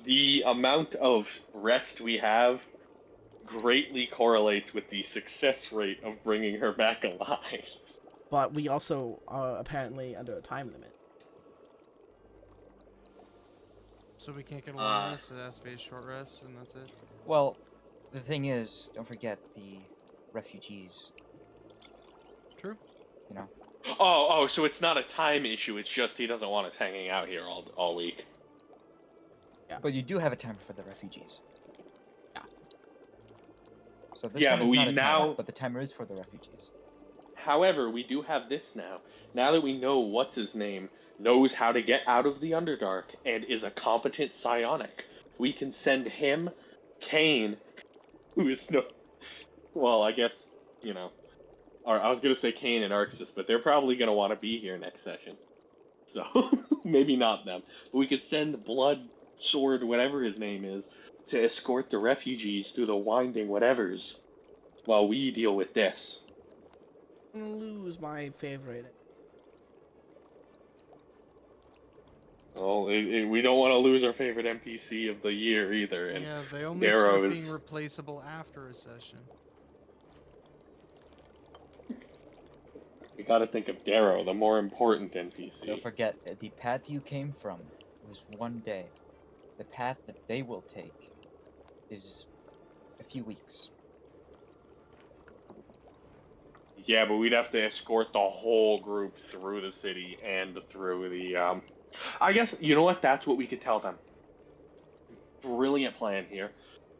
The amount of rest we have greatly correlates with the success rate of bringing her back alive. But we also are apparently under a time limit. So we can't get a long rest. It has to be a short rest, and that's it. Well, the thing is, don't forget the refugees. True. You know. Oh, so it's not a time issue. It's just he doesn't want us hanging out here all week. But you do have a timer for the refugees. Yeah. So this Yeah, one but is we not a timer, now- but the timer is for the refugees. However, we do have this now. Now that we know what's his name knows how to get out of the Underdark and is a competent psionic, we can send him, Kane, who is no. Well, I guess, you know. Or I was going to say Kane and Arxis, but they're probably going to want to be here next session. So, maybe not them. But we could send Blood Sword, whatever his name is, to escort the refugees through the winding whatevers while we deal with this. I'm gonna lose my favorite. Well, we don't want to lose our favorite NPC of the year either, and Yeah, they only Darrow start is... being replaceable after a session. We gotta think of Darrow, the more important NPC. Don't forget, the path you came from was one day. The path that they will take is a few weeks. Yeah, but we'd have to escort the whole group through the city and through the, I guess, you know what? That's what we could tell them. Brilliant plan here.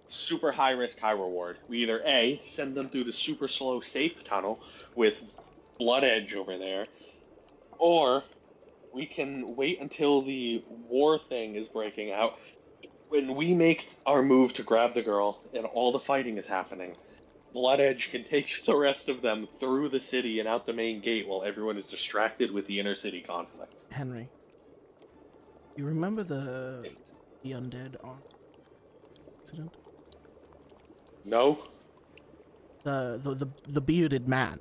Super high risk, high reward. We either A, send them through the super slow safe tunnel with Blood Edge over there, or we can wait until the war thing is breaking out. When we make our move to grab the girl and all the fighting is happening, Blood Edge can take the rest of them through the city and out the main gate while everyone is distracted with the inner city conflict. Henry, you remember the undead accident? No? The bearded man,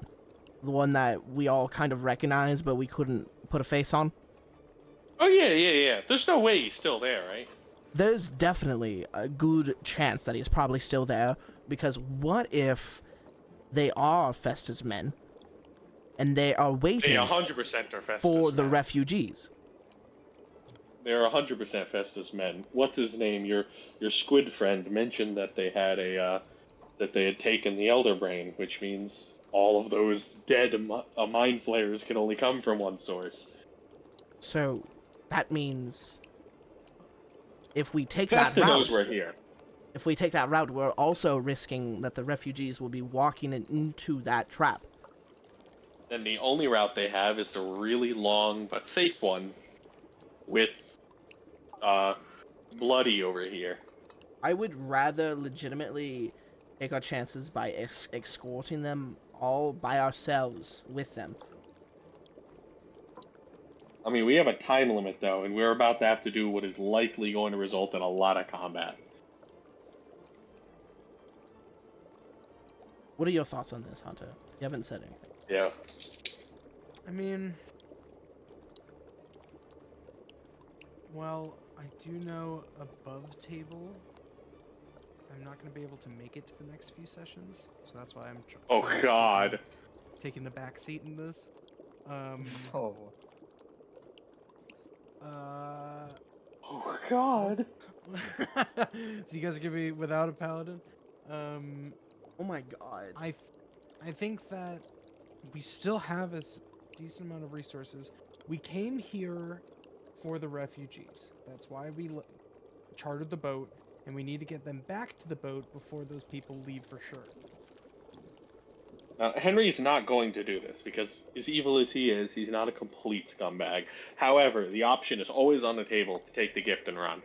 the one that we all kind of recognized, but we couldn't put a face on. Oh yeah. There's no way he's still there, right? There's definitely a good chance that he's probably still there, because what if they are Festus men, and they are They waiting 100% are Festus for the men. refugees? They're 100% Festus men. What's his name? Your squid friend mentioned that they had that they had taken the Elder Brain, which means all of those dead mind flayers can only come from one source. So that means if we take Festa that knows route, we're here. if we take that route, we're also risking that the refugees will be walking into that trap. Then the only route they have is the really long but safe one with Bloody over here. I would rather legitimately take our chances by escorting them all by ourselves with them. I mean, we have a time limit though, and we're about to have to do what is likely going to result in a lot of combat. What are your thoughts on this, Hunter? You haven't said anything. Yeah. I mean, well, I do know above table, I'm not going to be able to make it to the next few sessions, so that's why I'm Oh God. taking the back seat in this. Oh. Oh God. So you guys are gonna be without a paladin. Oh my god. I think that we still have a decent amount of resources. We came here for the refugees. That's why we chartered the boat, and we need to get them back to the boat before those people leave for sure. Now, Henry's not going to do this because, as evil as he is, he's not a complete scumbag. However, the option is always on the table to take the gift and run.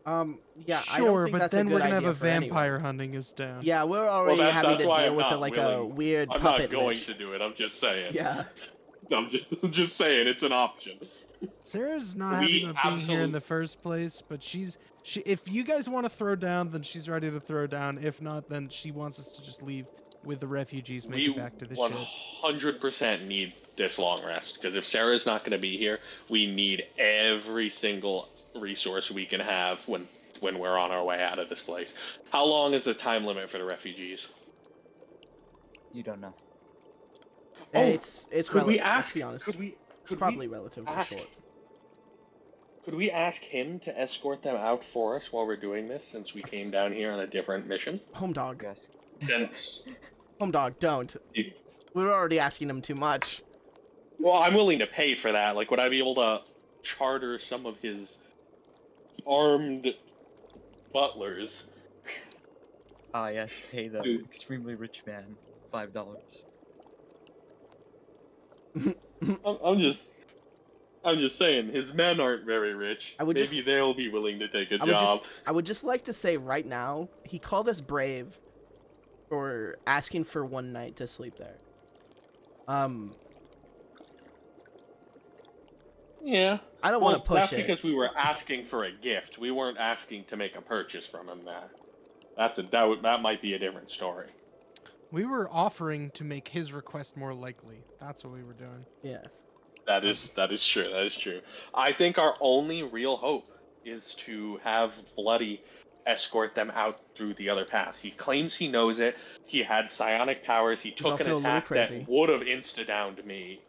Yeah, I don't Sure, think but that's then a we're good gonna have idea a for anyone. vampire hunting is down. Yeah, we're already having that's to why deal I'm with not a willing. weird I'm puppet not going lich. to do it. I'm just saying. Yeah. I'm just saying it's an option. Sarah's not We happy about being here in absolute- the first place, but she if you guys want to throw down, then she's ready to throw down. If not, then she wants us to just leave with the refugees, make We it back to the ship. 100% need this long rest because if Sarah's not going to be here, we need every single resource we can have when we're on our way out of this place. How long is the time limit for the refugees? You don't know. Oh, It's could we let's ask? be honest. Could we Probably relatively ask? short. Could we ask him to escort them out for us while we're doing this, since we came down here on a different mission? Home dog. Yes. Since, Home dog, don't. We're already asking him too much. well, I'm willing to pay for that. Like, would I be able to charter some of his armed butlers? Ah, yes. Pay the Dude. extremely rich man $5. I'm just saying, his men aren't very rich. I would Maybe just- they'll be willing to take a I would job. I would just like to say right now, he called us brave for asking for one night to sleep there. Yeah. I don't Well, want to push that's it. because we were asking for a gift. We weren't asking to make a purchase from him. That might be a different story. We were offering to make his request more likely. That's what we were doing. Yes. That is true. That is true. I think our only real hope is to have Bloody escort them out through the other path. He claims he knows it. He had psionic powers. He took also a an little attack crazy. that would have insta-downed me,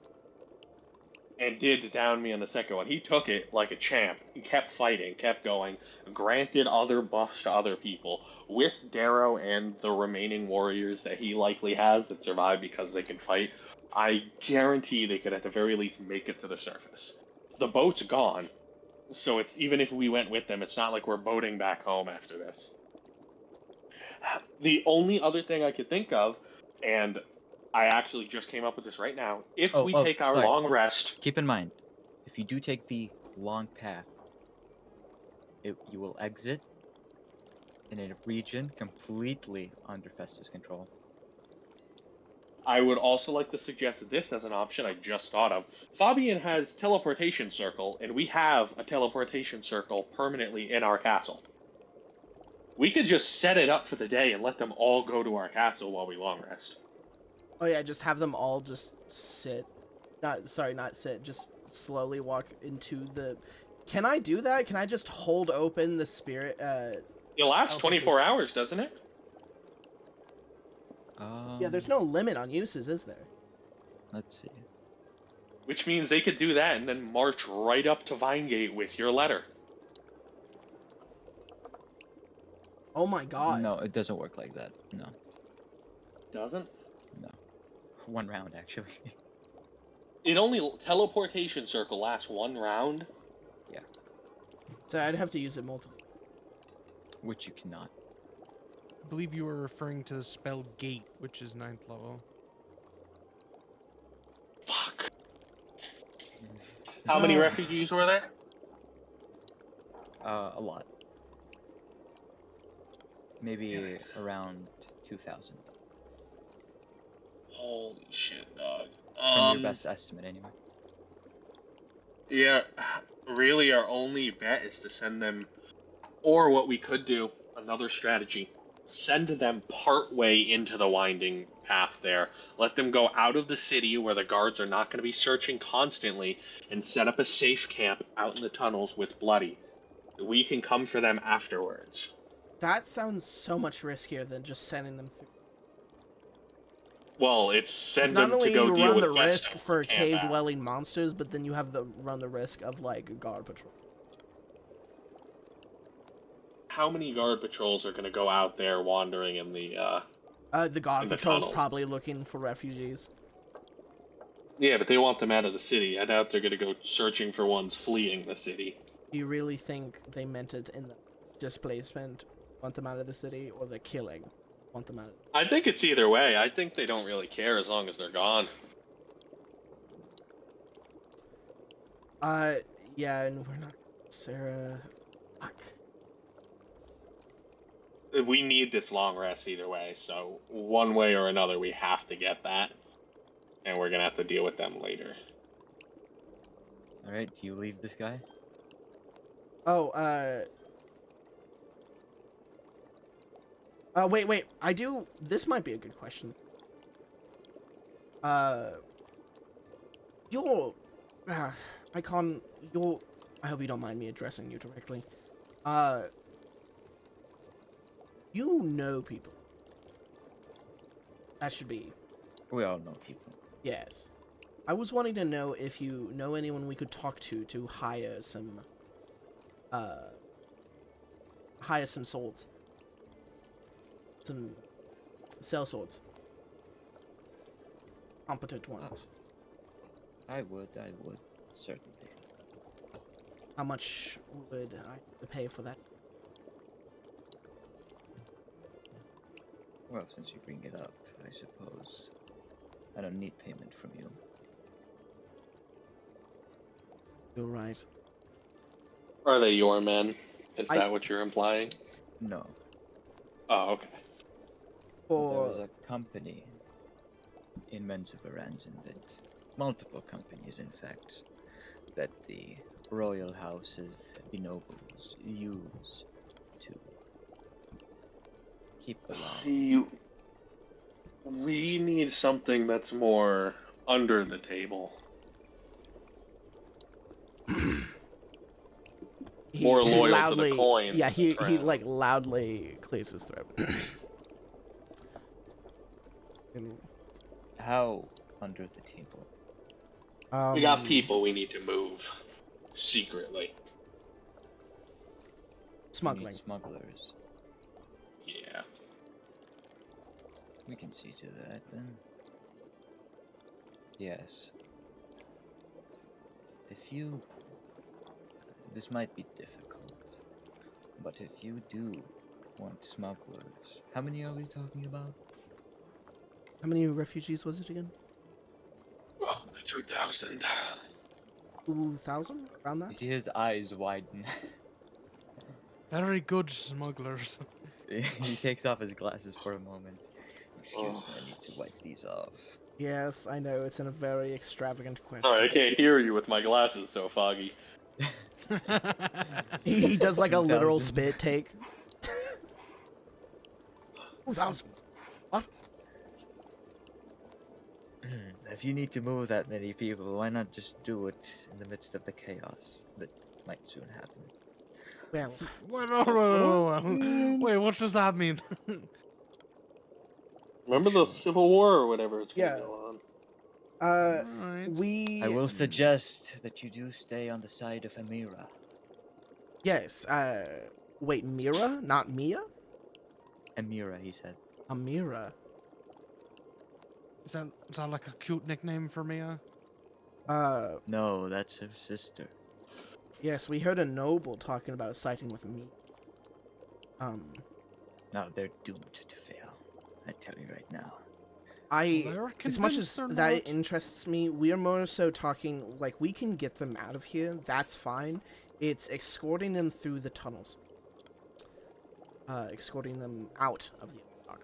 and did down me on the second one. He took it like a champ. He kept fighting, kept going, granted other buffs to other people. With Darrow and the remaining warriors that he likely has that survive because they can fight, I guarantee they could at the very least make it to the surface. The boat's gone, so it's even if we went with them, it's not like we're boating back home after this. The only other thing I could think of, and I actually just came up with this right now, if we take our sorry. long rest... Keep in mind, if you do take the long path, you will exit in a region completely under Festus control. I would also like to suggest this as an option I just thought of. Fabian has teleportation circle, and we have a teleportation circle permanently in our castle. We could just set it up for the day and let them all go to our castle while we long rest. Oh yeah, just have them all just sit. Not sit. Just slowly walk into the. Can I do that? Can I just hold open the spirit? It lasts 24 hours, doesn't it? Yeah, there's no limit on uses, is there? Let's see. Which means they could do that and then march right up to Vinegate with your letter. Oh my god. No, it doesn't work like that. No. Doesn't? No. One round, actually. It only teleportation circle lasts one round. So I'd have to use it multiple. Which you cannot. I believe you were referring to the spell Gate, which is 9th level. Fuck. How many refugees were there? A lot. Maybe around 2,000. Holy shit, dog. From your best estimate, anyway. Yeah, really our only bet is to send them, or what we could do, another strategy, send them partway into the winding path there, let them go out of the city where the guards are not going to be searching constantly, and set up a safe camp out in the tunnels with Bloody. We can come for them afterwards. That sounds so much riskier than just sending them through. Well, it's send It's not them only to go you deal run with the risk Festus for and camp cave out. dwelling monsters, but then you have to run the risk of like a guard patrol. How many guard patrols are going to go out there wandering in the The guard in the patrol's tunnels? probably looking for refugees. Yeah, but they want them out of the city. I doubt they're going to go searching for ones fleeing the city. Do you really think they meant it in the displacement, want them out of the city, or the killing, want them out? I think it's either way. I think they don't really care as long as they're gone. Yeah, and we're not Sarah. Fuck. We need this long rest either way, so one way or another we have to get that. And we're going to have to deal with them later. Alright, do you leave this guy? Oh, wait. I do. This might be a good question. You're, Icon. You're. I hope you don't mind me addressing you directly. You know people. That should be. We all know people. Yes. I was wanting to know if you know anyone we could talk to hire some hire some swords. Some sell swords. Competent ones. I would, certainly. How much would I have to pay for that? Well, since you bring it up, I suppose I don't need payment from you. You're right. Are they your men? Is I- that what you're implying? No. Oh, okay. There Or was a company in Menzoberranzan that multiple companies, in fact, that the royal houses, the nobles, use to keep the law. See, we need something that's more under the table. More loyal to the coin Yeah, than the he crown. like loudly clears his throat. And, How under the table? We got um, people we need to move secretly. We need smuggling. smugglers. Yeah. We can see to that then. Yes. If you... This might be difficult, but if you do want smugglers, how many are we talking about? How many refugees was it again? Oh, the 2,000. 2,000? Around You that? see his eyes widen. Very good smugglers. He takes off his glasses for a moment. Excuse me, Oh. I need to wipe these off. Yes, I know. It's a very extravagant question. Sorry, I can't hear you with my glasses so foggy. He does like a literal 2,000. spit take. 2,000. What? If you need to move that many people, why not just do it in the midst of the chaos that might soon happen? Well, Wait, what does that mean? Remember the Civil War or whatever it's gonna Yeah. go on? Alright. we. I will suggest that you do stay on the side of Amira. Yes. Wait, Mira, not Mia? Amira, he said. Amira. Is that like a cute nickname for Mia? No, that's her sister. Yes, we heard a noble talking about siding with me. No, they're doomed to fail. I tell you right now. They're As much convinced as they're that not. interests me, we are more so talking, like, we can get them out of here, that's fine. It's escorting them through the tunnels. Escorting them out of the dock.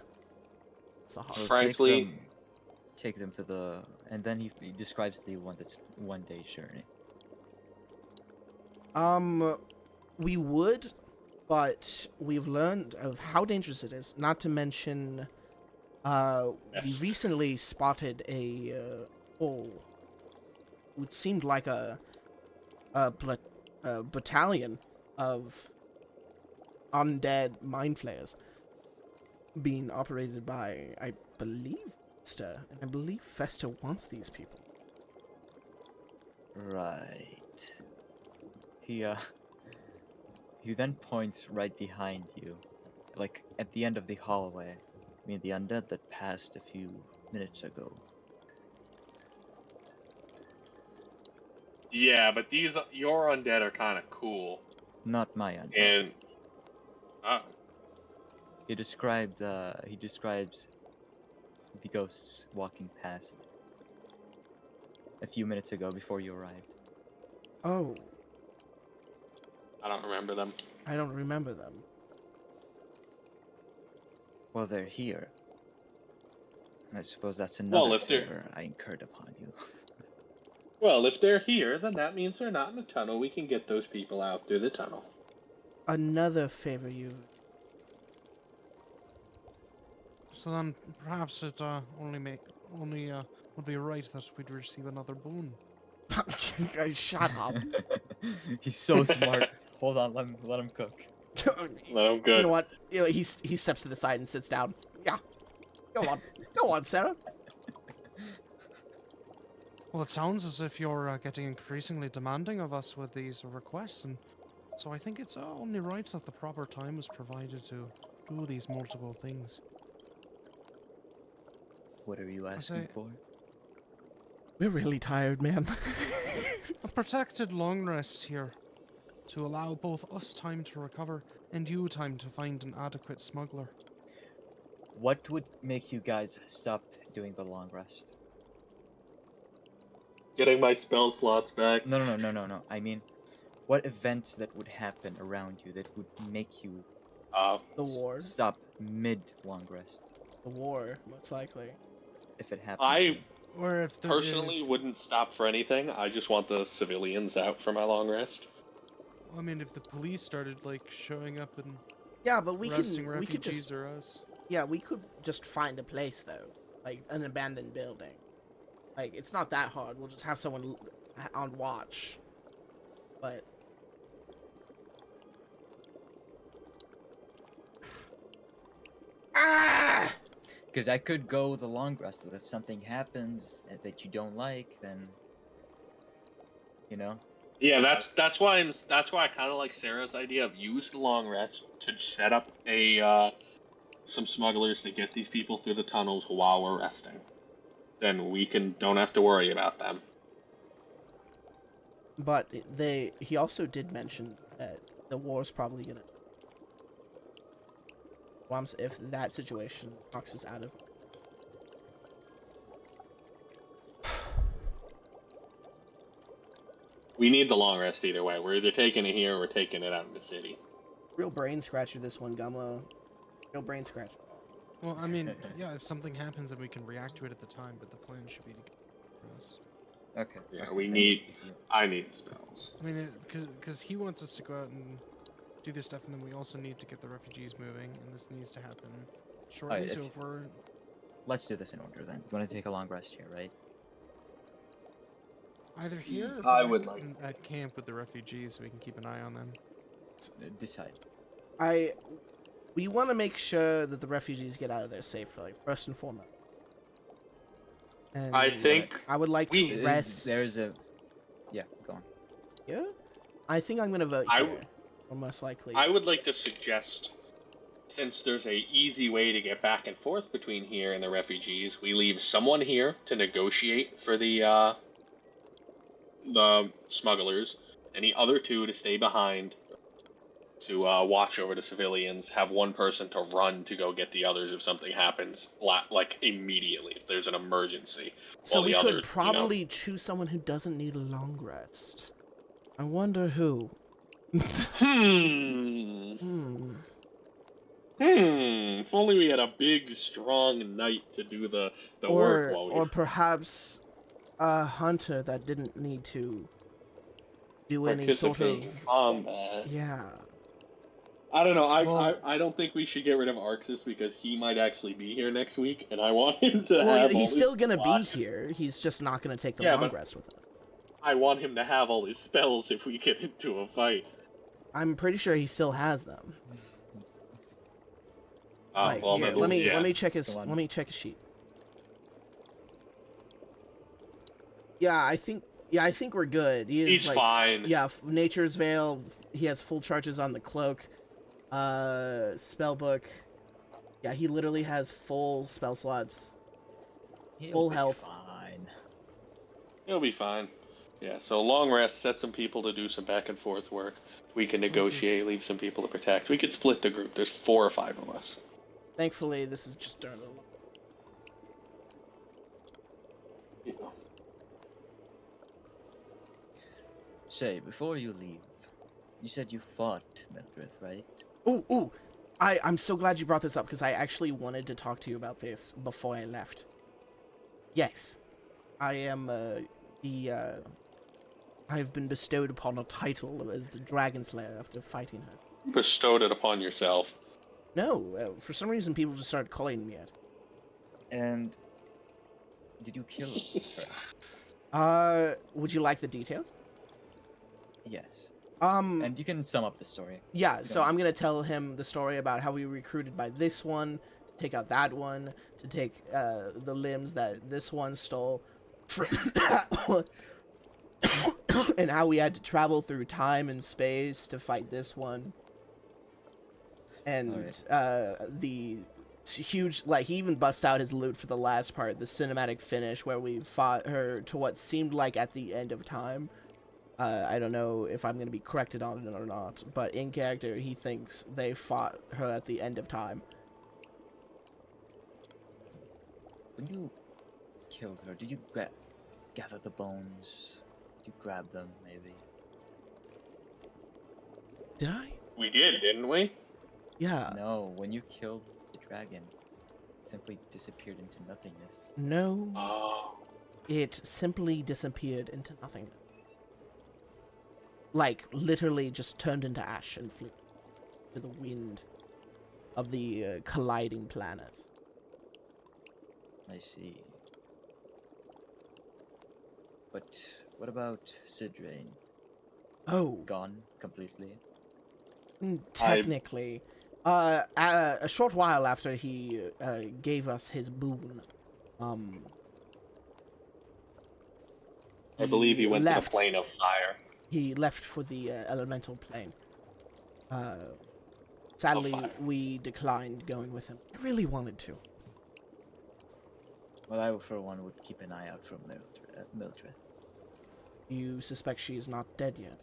It's the hard. Well, Frankly- take them to the... And then he describes the one that's 1 day journey. We would, but we've learned of how dangerous it is. Not to mention, we Yes. recently spotted a, it seemed like a battalion of undead mind flayers being operated by, I believe, Fester, and I believe Fester wants these people. Right. He then points right behind you. Like, at the end of the hallway. I mean, the undead that passed a few minutes ago. Yeah, but your undead are kind of cool. Not my undead. And He describes the ghosts walking past a few minutes ago before you arrived. Oh, I don't remember them. I don't remember them. Well, they're here. I suppose that's another if they're- favor I incurred upon you. Well, if they're here, then that means they're not in the tunnel. We can get those people out through the tunnel. Another favor you. So then perhaps it only would be right that we'd receive another boon. Shut up. He's so smart. Hold on, let him cook. Let them go. You know what? You know, he steps to the side and sits down. Yeah. Go on, Sarah. Well, it sounds as if you're getting increasingly demanding of us with these requests, and So I think it's only right that the proper time was provided to do these multiple things. What are you say- asking for? We're really tired, man. A protected long rest here, to allow both us time to recover and you time to find an adequate smuggler. What would make you guys stop doing the long rest? Getting my spell slots back. No. I mean, what events that would happen around you that would make you The war. stop mid long rest The war, most likely. if it happens? I Or if the personally wouldn't stop for anything. I just want the civilians out for my long rest. I mean, if the police started like showing up and Yeah, but we arresting could refugees just or us. we could just find a place though, like an abandoned building. Like it's not that hard. We'll just have someone on watch. But ah! Because I could go the long rest, but if something happens that you don't like, then you know. Yeah, that's why I kind of like Sarah's idea of use the long rest to set up a some smugglers to get these people through the tunnels while we're resting. Then we don't have to worry about them. But he also did mention that the war's probably gonna. Once if that situation knocks us out of. We need the long rest either way. We're either taking it here or we're taking it out in the city. Real brain scratcher, this one, Gummo. Real brain scratcher. Well, I mean, yeah, if something happens, then we can react to it at the time. But the plan should be to get us. Okay. Yeah, okay, we then need- you- I need spells. I mean, because he wants us to go out and do this stuff, and then we also need to get the refugees moving, and this needs to happen shortly. Alright, So if- if we're Let's do this in order then. You want to take a long rest here, right? either here or I back would like- at camp with the refugees, so we can keep an eye on them. Decide. We want to make sure that the refugees get out of there safely, first and foremost. And I think I would like we- to Is- rest. There's a. Yeah, go on. Yeah? I think I'm gonna vote I here, or most likely. I would like to suggest, since there's a easy way to get back and forth between here and the refugees, we leave someone here to negotiate for the smugglers, and the other two to stay behind to watch over the civilians. Have one person to run to go get the others if something happens, like immediately if there's an emergency. So while we the could other, probably choose someone who doesn't need a long rest. I wonder who. Hmm. If only we had a big, strong knight to do the work while we. Or perhaps a hunter that didn't need to do any sort participate in of combat. yeah. I don't know. Well- I don't think we should get rid of Arxis because he might actually be here next week, and I want him to Well, have. he's all still his gonna be slots. here. He's just not gonna take the Yeah, long but- rest with us. I want him to have all his spells if we get into a fight. I'm pretty sure he still has them. Like, well, here, then, let me yeah. let me check his Go on. let me check his sheet. Yeah, I think we're good. He is, He's like, fine. Yeah, Nature's Veil. He has full charges on the cloak. Spellbook. Yeah, he literally has full spell slots. Full health. Fine. He'll be fine. Yeah. So long rest. Set some people to do some back and forth work. We can negotiate. Leave some people to protect. We could split the group. There's 4 or 5 of us. Thankfully, this is just during the. Yeah. Say, before you leave, you said you fought Mildred, right? Ooh! I'm so glad you brought this up because I actually wanted to talk to you about this before I left. Yes, I am I've been bestowed upon a title as the Dragon Slayer after fighting her. Bestowed it upon yourself. No, for some reason people just started calling me it. And did you kill her? Would you like the details? Yes. And And you can sum up the story. yeah, so don't- I'm gonna tell him the story about how we were recruited by this one to take out that one, to take the limbs that this one stole from that one. and how we had to travel through time and space to fight this one. And the huge, like, he even busts out his loot for the last part, the cinematic finish where we fought her to what seemed like at the end of time. I don't know if I'm going to be corrected on it or not, but in character, he thinks they fought her at the end of time. When you killed her, did you gather the bones? Did you grab them, maybe? Did I? We did, didn't we? Yeah. No, when you killed the dragon, it simply disappeared into nothingness. No, Oh. it simply disappeared into nothing. Like, literally just turned into ash and flew to the wind of the colliding planets. I see. But what about Sidrain? Oh, Gone completely? technically. A short while after he gave us his boon, I believe he went left. to the plane of fire. He left for the elemental plane. Sadly, fire. we declined going with him. I really wanted to. Well, I, for one, would keep an eye out for Mildred. You suspect she is not dead yet?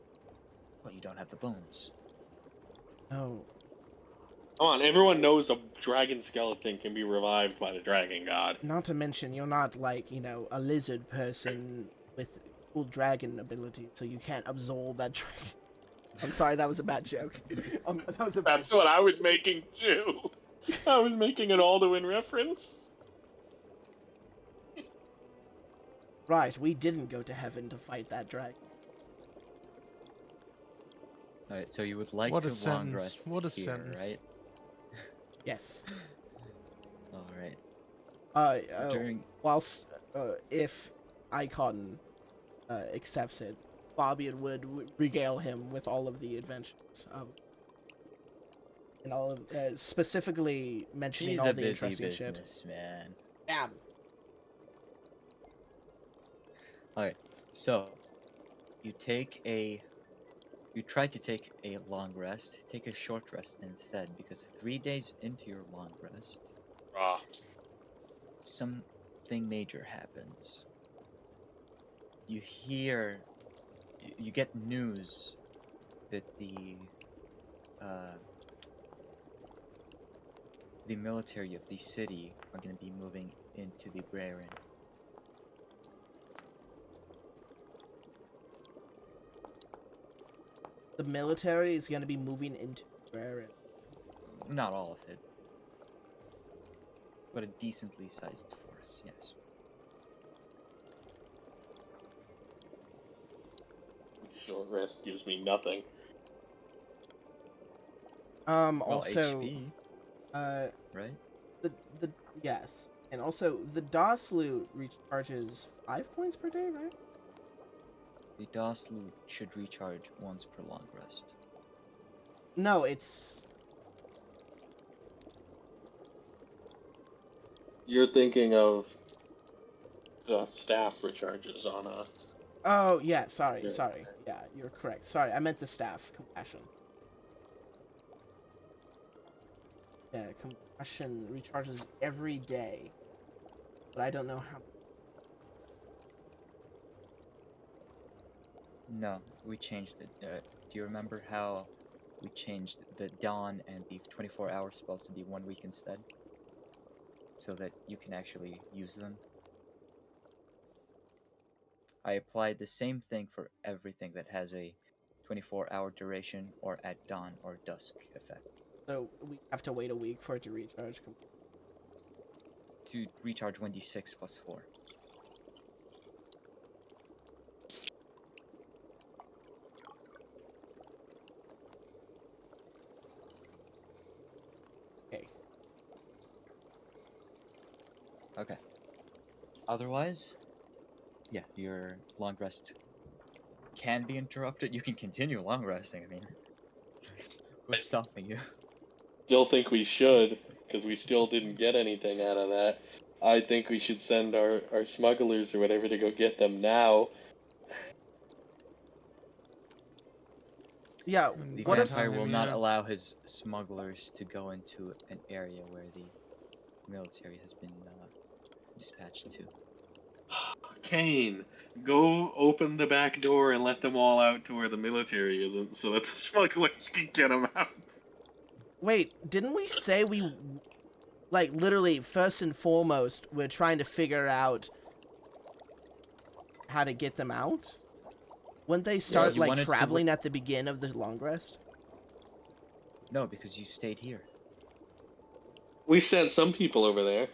Well, you don't have the bones. Oh, Come on, everyone knows a dragon skeleton can be revived by the dragon god. not to mention you're not like, a lizard person with cool dragon ability, so you can't absorb that dragon. I'm sorry, that was a bad joke. That was a bad That's what I was making too. I was making an Alduin reference. Right, we didn't go to heaven to fight that dragon. Alright, so you would like What to a long sentence. rest What a here, sentence. right? Yes. Alright. During Whilst, if Icon accepts it, Fabian would regale him with all of the adventures of, and all of, specifically mentioning He's all a the busy interesting shit. businessman. Yeah. Alright, so you try to take a long rest, take a short rest instead, because 3 days into your long rest, Ah, something major happens. You get news that the military of the city are going to be moving into the Braren. The military is going to be moving into Braren. Not all of it, but a decently sized force, yes. short rest gives me nothing. Well, Also, HP, right? the yes, and also the DOS loot recharges 5 points per day, right? The DOS loot should recharge once per long rest. No, it's You're thinking of the staff recharges on a. oh yeah, sorry, Yeah. sorry. Yeah, you're correct. Sorry, I meant the staff compassion. Yeah, compassion recharges every day, but I don't know how. No, we changed it. Do you remember how we changed the Dawn and the 24-hour spells to be 1 week instead? So that you can actually use them? I applied the same thing for everything that has a 24-hour duration or at dawn or dusk effect. So we have to wait a week for it to recharge. To recharge 1d6 plus 4. Okay. Okay. Otherwise, yeah, your long rest can be interrupted. You can continue long resting, I mean. What's stopping you? Still think we should, because we still didn't get anything out of that. I think we should send our smugglers or whatever to go get them now. Yeah. And The What if? vampire time will we not have- allow his smugglers to go into an area where the military has been dispatched to. Kane, go open the back door and let them all out to where the military isn't, so that the smugglers can get them out. Wait, didn't we say we, like, literally first and foremost, we're trying to figure out how to get them out? Wouldn't they start you like wanted to traveling at the beginning of the long rest? No, because you stayed here. We sent some people over there,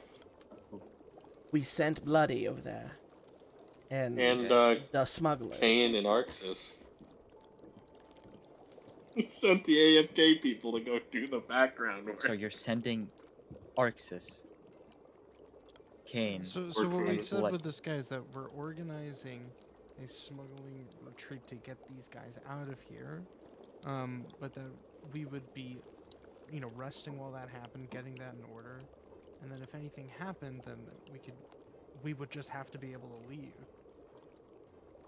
We sent Bloody over there, and and the smugglers. Kane and Arxis. We sent the AFK people to go do the background work. So you're sending Arxis, Kane. So Or what we Kane. said Blood. with this guy is that we're organizing a smuggling retreat to get these guys out of here, but that we would be, resting while that happened, getting that in order, and then if anything happened, then we would just have to be able to leave.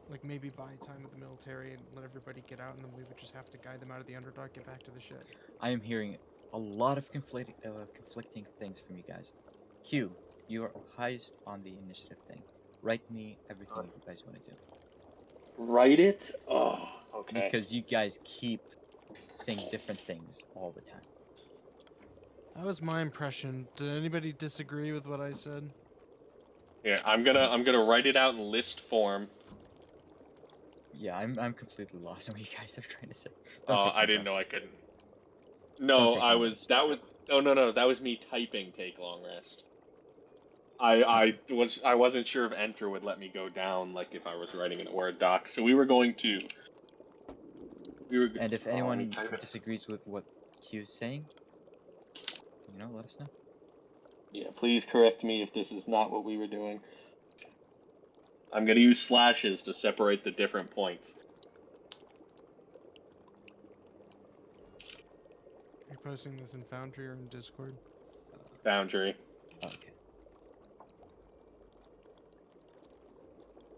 Like maybe buy time with the military and let everybody get out, and then we would just have to guide them out of the Underdark, get back to the ship. I am hearing a lot of conflicting things from you guys. Q, you are highest on the initiative thing. Write me everything you guys want to do. Write it? Oh, okay. Because you guys keep saying different things all the time. That was my impression. Did anybody disagree with what I said? Here, I'm gonna write it out in list form. Yeah, I'm completely lost on what you guys are trying to say. I didn't know I rest. couldn't. Don't No, take I long was. rest. That was. Oh no, that was me typing. Take long rest. I wasn't sure if Enter would let me go down like if I was writing an Word doc. So we were going to. And if let me anyone type it. disagrees with what Q's saying, let us know. Yeah, please correct me if this is not what we were doing. I'm gonna use slashes to separate the different points. Are you posting this in Foundry or in Discord? Boundary. Okay.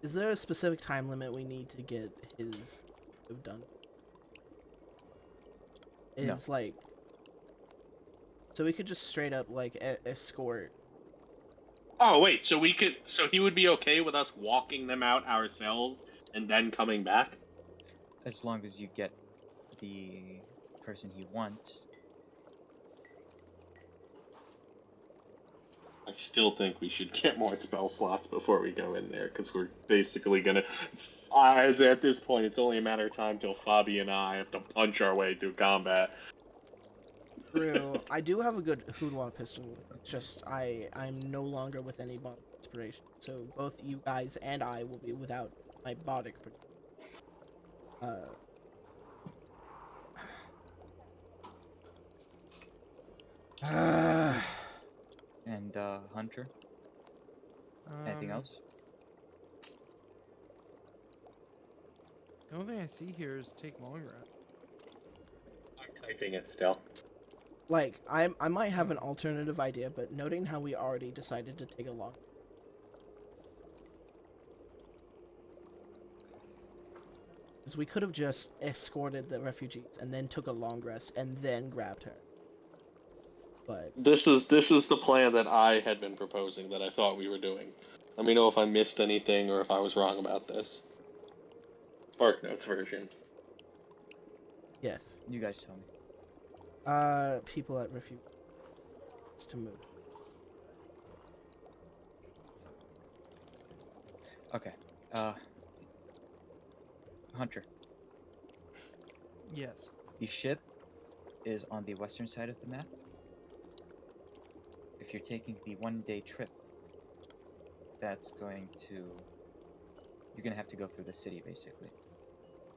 Is there a specific time limit we need to get his move done? No. It's like, so we could just straight up like escort. Oh wait, so he would be okay with us walking them out ourselves and then coming back? As long as you get the person he wants. I still think we should get more spell slots before we go in there, because we're basically gonna. At this point, it's only a matter of time till Fabi and I have to punch our way through combat. True. I do have a good Hoodwalk pistol. It's just I'm no longer with any bond inspiration, so both you guys and I will be without my bodic. And Hunter, anything else? The only thing I see here is take long rest. I'm typing it still. Like I might have an alternative idea, but noting how we already decided to take a long. Because we could have just escorted the refugees and then took a long rest and then grabbed her. But This is the plan that I had been proposing that I thought we were doing. Let me know if I missed anything or if I was wrong about this. Spark Notes version. yes, You guys tell me. people at refuge to move. Okay. Hunter, Yes. the ship is on the western side of the map. If you're taking the 1-day trip, that's going to... You're going to have to go through the city, basically.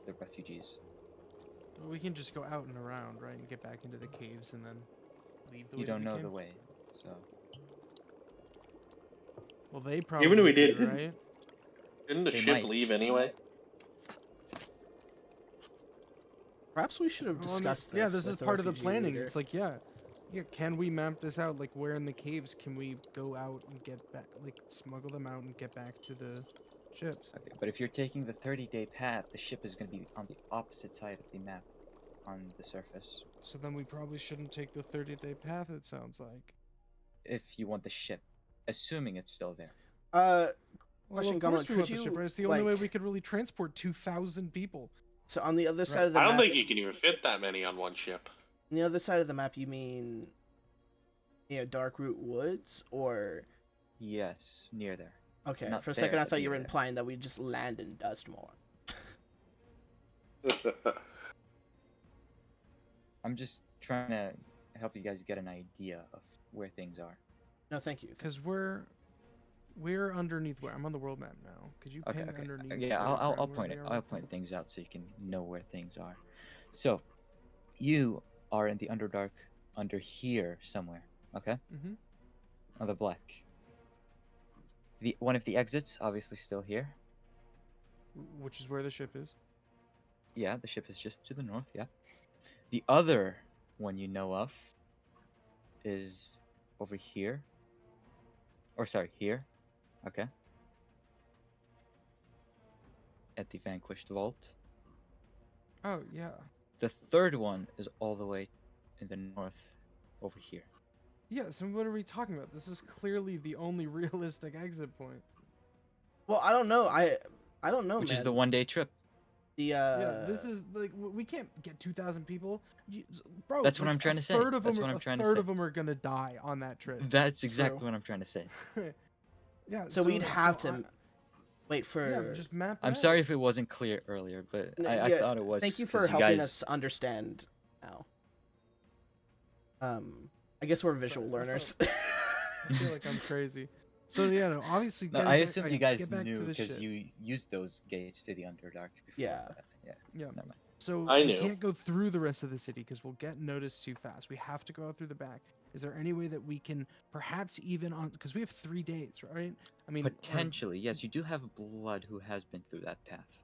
The refugees. Well, we can just go out and around, right, and get back into the caves and then leave the way You that don't we know came? the way, so... Well, they probably Even if we do, did, right? Didn't the They ship might. leave anyway? Perhaps we should have Well, discussed yeah, this. this is with the part of the refugee planning. leader. It's like, yeah, can we map this out? Like, where in the caves can we go out and get back, like, smuggle them out and get back to the ships? Okay, but if you're taking the 30-day path, the ship is going to be on the opposite side of the map. on the surface. So then we probably shouldn't take the 30-day path, it sounds like. If you want the ship, assuming it's still there. Well, Question, of Gumlet, course we could want the ship, you, right? It's the only way like- we could really transport 2,000 people. So on the other side Right. of the I don't map, think you can even fit that many on one ship. on the other side of the map, you mean, Darkroot Woods, or Yes, near there. okay? Not For a second, there, I but thought you were near there. implying that we just land in Dustmore. I'm just trying to help you guys get an idea of where things are. No, thank you. Because we're underneath where? I'm on the world map now. Could you Okay, ping okay. underneath? Yeah, the I'll ground point where it. we are? I'll point things out so you can know where things are. So, you are in the Underdark under here somewhere. Okay, Mhm. on the black. The one of the exits, obviously, still here. Which is where the ship is. Yeah, the ship is just to the north. Yeah. The other one you know of is over here. Or sorry, here. Okay. At the Vanquished Vault. Oh yeah. The third one is all the way in the north over here. Yeah. So what are we talking about? This is clearly the only realistic exit point. Well, I don't know. I don't know, Which man. is the 1-day trip. The Yeah. This is like we can't get 2,000 people. Bro, That's what like, I'm trying to say. A third of That's them, what are, I'm a trying to third say. of them are gonna die on that trip. That's exactly True. what I'm trying to say. Yeah. So we'd have to wait for. Yeah, just map. it I'm out. sorry if it wasn't clear earlier, but I Yeah, thought it was. Thank you 'cause for helping guys... us understand now. I guess we're visual Sorry, I learners. I feel like I'm crazy. So yeah, no, obviously. No, getting I back- assumed okay, you guys get back to knew the because ship. you used those gates to the Underdark before. Yeah. but, yeah. Yeah. Never mind. So I we knew. can't go through the rest of the city because we'll get noticed too fast. We have to go out through the back. Is there any way that we can perhaps even on because we have 3 days, right? I mean, or- Potentially, yes. You do have blood who has been through that path.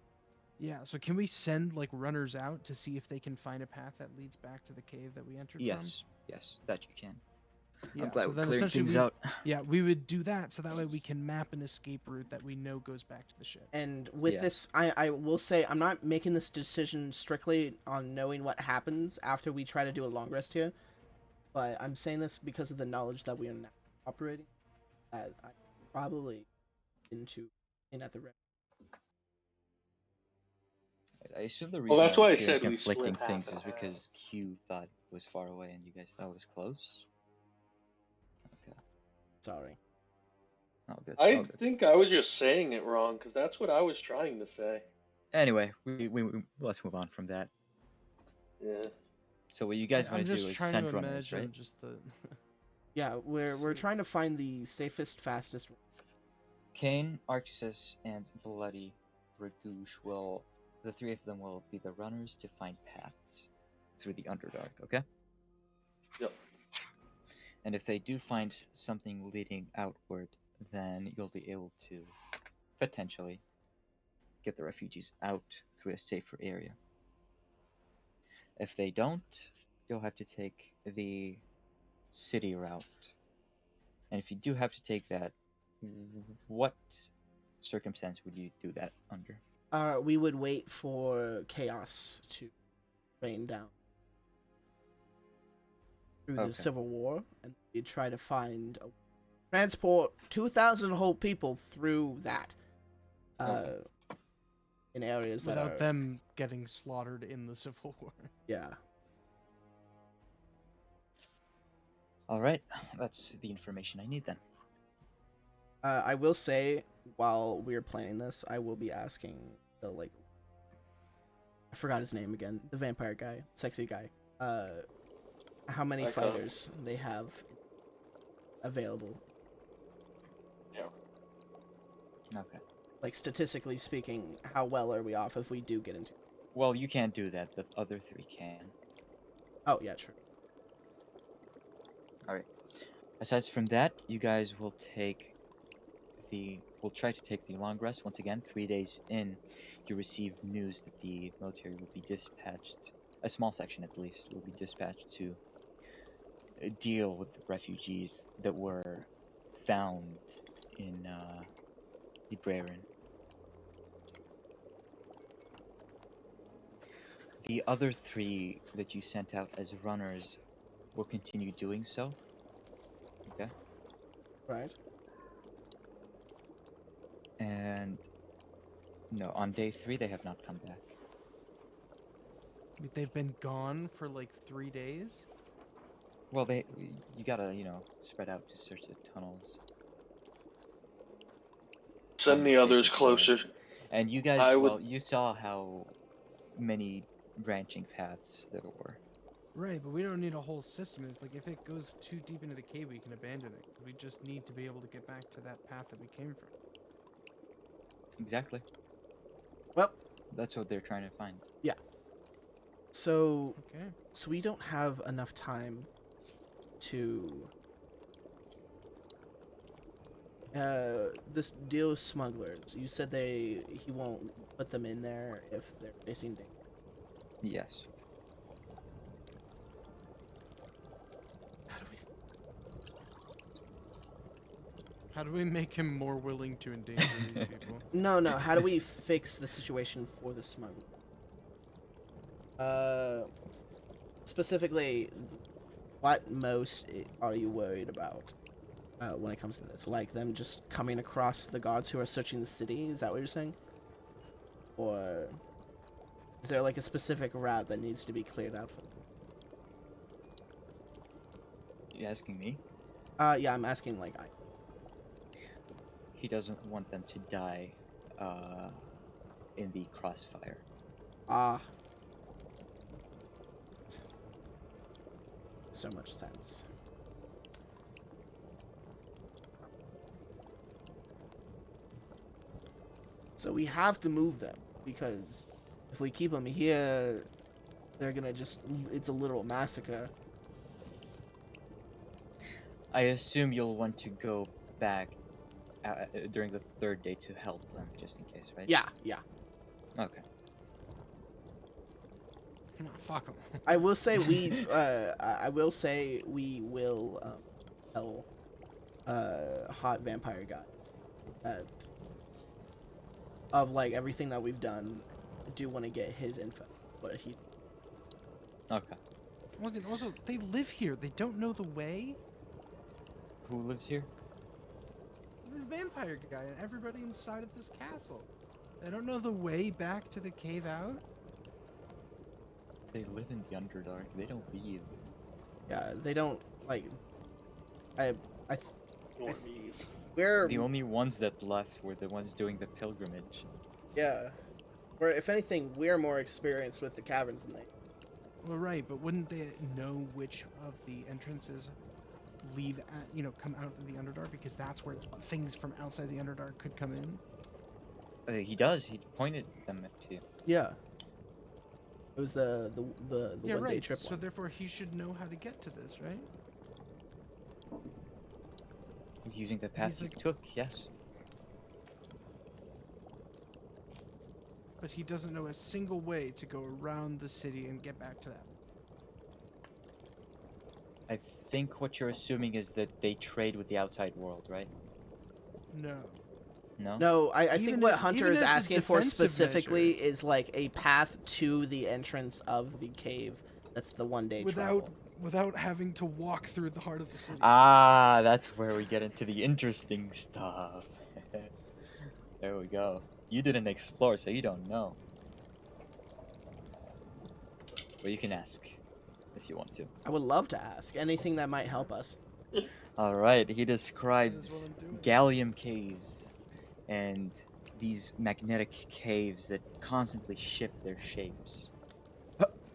yeah. So can we send like runners out to see if they can find a path that leads back to the cave that we entered Yes, yes, that you can. from? Yeah. I'm glad so we're then clearing essentially things we, out. yeah, we would do that so that way we can map an escape route that we know goes back to the ship. And with Yeah. this, I will say I'm not making this decision strictly on knowing what happens after we try to do a long rest here, but I'm saying this because of the knowledge that we are now operating. I probably into in at the red. I assume the reason Well, that's I'm why I hearing said we split conflicting half things and is half. because Q thought it was far away and you guys thought it was close. Okay. Sorry. All good. I all good. think I was just saying it wrong because that's what I was trying to say. Anyway, let's move on from that. Yeah. So what you guys I'm want to just do is trying send to runners, imagine right? just the. Yeah, we're So- trying to find the safest, fastest. Kane, Arxis, and Bloody Ragouche will, the 3 of them will be the runners to find paths through the Underdark, okay? Yep. And if they do find something leading outward, then you'll be able to potentially get the refugees out through a safer area. If they don't, you'll have to take the city route. And if you do have to take that, what circumstance would you do that under? We would wait for chaos to rain down through Okay. the Civil War, and we'd try to transport 2,000 whole people through that. Okay. In areas that Without are them getting slaughtered in the Civil War. yeah. All right, that's the information I need then. I will say, while we're planning this, I will be asking the I forgot his name again. The vampire guy, sexy guy. How many Icon. fighters they have available? Okay. Like statistically speaking, how well are we off if we do get into? Well, you can't do that. The other 3 can. Oh yeah, true. All right. Aside from that, you guys will take we'll try to take the long rest. Once again, 3 days in, you receive news that the military will be dispatched, a small section at least, will be dispatched to deal with the refugees that were found in the Braren. The other 3 that you sent out as runners will continue doing so. Okay. Right. And no, on day 3 they have not come back. They've been gone for like 3 days. Well, you gotta, spread out to search the tunnels. Send on the others safest way. closer. And you guys, I would- well, you saw how many branching paths there were. Right, but we don't need a whole system. It's like if it goes too deep into the cave, we can abandon it. We just need to be able to get back to that path that we came from. Exactly. Well, That's what they're trying to find. so Okay. we don't have enough time to this deal with smugglers. You said he won't put them in there if they're facing danger. Yes. How do we How do we make him more willing to endanger these people? No, how do we fix the situation for the smuggler? Specifically, what most are you worried about when it comes to this? Like them just coming across the guards who are searching the city? Is that what you're saying? Or is there like a specific route that needs to be cleared out for them? You asking me? Yeah, I'm asking like He doesn't want them to die in the crossfire. So much sense. So we have to move them because if we keep them here, they're gonna it's a literal massacre. I assume you'll want to go back during the 3rd day to help them, just in case, right? Yeah. Okay. No, fuck him. I will say we will tell Hot Vampire Guy that of like everything that we've done. I do want to get his info. What he Okay. Also, they live here. They don't know the way. Who lives here? The vampire guy and everybody inside of this castle. They don't know the way back to the cave out. They live in the Underdark. They don't leave. Yeah, they don't like. Normies. We're The only ones that left were the ones doing the pilgrimage. yeah. We're if anything, we're more experienced with the caverns than they. Well, right, but wouldn't they know which of the entrances leave at, come out of the Underdark? Because that's where things from outside the Underdark could come in. He does. He pointed them to you. Yeah. It was the Yeah, 1 day right. trip So one. therefore, he should know how to get to this, right? Using the path He's you like- took, yes. But he doesn't know a single way to go around the city and get back to that. I think what you're assuming is that they trade with the outside world, right? No. No? No, I think Even what if- Hunter even is as a asking for defensive specifically measure. is like a path to the entrance of the cave. That's the 1 day travel. Without having to walk through the heart of the city. Ah, that's where we get into the interesting stuff. There we go. You didn't explore, so you don't know. But you can ask if you want to. I would love to ask anything that might help us. Alright, he describes I'm doing. gallium caves and these magnetic caves that constantly shift their shapes.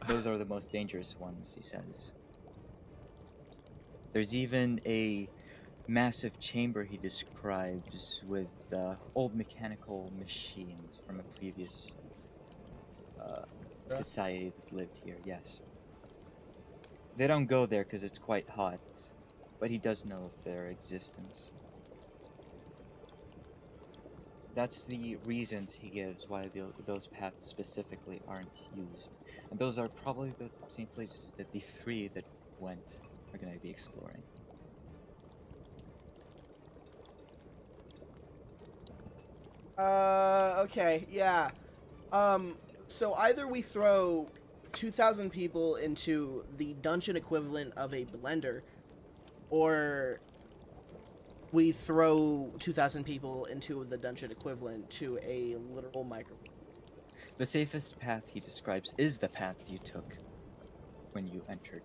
Those are the most dangerous ones, he says. There's even a massive chamber he describes with old mechanical machines from a previous society that lived here, yes. They don't go there because it's quite hot, but he does know of their existence. That's the reasons he gives why those paths specifically aren't used. And those are probably the same places that the 3 that went are going to be exploring. Okay, yeah. So either we throw 2,000 people into the dungeon equivalent of a blender, or we throw 2,000 people into the dungeon equivalent to a literal micro. The safest path he describes is the path you took when you entered.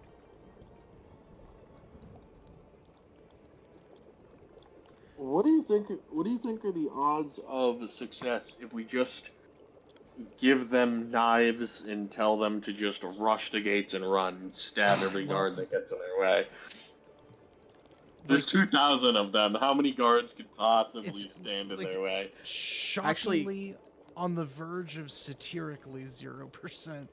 What do you think? What do you think are the odds of success if we just give them knives and tell them to just rush the gates and run, stab every Well- guard that gets in their way? There's 2,000 of them. How many guards could possibly It's, stand in like, their way? Shockingly, on the verge of satirically 0%.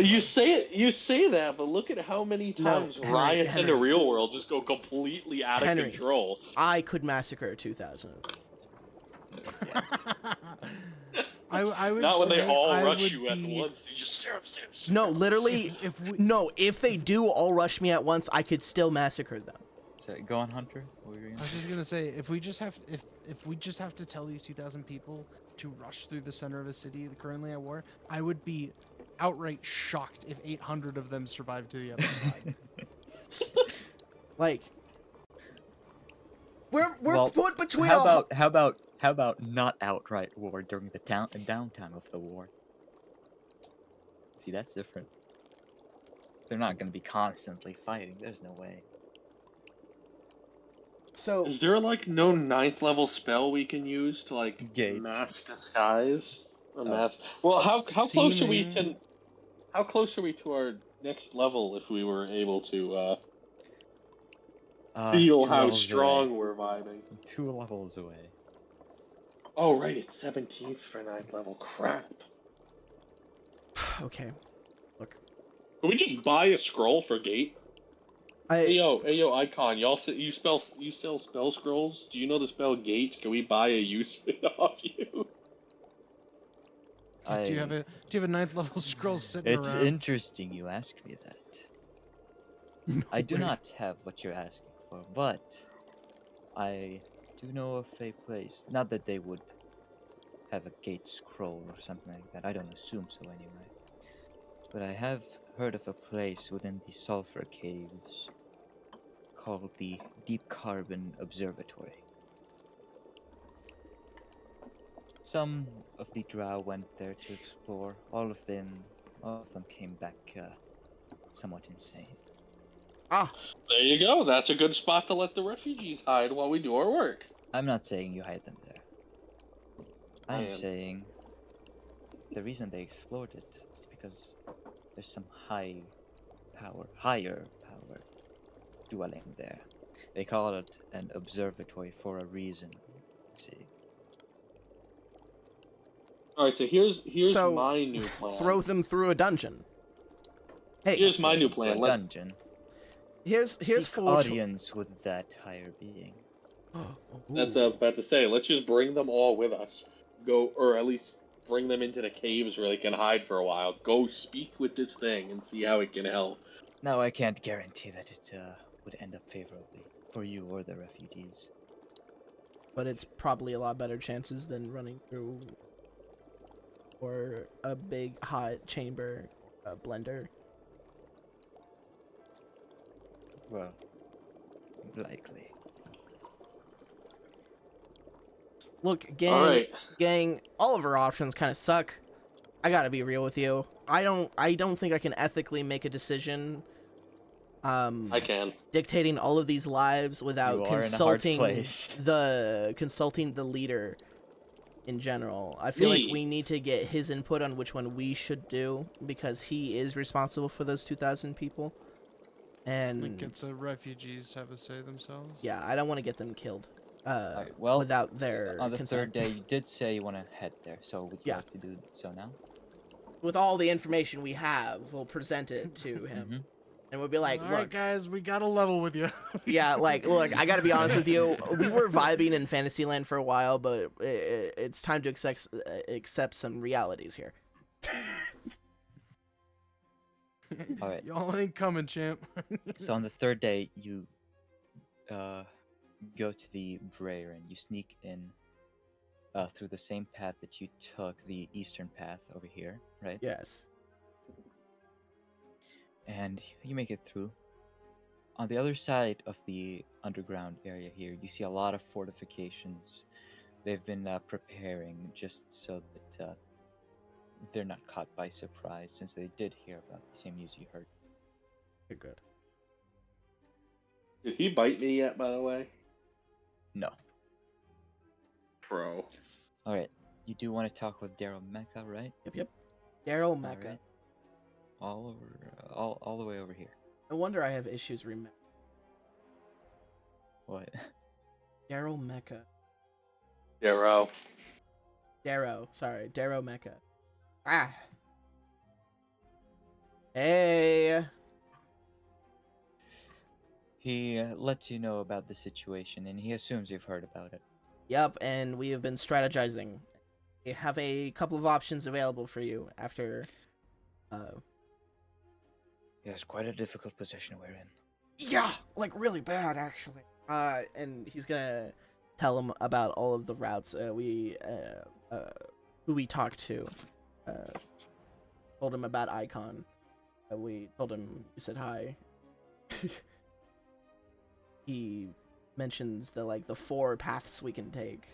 You say that, but look at how many No, times Henry, riots in the Henry. real world just go completely out of Henry. control. I could massacre 2,000. I would Not when they say all I rush would you at be- once. You just stab. No, literally, If we, no, if they do all rush me at once, I could still massacre them. So go on, Hunter. What were you I gonna was say? just gonna say, if we just have to tell these 2,000 people to rush through the center of a city currently at war, I would be outright shocked if 800 of them survived to the other side. Like, we're Well, put between How a about not outright war during the downtime of the war? See, that's different. They're not gonna be constantly fighting. There's no way. So Is there like no 9th level spell we can use to like Gates. mass disguise? A Oh. mass. Well, how close are we to? Seeming- How close are we to our next level if we were able to feel 2 how levels strong away. we're vibing? 2 levels away. Oh right, it's 17th for 9th level. Crap. okay, Can we just buy a scroll for gate? Hey yo, Icon, you sell spell scrolls? Do you know the spell gate? Can we buy a use off you? Do you have a 9th level scroll sitting It's around? interesting you ask me that. I do not have what you're asking for, but I do know of a place. Not that they would have a gate scroll or something like that. I don't assume so anyway. But I have heard of a place within the Sulphur Caves called the Deep Carbon Observatory. Some of the drow went there to explore. All of them came back somewhat insane. There you go. That's a good spot to let the refugees hide while we do our work. I'm not saying you hide them there. I I'm am. saying the reason they explored it is because there's some higher power dwelling there. They call it an observatory for a reason. See. All right, so here's So, my new plan. throw them through a dungeon. Hey, Here's my new To a plan. dungeon. here's Seek four. audience with that higher being. That's what I was about to say. Let's just bring them all with us. Go, or at least bring them into the caves where they can hide for a while. Go speak with this thing and see how it can help. Now, I can't guarantee that it would end up favorably for you or the refugees. But it's probably a lot better chances than running through or a big hot chamber blender. Well, likely. Look, gang, All right. all of our options kind of suck. I gotta be real with you. I don't think I can ethically make a decision. I can. Dictating all of these lives without You are in a hard consulting place. the leader in general. I feel like Me. we need to get his input on which one we should do because he is responsible for those 2,000 people. And Like, get the refugees to have a say themselves. yeah, I don't want to get them killed. Alright, well, without their on the consent. third day, you did say you want to head there, so would you Yeah. like to do so now? With all the information we have, we'll present it to him, Mhm. and we'll be like, All right, "Look, guys, we got to level with you. yeah, like, look, I gotta be honest with you. We were vibing in Fantasyland for a while, but it's time to accept some realities here." All right. Y'all ain't coming, champ. So on the third day, you go to the Brayer and you sneak in through the same path that you took, the eastern path over here, right? Yes. And you make it through. On the other side of the underground area here, you see a lot of fortifications. They've been preparing just so that they're not caught by surprise, since they did hear about the same news you heard. Okay, good. Did he bite me yet, by the way? No. Pro. All right. You do want to talk with Daryl Mecca, right? Yep. Daryl All Mecca. right. All over, all the way over here. No wonder I have issues remembering. What? Daryl Mecca. Darrow. Darrow Mecca. Ah. Hey. He lets you know about the situation, and he assumes you've heard about it. Yep, and we have been strategizing. We have a couple of options available for you after. Yes, quite a difficult position we're in. Yeah, like really bad actually. And he's gonna tell him about all of the routes who we talked to. Told him about Icon. We told him you said hi. He mentions the 4 paths we can take.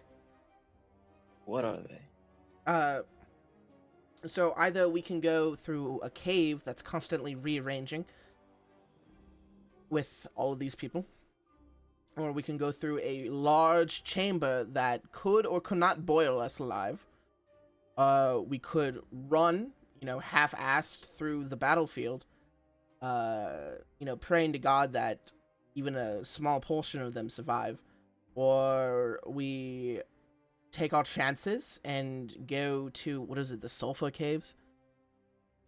What are they? So either we can go through a cave that's constantly rearranging with all of these people, or we can go through a large chamber that could or could not boil us alive. We could run, half-assed through the battlefield, praying to God that even a small portion of them survive, or we take our chances and go to, what is it, the Sulfur Caves?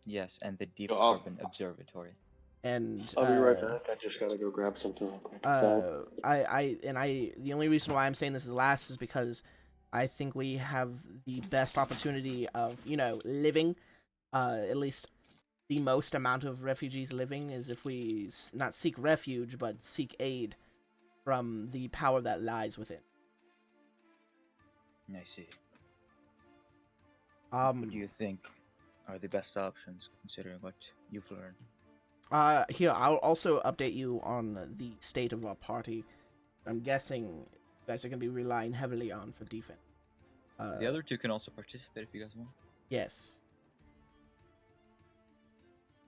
Yes, and the Deep Oh. Carbon Observatory. And I'll be right back. I just gotta go grab something real quick. the only reason why I'm saying this is last is because I think we have the best opportunity of, living, at least the most amount of refugees living is if we not seek refuge, but seek aid from the power that lies within. I see. What do you think are the best options, considering what you've learned? Here, I'll also update you on the state of our party. I'm guessing you guys are going to be relying heavily on for defense. The other two can also participate if you guys want. Yes.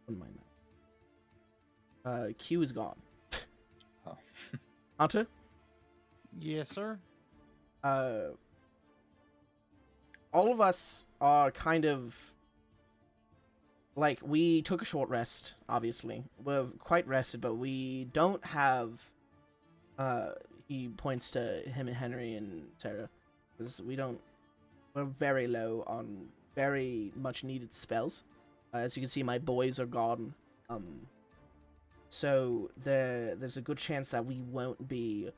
Wouldn't mind that. Q is gone. Oh. Hunter? Yes, sir. All of us are kind of like, we took a short rest, obviously. We're quite rested, but we don't have, he points to him and Henry and Sarah, because we're very low on very much needed spells. As you can see, my boys are gone. So there's a good chance that we won't be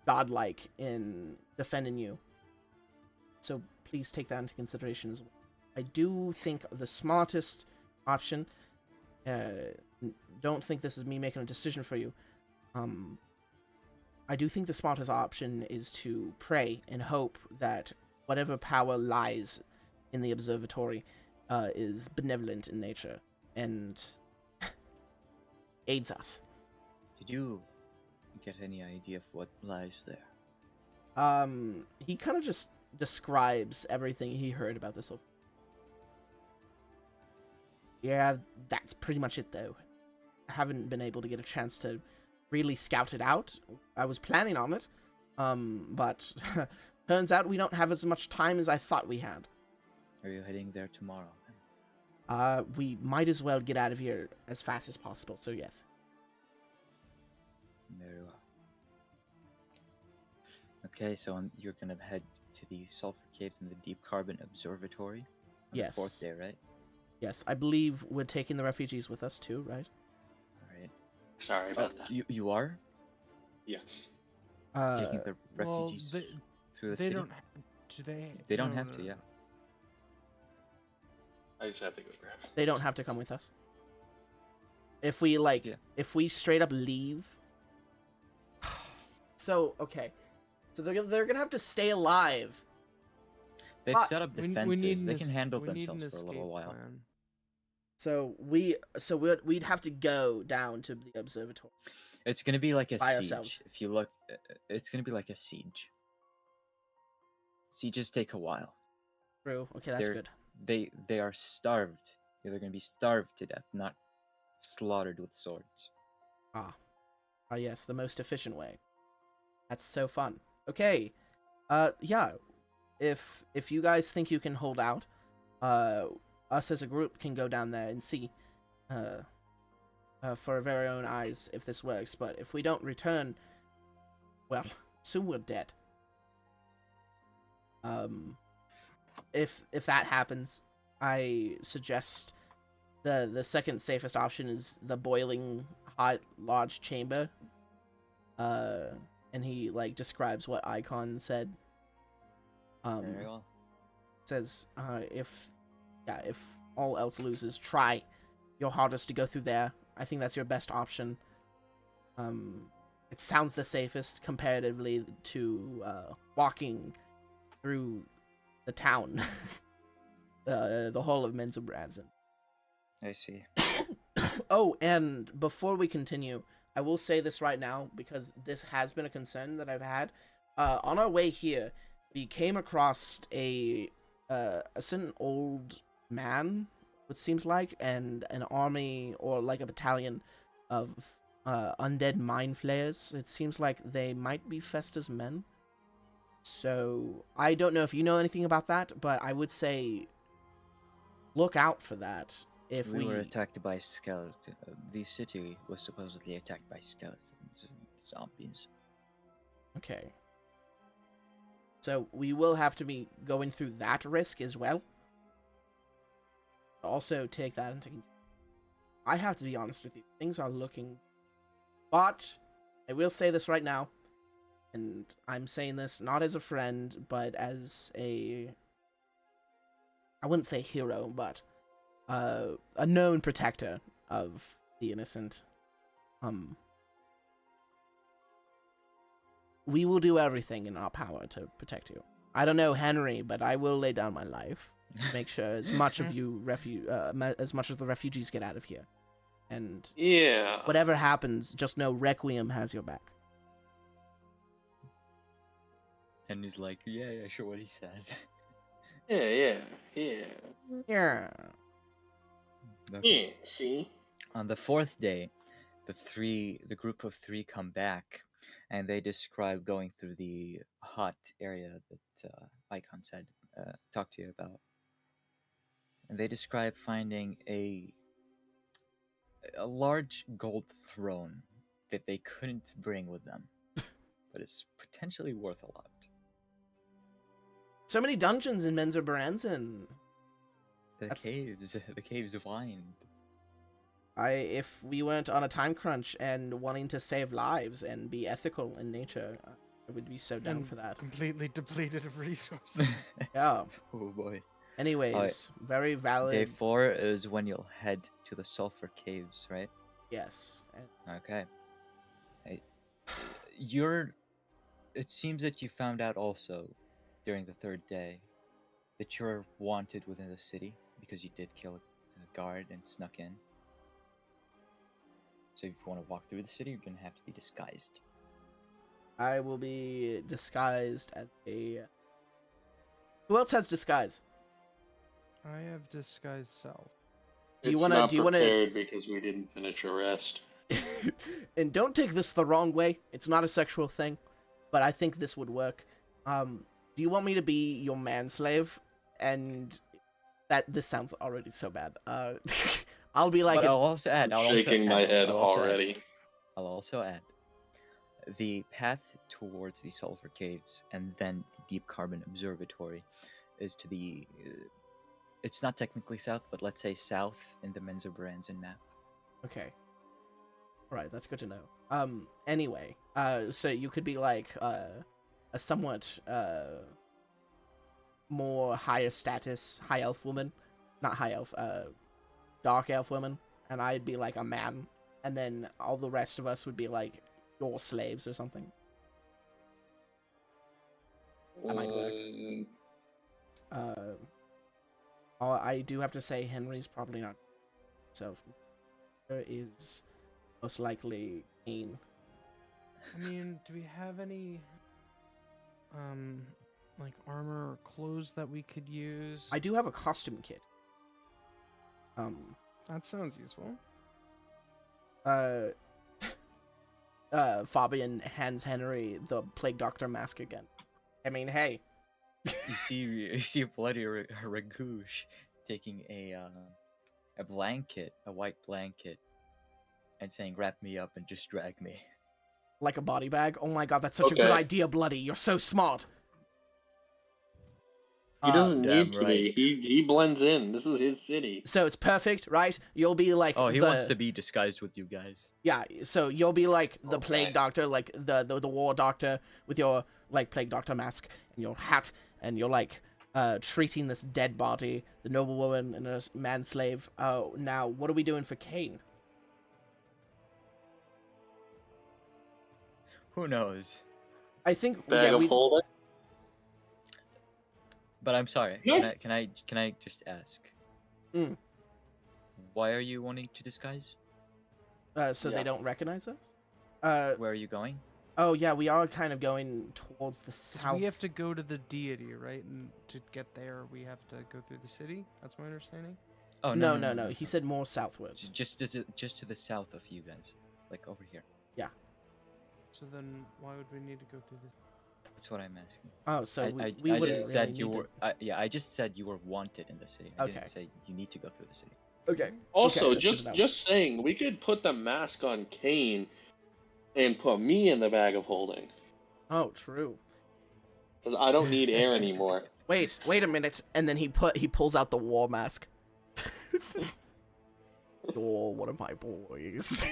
godlike in defending you. So please take that into consideration as well. I do think the smartest option, don't think this is me making a decision for you. I do think the smartest option is to pray and hope that whatever power lies in the observatory is benevolent in nature and aids us. Did you get any idea of what lies there? He kind of just describes everything he heard about this. Yeah, that's pretty much it, though. I haven't been able to get a chance to really scout it out. I was planning on it, but turns out we don't have as much time as I thought we had. Are you heading there tomorrow? We might as well get out of here as fast as possible, so yes. Very well. Okay, so you're gonna head to the Sulfur Caves and the Deep Carbon Observatory on Yes. the 4th day, right? Yes, I believe we're taking the refugees with us too, right? Alright. Sorry about that. You are? Yes. Taking the Well, refugees they, through the they city? don't. Do they? They don't no, have no, to, no. yeah. I just have to go grab it. They don't have to come with us. If we Yeah. if we straight up leave. So okay, so they're gonna have to stay alive They've Ah, set up We defenses. need They an can es- handle we need an themselves for a little escape while. plan. So we'd have to go down to the observatory. It's gonna be like a By siege. ourselves. If you look, it's gonna be like a siege. Sieges take a while. True. Okay, that's They're- good. They are starved. They're gonna be starved to death, not slaughtered with swords. Ah, yes, the most efficient way. That's so fun. Okay, yeah. If you guys think you can hold out, us as a group can go down there and see, for our very own eyes if this works. But if we don't return, well, soon we're dead. If that happens, I suggest the second safest option is the boiling hot large chamber. And he like describes what Icon said. Very well. Says if all else loses, try your hardest to go through there. I think that's your best option. It sounds the safest comparatively to walking through the town, the whole of Menzoberranzan. I see. Oh, and before we continue, I will say this right now because this has been a concern that I've had. On our way here, we came across a certain old man, it seems like, and an army or like a battalion of undead mind flayers. It seems like they might be Festa's men. So I don't know if you know anything about that, but I would say look out for that. If We were attacked by skeletons. The city was supposedly attacked by skeletons and zombies. Okay. So we will have to be going through that risk as well. Also take that into consideration. I have to be honest with you. Things are looking... But I will say this right now. And I'm saying this not as a friend, but as a... I wouldn't say hero, but... a known protector of the innocent. We will do everything in our power to protect you. I don't know Henry, but I will lay down my life to make sure as much of you as much as the refugees get out of here. And Yeah. whatever happens, just know Requiem has your back. And he's like, yeah, sure, what he says. Yeah. Yeah. Okay. Yeah. See? On the fourth day, the group of three come back, and they describe going through the hot area that Icon said, talked to you about. And they describe finding a large gold throne that they couldn't bring with them, but is potentially worth a lot. So many dungeons in Menzoberranzan. The caves whined. If we weren't on a time crunch and wanting to save lives and be ethical in nature, I would be so down And for that. Completely depleted of resources. Yeah. Oh boy. Anyways, very valid. Day 4 is when you'll head to the Sulphur Caves, right? Yes. Okay. It seems that you found out also during the third day that you're wanted within the city because you did kill a guard and snuck in. So if you want to walk through the city, you're gonna have to be disguised. I will be disguised as a... Who else has disguise? I have disguised self. Do you It's wanna- not do you wanna- prepared because we didn't finish a rest. And don't take this the wrong way. It's not a sexual thing, but I think this would work. Do you want me to be your manslave? And this sounds already so bad. I'll be like... But I'll also add. Shaking my head already. I'll also add the path towards the Sulphur Caves and then the Deep Carbon Observatory is to the. It's not technically south, but let's say south in the Menzoberranzan map. Okay. Right, that's good to know. Anyway, so you could be like a somewhat more higher status high elf woman, not high elf, dark elf woman, and I'd be like a man, and then all the rest of us would be like your slaves or something. That might work. I do have to say Henry's probably not. So is most likely Kane. I mean, do we have any like armor or clothes that we could use? I do have a costume kit. That sounds useful. Fabian hands Henry the Plague Doctor mask again. I mean, hey. You see Bloody Ragouche taking a blanket, a white blanket, and saying, "Wrap me up and just drag me." Like a body bag? Oh my god, that's such a good Okay. idea, Bloody. You're so smart. He doesn't damn need to be. right. He blends in. This is his city. So it's perfect, right? You'll be like Oh, he the... wants to be disguised with you guys. Yeah, so you'll be like the Plague Okay. Doctor, like the War Doctor with your like Plague Doctor mask and your hat, and you're like treating this dead body, the noble woman and a man slave. Now what are we doing for Kane? Who knows? I think Bag of holding. But I'm sorry. Yes. Can I just ask? Mm. Why are you wanting to disguise? so Yeah. they don't recognize us. Where are you going? Oh yeah, we are kind of going towards the 'Cause south. we have to go to the deity, right? And to get there, we have to go through the city. That's my understanding. Oh No. He said more southwards. Just to the south of you guys, like over here. So then, why would we need to go through this? That's what I'm asking. Oh, so we I wouldn't just really said need you to... were. I just said you were wanted in the city. I Okay. didn't say you need to go through the city. Okay. Also, Okay, let's get to that one. just saying, we could put the mask on Kane and put me in the bag of holding. Oh, true. 'Cause I don't need air anymore. Wait a minute. And then he pulls out the war mask. You're one of my boys.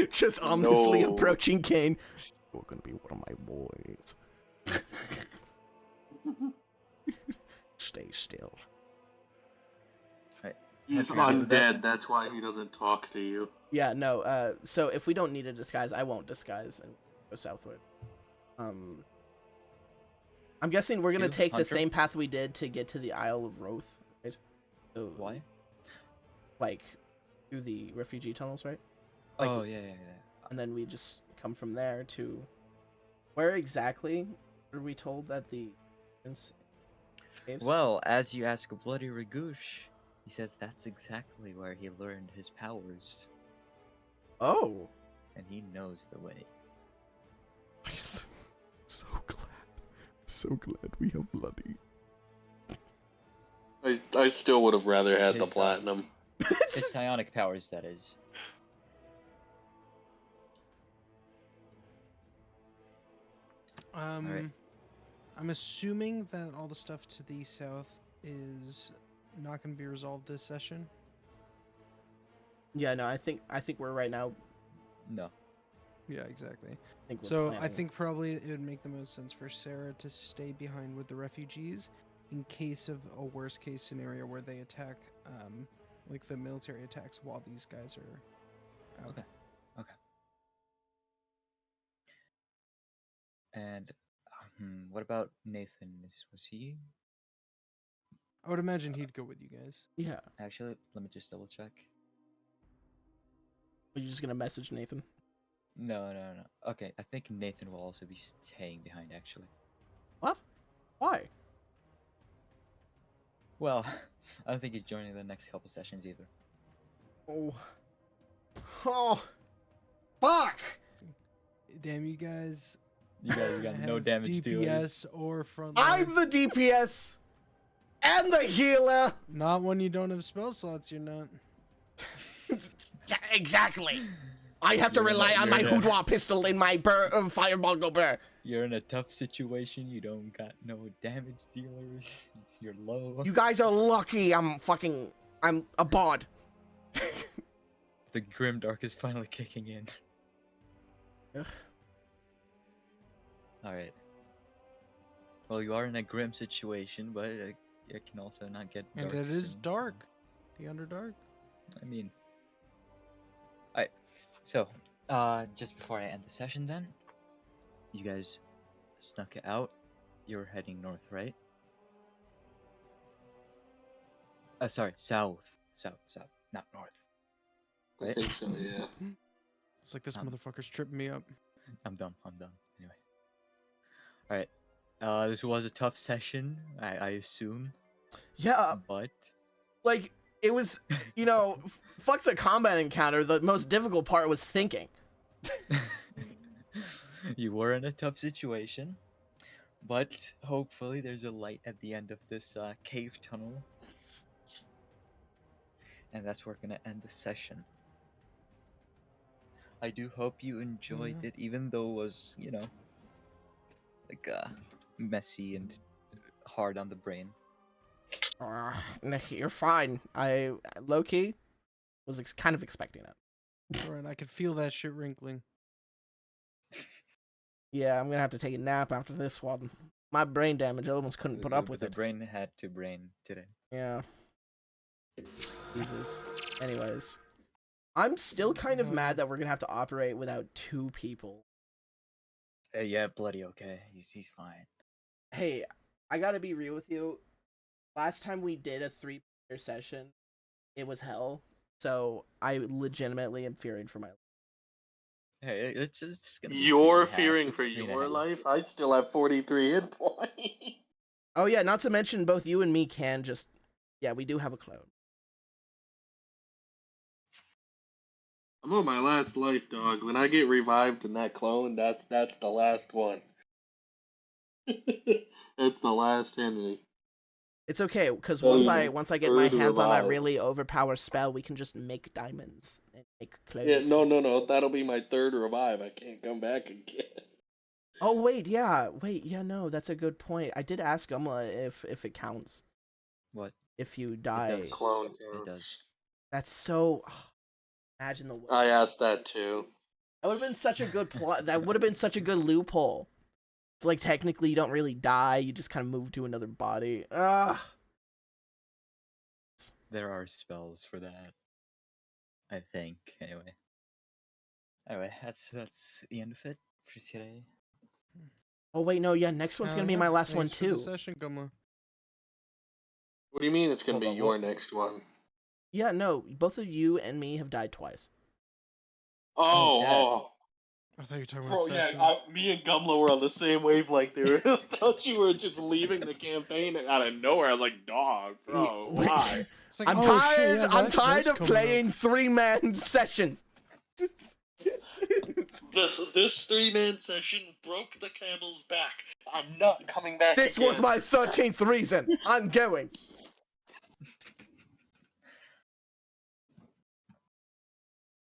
Just ominously No. approaching Kane. You're gonna be one of my boys. Stay still. He's Happy to do that. undead. That's why he doesn't talk to you. Yeah, no, so if we don't need a disguise, I won't disguise and go southward. I'm guessing we're gonna You, take the Hunter? same path we did to get to the Isle of Roth, right? So, Why? Like, through the refugee tunnels, right? Like, Oh yeah. and then we just come from there to... Where exactly were we told that the... caves? Well, as you ask a Bloody Ragouche, he says that's exactly where he learned his powers, Oh! and he knows the way. Nice. So glad. So glad we have Bloody. I still would have rather had the His, platinum. His psionic powers, that is. I'm assuming that all the stuff to the south is not going to be resolved this session. Yeah, no, I think we're right now... No. Yeah, exactly. I think we're So I planning. think probably it would make the most sense for Sarah to stay behind with the refugees in case of a worst case scenario where they attack, like the military attacks while these guys are out. Okay. And what about Nathan? Was he? I would imagine he'd go with you guys. Yeah. Actually, let me just double check. Are you just gonna message Nathan? No. Okay, I think Nathan will also be staying behind, actually. What? Why? Well, I don't think he's joining the next couple sessions either. Oh. Oh. Fuck! Damn, you guys. You guys got no have damage DPS or front I'm line. the DPS! And the healer! Not when you don't have spell slots, you're not. Yeah, exactly! I have to You're rely not- on my you're not- Houdwa pistol in my fireball go burr. You're in a tough situation. You don't got no damage dealers. You're low. You guys are lucky I'm a bard. The Grimdark is finally kicking in. Ugh. Alright. Well, you are in a grim situation, but it can also not get And dark it is soon. dark. The Underdark. I mean... Alright, so, just before I end the session then, you guys snuck it out. You're heading north, right? Sorry, south, not north. I Right? think so, yeah. It's like this Um, motherfucker's tripping me up. I'm dumb. Anyway. All right. This was a tough session, I assume, Yeah, but like it was, fuck the combat encounter. The most difficult part was thinking. you were in a tough situation. But hopefully, there's a light at the end of this cave tunnel, and that's where we're gonna end the session. I do hope you enjoyed it, even though it was, like messy and hard on the brain. You're fine. I low key was kind of expecting it. All right, I could feel that shit wrinkling. Yeah, I'm gonna have to take a nap after this one. My brain damage, I almost couldn't put up with the it. brain had to brain today. Yeah. Jesus. Anyways, I'm still kind of mad that we're gonna have to operate without 2 people. Yeah, bloody okay. He's fine. Hey, I gotta be real with you. Last time we did a 3-player session, it was hell. So I legitimately am fearing for my life. Hey, it's gonna be You're 3.5, fearing it's for 3.5. your life? I still have 43 hit points. Oh yeah, not to mention both you and me can just... Yeah, we do have a clone. I'm on my last life, dog. When I get revived in that clone, that's the last one. It's the last Henry. It's okay, because That once is I get my third hands on that revive. really overpowered spell, we can just make diamonds and make clones. Yeah, no. That'll be my 3rd revive. I can't come back again. Oh wait, no, that's a good point. I did ask Gumla if it counts. What? If you die. does. Clone It counts. does. That's so... Imagine the... I asked that too. That would have been such a good plot. That would have been such a good loophole. It's like technically you don't really die, you just kind of move to another body. Ugh. There are spells for that. I think. Anyway, that's the end of it for today. Oh wait, no, yeah, next one's gonna be my last one Thanks for the too. session, Gumla. What do you mean it's gonna Hold be on, your what? next one? Yeah, no, both of you and me have died twice. Oh. I thought you were talking Bro, about yeah, sessions. me and Gumla were on the same wavelength there. I thought you were just leaving the campaign out of nowhere. I was like, dog, bro, Yeah, why? It's like, I'm oh, tired. shit, yeah, I'm that- tired that's of coming up. playing 3-man sessions. This 3-man session broke the camel's back. I'm not coming back This again. was my 13th reason. I'm going.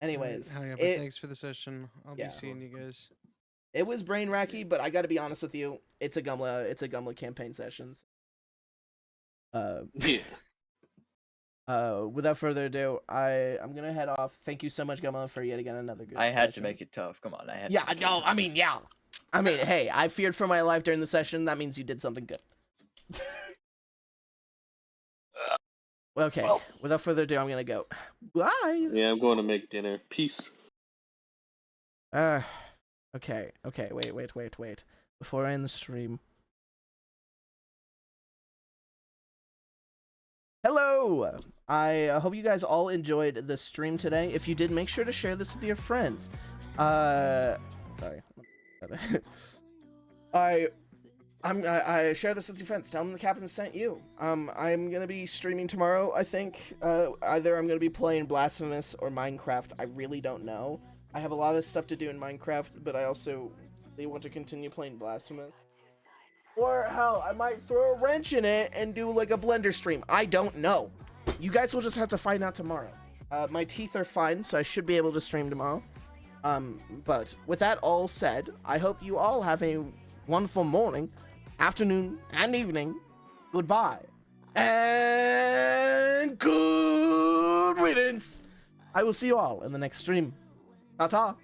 Anyways, Hell yeah, but it, thanks for the session. I'll Yeah. be seeing you guys. it was brain racky, but I got to be honest with you. It's a Gumla campaign sessions. Yeah. Without further ado, I'm gonna head off. Thank you so much, Gumla, for yet again another good. I had to session. make it tough. Come on, I had. Yeah, to make it no, tough. I mean, yeah. I mean, hey, I feared for my life during the session. That means you did something good. Okay, Well. without further ado, I'm gonna go. Bye. Yeah, I'm going to make dinner. Peace. Okay, wait. Before I end the stream. Hello! I hope you guys all enjoyed the stream today. If you did, make sure to share this with your friends. Sorry. I share this with your friends. Tell them the captain sent you. I'm gonna be streaming tomorrow, I think. Either I'm gonna be playing Blasphemous or Minecraft. I really don't know. I have a lot of stuff to do in Minecraft, but I also really want to continue playing Blasphemous. Or hell, I might throw a wrench in it and do like a Blender stream. I don't know. You guys will just have to find out tomorrow. My teeth are fine, so I should be able to stream tomorrow. But with that all said, I hope you all have a wonderful morning, afternoon, and evening. Goodbye. And good riddance. I will see you all in the next stream. Ta-ta.